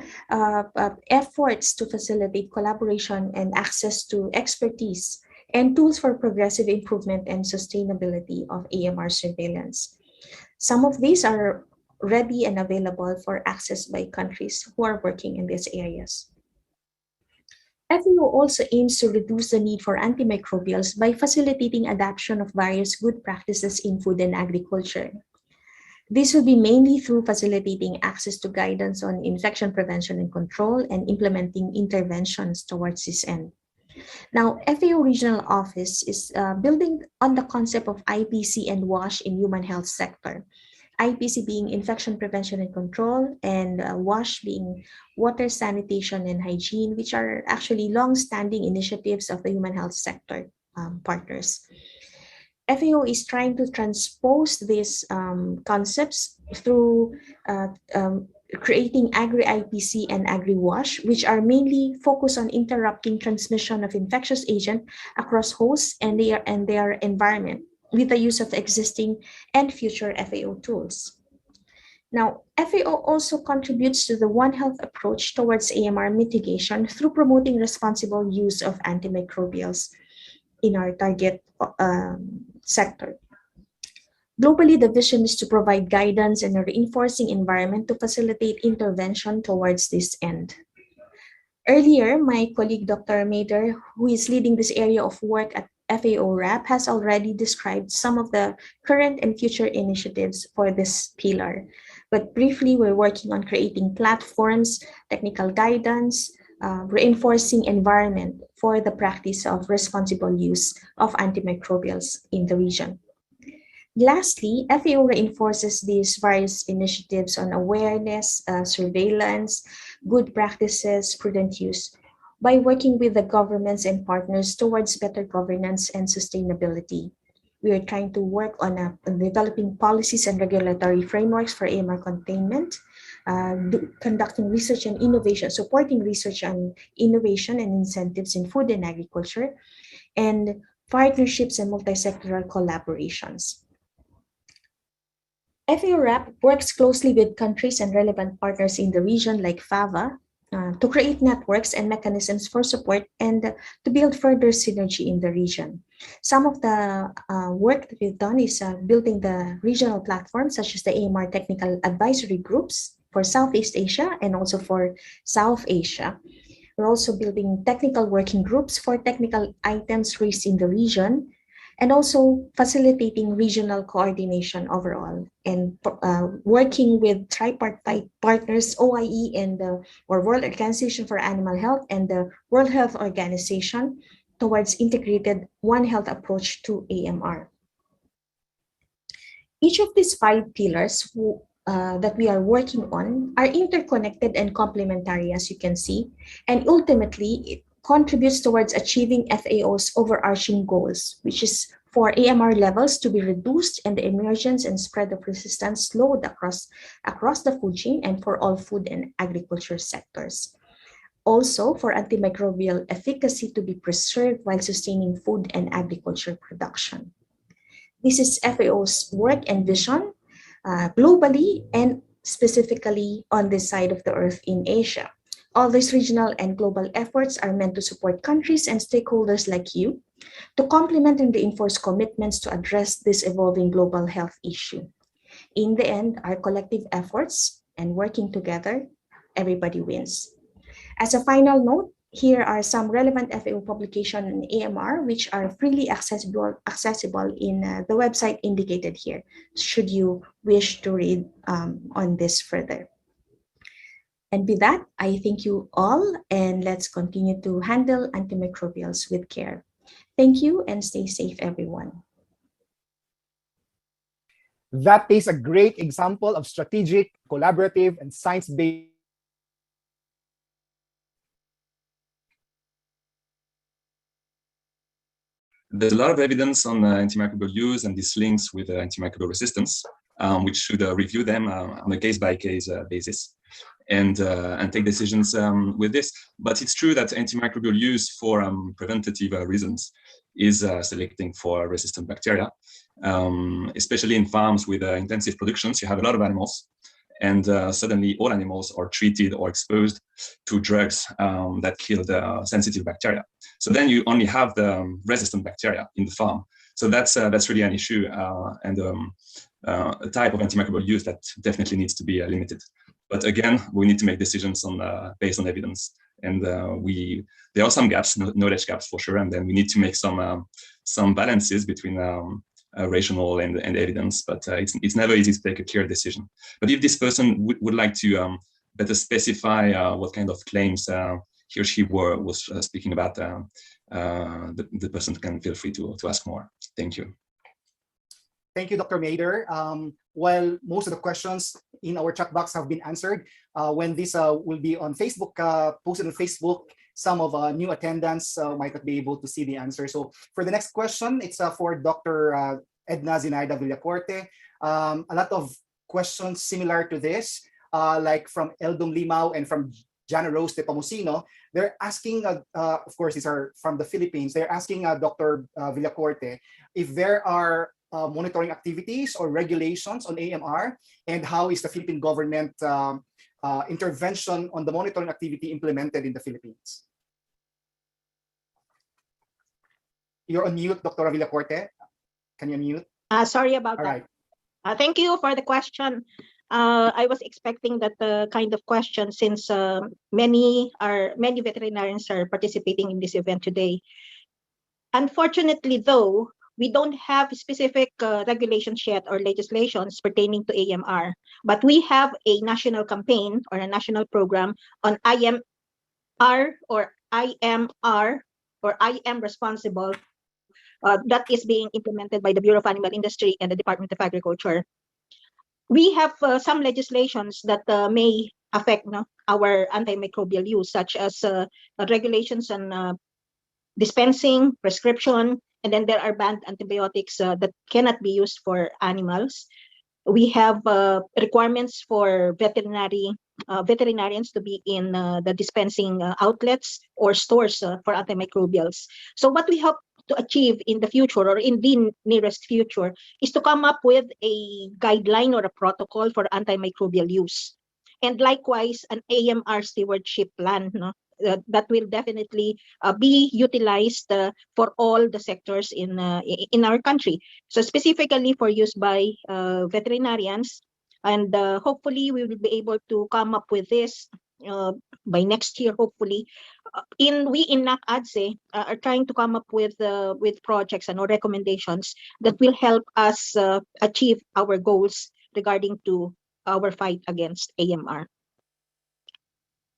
[SPEAKER 10] efforts to facilitate collaboration and access to expertise, and tools for progressive improvement and sustainability of AMR surveillance. Some of these are ready and available for access by countries who are working in these areas. FAO also aims to reduce the need for antimicrobials by facilitating adoption of various good practices in food and agriculture. This will be mainly through facilitating access to guidance on infection prevention and control and implementing interventions towards this end. Now, FAO Regional Office is building on the concept of IPC and WASH in human health sector. IPC being infection prevention and control, and WASH being water, sanitation, and hygiene, which are actually long-standing initiatives of the human health sector partners. FAO is trying to transpose these concepts through creating Agri-IPC and Agri-WASH, which are mainly focused on interrupting transmission of infectious agent across hosts and their environment, with the use of existing and future FAO tools. Now, FAO also contributes to the One Health approach towards AMR mitigation through promoting responsible use of antimicrobials in our target sector. Globally, the vision is to provide guidance and a reinforcing environment to facilitate intervention towards this end. Earlier, my colleague, Dr. Mader, who is leading this area of work at FAO RAP, has already described some of the current and future initiatives for this pillar. But briefly, we're working on creating platforms, technical guidance, reinforcing environment for the practice of responsible use of antimicrobials in the region. Lastly, FAO reinforces these various initiatives on awareness, surveillance, good practices, prudent use, by working with the governments and partners towards better governance and sustainability. We are trying to work on developing policies and regulatory frameworks for AMR containment, conducting research and innovation, supporting research and innovation and incentives in food and agriculture, and partnerships and multi-sectoral collaborations. FAO RAP works closely with countries and relevant partners in the region like FAVA to create networks and mechanisms for support and to build further synergy in the region. Some of the work that we've done is building the regional platforms such as the AMR technical advisory groups for Southeast Asia and also for South Asia. We're also building technical working groups for technical items raised in the region, and also facilitating regional coordination overall, and working with tripartite partners, OIE and the World Organization for Animal Health and the World Health Organization towards integrated One Health approach to AMR. Each of these 5 pillars that we are working on are interconnected and complementary, as you can see, and ultimately it contributes towards achieving FAO's overarching goals, which is for AMR levels to be reduced and the emergence and spread of resistance slowed across the food chain and for all food and agriculture sectors. Also, for antimicrobial efficacy to be preserved while sustaining food and agriculture production. This is FAO's work and vision globally and specifically on this side of the earth in Asia. All these regional and global efforts are meant to support countries and stakeholders like you to complement and reinforce commitments to address this evolving global health issue. In the end, our collective efforts and working together, everybody wins. As a final note, here are some relevant FAO publications in AMR which are freely accessible in the website indicated here, should you wish to read on this further. And with that, I thank you all, and let's continue to handle antimicrobials with care. Thank you and stay safe, everyone.
[SPEAKER 1] That is a great example of strategic, collaborative, and science-based.
[SPEAKER 5] There's a lot of evidence on antimicrobial use and these links with antimicrobial resistance, which should review them on a case-by-case basis and take decisions with this. But it's true that antimicrobial use for preventative reasons is selecting for resistant bacteria, especially in farms with intensive productions. You have a lot of animals, and suddenly all animals are treated or exposed to drugs that kill the sensitive bacteria. So then you only have the resistant bacteria in the farm. So that's really an issue and a type of antimicrobial use that definitely needs to be limited. But again, we need to make decisions based on evidence. And there are some gaps, knowledge gaps for sure, and then we need to make some balances between rational and evidence, but it's never easy to take a clear decision. But if this person would like to better specify what kind of claims he or she was speaking about, the person can feel free to ask more. Thank you.
[SPEAKER 1] Thank you, Dr. Mader. Well, most of the questions in our chat box have been answered. When this will be on Facebook, posted on Facebook, some of new attendants might not be able to see the answer. So for the next question, it's for Dr. Edna Zenaida Villacorte. A lot of questions similar to this, like from Eldom Limao and from Jana Rose de Pamusino. They're asking, of course, these are from the Philippines. They're asking Dr. Villacorte if there are monitoring activities or regulations on AMR, and how is the Philippine government intervention on the monitoring activity implemented in the Philippines? You're on mute, Dr. Villacorte. Can you unmute?
[SPEAKER 6] Sorry about
[SPEAKER 1] All
[SPEAKER 6] that.
[SPEAKER 1] right.
[SPEAKER 6] Thank you for the question. I was expecting that kind of question, since many veterinarians are participating in this event today. Unfortunately, though, we don't have specific regulations yet or legislations pertaining to AMR, but we have a national campaign or a national program on IMR or IMR or I am responsible that is being implemented by the Bureau of Animal Industry and the Department of Agriculture. We have some legislations that may affect our antimicrobial use, such as regulations on dispensing, prescription, and then there are banned antibiotics that cannot be used for animals. We have requirements for veterinarians to be in the dispensing outlets or stores for antimicrobials. So what we hope to achieve in the future or in the nearest future is to come up with a guideline or a protocol for antimicrobial use. And likewise, an AMR stewardship plan that will definitely be utilized for all the sectors in our country. So specifically for use by veterinarians, and hopefully we will be able to come up with this by next year. Hopefully, we in NAC-ADSE are trying to come up with projects and recommendations that will help us achieve our goals regarding to our fight against AMR.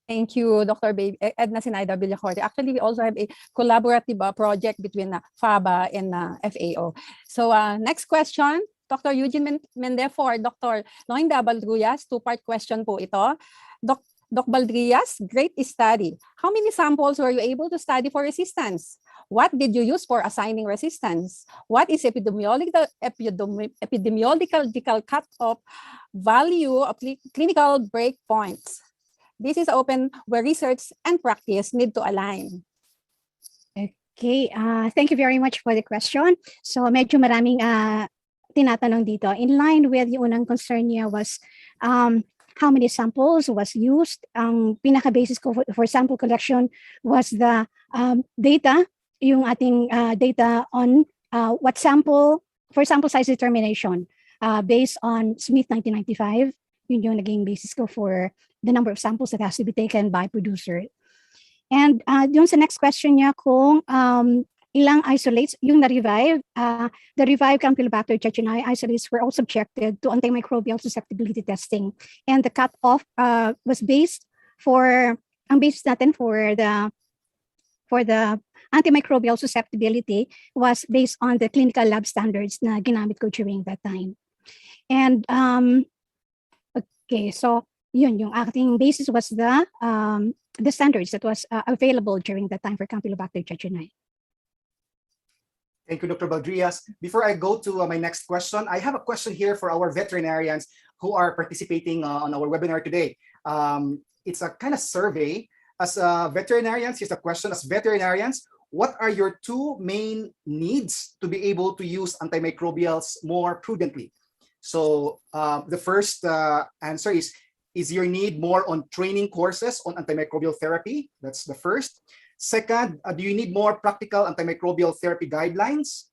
[SPEAKER 2] Thank you, Dr. Edna Zenaida Villacorte. Actually, we also have a collaborative project between FABA and FAO. So next question, Dr. Eugene Mende for Dr. Loinda Baldrias. Two-part question po ito. Doc Baldrias, great study. How many samples were you able to study for resistance? What did you use for assigning resistance? What is epidemiological cutoff value of clinical breakpoints? This is open where research and practice need to align.
[SPEAKER 7] Okay, thank you very much for the question. So medyo maraming tinatanong dito. In line with yung unang concern niya was how many samples was used. Ang pinaka-basis ko for sample collection was the data, yung ating data on what sample, for sample size determination based on Smith 1995. Yun yung naging basis ko for the number of samples that has to be taken by producer. And yung sa next question niya kung ilang isolates yung na-revive, the revived Campylobacter jejuni isolates were all subjected to antimicrobial susceptibility testing. And the cutoff was based for, ang basis natin for the antimicrobial susceptibility was based on the clinical lab standards na ginamit ko during that time. And okay, so yun, yung acting basis was the standards that was available during that time for Campylobacter jejuni.
[SPEAKER 1] Thank you, Dr. Baldrias. Before I go to my next question, I have a question here for our veterinarians who are participating on our webinar today. It's a kind of survey. As veterinarians, here's the question. As veterinarians, what are your two main needs to be able to use antimicrobials more prudently? So the first answer is your need more on training courses on antimicrobial therapy? That's the first. Second, do you need more practical antimicrobial therapy guidelines?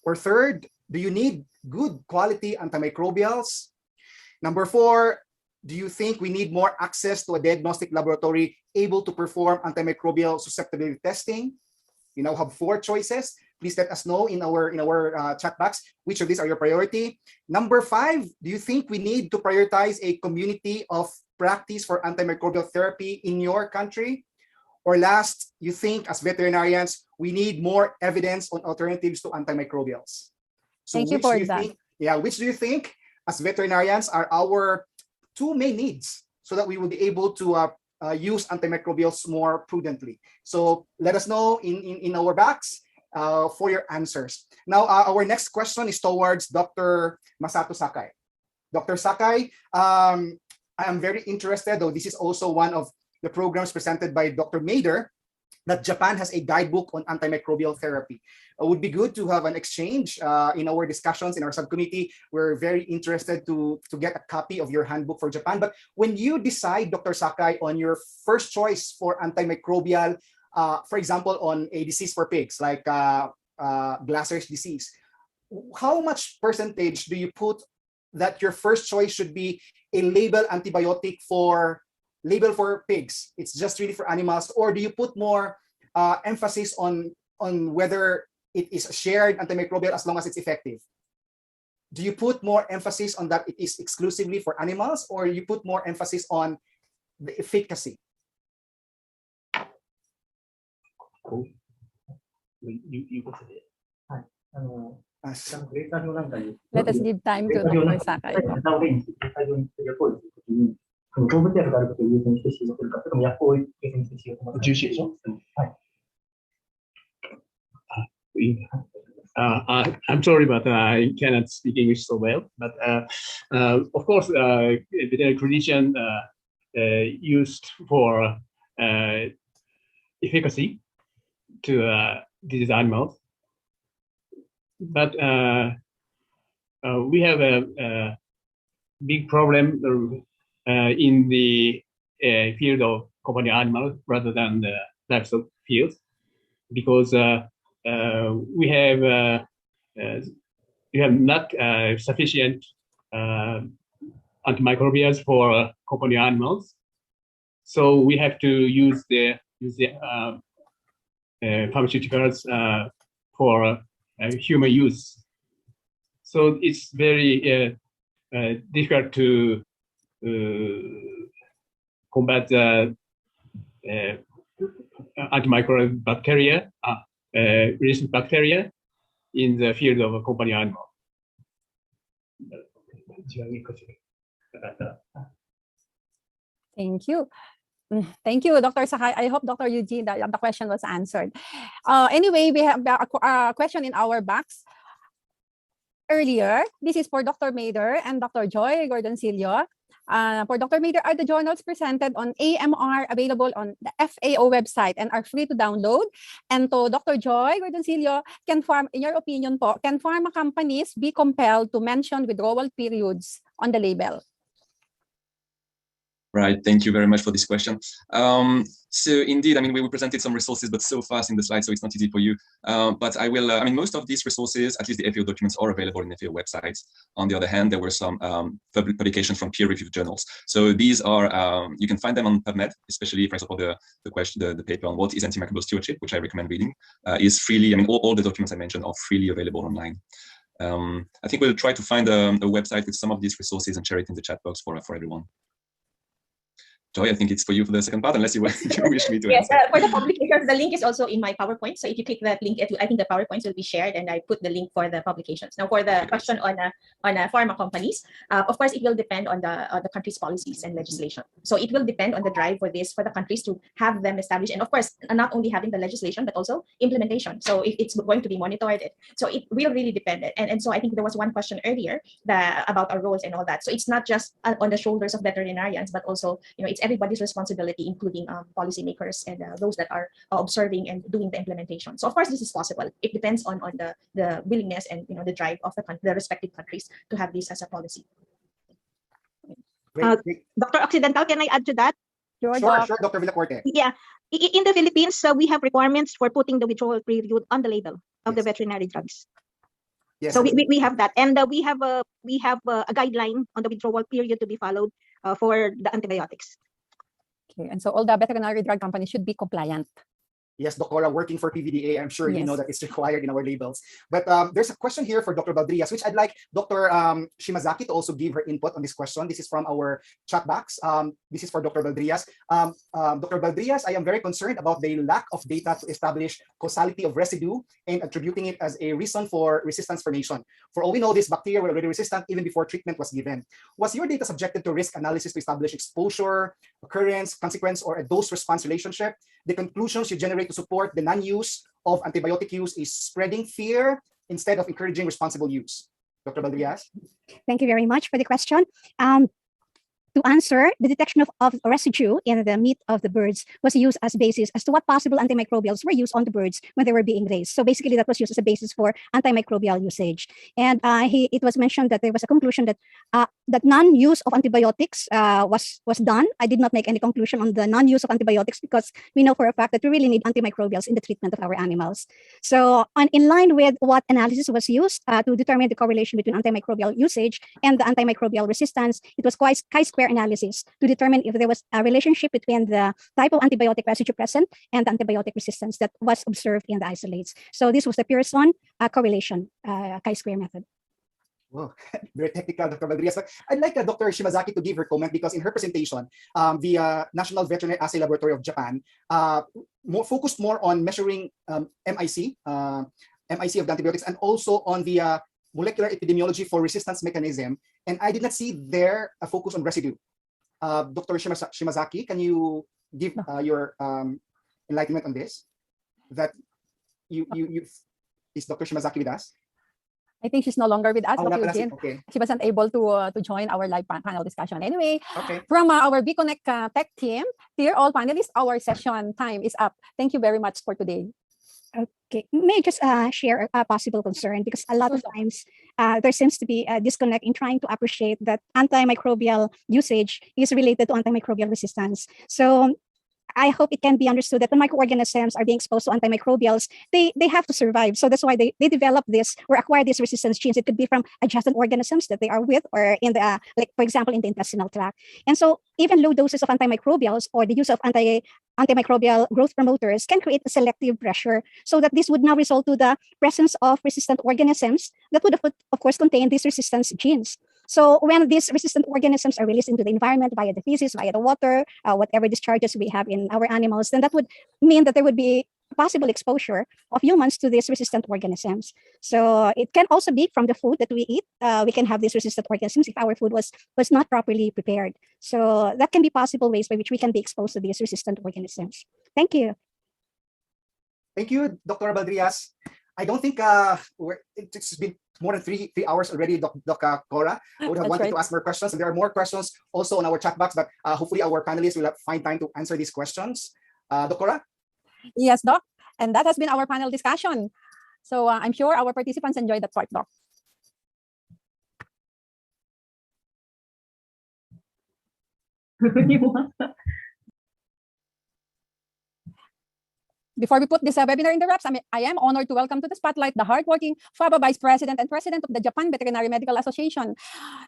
[SPEAKER 1] Or third, do you need good quality antimicrobials? Number four, do you think we need more access to a diagnostic laboratory able to perform antimicrobial susceptibility testing? You now have four choices. Please let us know in our chat box which of these are your priority. Number five, do you think we need to prioritize a community of practice for antimicrobial therapy in your country? Or last, you think as veterinarians, we need more evidence on alternatives to antimicrobials? So
[SPEAKER 2] Thank you for that.
[SPEAKER 1] Which do you think as veterinarians are our two main needs so that we will be able to use antimicrobials more prudently? So let us know in our box for your answers. Now, our next question is towards Dr. Masato Sakai. Dr. Sakai, I am very interested, though this is also one of the programs presented by Dr. Mader, that Japan has a guidebook on antimicrobial therapy. It would be good to have an exchange in our discussions in our subcommittee. We're very interested to get a copy of your handbook for Japan. But when you decide, Dr. Sakai, on your first choice for antimicrobial, for example, on a disease for pigs, like Glasser's disease, how much percentage do you put that your first choice should be a label antibiotic for pigs? It's just really for animals, or do you put more emphasis on whether it is a shared antimicrobial as long as it's effective? Do you put more emphasis on that it is exclusively for animals, or you put more emphasis on the efficacy?
[SPEAKER 11] Cool. You go for it.
[SPEAKER 2] Let us give time to Dr. Sakai.
[SPEAKER 11] 動物薬であることを優先して使用するか、それとも薬効を優先して使用するか。重視でしょ。はい。
[SPEAKER 8] I'm sorry, but I cannot speak English so well. But of course, veterinary clinician used for efficacy to these animals. But we have a big problem in the field of companion animals rather than the livestock field, because we have not sufficient antimicrobials for companion animals, so we have to use the pharmaceuticals for human use. So it's very difficult to combat antimicrobial bacteria, resistant bacteria in the field of companion animal.
[SPEAKER 2] Thank you. Thank you, Dr. Sakai. I hope, Dr. Eugene, that the question was answered. Anyway, we have a question in our box earlier. This is for Dr. Mader and Dr. Joy Gordon-Silio. For Dr. Mader, are the journals presented on AMR available on the FAO website and are free to download? And to Dr. Joy Gordoncillo, in your opinion po, can pharma companies be compelled to mention withdrawal periods on the label?
[SPEAKER 5] Right. Thank you very much for this question. So indeed, I mean, we presented some resources, but so fast in the slide, so it's not easy for you. But I will, I mean, most of these resources, at least the FAO documents, are available in FAO websites. On the other hand, there were some publications from peer-reviewed journals. So these are, you can find them on PubMed, especially, for example, the paper on what is antimicrobial stewardship, which I recommend reading, is freely, I mean, all the documents I mentioned are freely available online. I think we'll try to find a website with some of these resources and share it in the chat box for everyone. Joy, I think it's for you for the second part, unless you wish me to.
[SPEAKER 10] Yes, for the publications, the link is also in my PowerPoint. So if you click that link, I think the PowerPoints will be shared, and I put the link for the publications. Now, for the question on pharma companies, of course, it will depend on the country's policies and legislation. So it will depend on the drive for the countries to have them established, and of course, not only having the legislation but also implementation. So if it's going to be monitored, so it will really depend. And so I think there was one question earlier about our roles and all that. So it's not just on the shoulders of veterinarians, but also, you know, it's everybody's responsibility, including policymakers and those that are observing and doing the implementation. So of course, this is possible. It depends on the willingness and, you know, the drive of the respective countries to have this as a policy.
[SPEAKER 12] Dr. Occidental, can I add to that?
[SPEAKER 1] Sure, Dr. Villacorte.
[SPEAKER 12] Yeah, in the Philippines, we have requirements for putting the withdrawal period on the label of the veterinary drugs.
[SPEAKER 1] Yes.
[SPEAKER 12] So we have that, and we have a guideline on the withdrawal period to be followed for the antibiotics.
[SPEAKER 2] Okay, and so all the veterinary drug companies should be compliant.
[SPEAKER 1] Yes, Doctora, working for PVDA, I'm sure you know that it's required in our labels. But there's a question here for Dr. Valdrias, which I'd like Dr. Shimazaki to also give her input on this question. This is from our chat box. This is for Dr. Valdrias. Dr. Valdrias, I am very concerned about the lack of data to establish causality of residue and attributing it as a reason for resistance formation. For all we know, this bacteria were already resistant even before treatment was given. Was your data subjected to risk analysis to establish exposure, occurrence, consequence, or a dose-response relationship? The conclusions you generate to support the non-use of antibiotic use is spreading fear instead of encouraging responsible use. Dr. Valdrias?
[SPEAKER 7] Thank you very much for the question. To answer, the detection of residue in the meat of the birds was used as basis as to what possible antimicrobials were used on the birds when they were being raised. So basically, that was used as a basis for antimicrobial usage. And it was mentioned that there was a conclusion that that non-use of antibiotics was done. I did not make any conclusion on the non-use of antibiotics because we know for a fact that we really need antimicrobials in the treatment of our animals. So in line with what analysis was used to determine the correlation between antimicrobial usage and the antimicrobial resistance, it was chi-square analysis to determine if there was a relationship between the type of antibiotic residue present and the antibiotic resistance that was observed in the isolates. So this was the Pearson correlation chi-square method.
[SPEAKER 1] Wow, very technical, Dr. Valdrias. I'd like Dr. Shimazaki to give her comment because in her presentation, the National Veterinary Assay Laboratory of Japan focused more on measuring MIC of the antibiotics and also on the molecular epidemiology for resistance mechanism. And I did not see there a focus on residue. Dr. Shimazaki, can you give your enlightenment on this? That is Dr. Shimazaki with us?
[SPEAKER 2] I think she's no longer with us.
[SPEAKER 1] Okay.
[SPEAKER 2] She wasn't able to join our live panel discussion. Anyway, from our BConnect Tech team, dear all panelists, our session time is up. Thank you very much for today.
[SPEAKER 7] Okay, may I just share a possible concern because a lot of times there seems to be a disconnect in trying to appreciate that antimicrobial usage is related to antimicrobial resistance. So I hope it can be understood that when microorganisms are being exposed to antimicrobials, they have to survive. So that's why they develop this or acquire these resistance genes. It could be from adjacent organisms that they are with or in the, like, for example, in the intestinal tract. And so even low doses of antimicrobials or the use of antimicrobial growth promoters can create a selective pressure so that this would now result to the presence of resistant organisms that would, of course, contain these resistance genes. So when these resistant organisms are released into the environment via the feces, via the water, whatever discharges we have in our animals, then that would mean that there would be possible exposure of humans to these resistant organisms. So it can also be from the food that we eat. We can have these resistant organisms if our food was not properly prepared. So that can be possible ways by which we can be exposed to these resistant organisms. Thank you.
[SPEAKER 1] Thank you, Dr. Valdrias. I don't think it's been more than three hours already, Doc Cora. I would have
[SPEAKER 2] That's
[SPEAKER 1] wanted
[SPEAKER 2] right.
[SPEAKER 1] to ask more questions, and there are more questions also on our chat box, but hopefully our panelists will find time to answer these questions. Doc Cora?
[SPEAKER 2] Yes, Doc. And that has been our panel discussion. So I'm sure our participants enjoyed that part, Doc. Before we put this webinar in the wraps, I am honored to welcome to the spotlight the hardworking FABA Vice President and President of the Japan Veterinary Medical Association,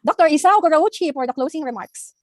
[SPEAKER 2] Dr. Isao Kurauchi, for the closing remarks.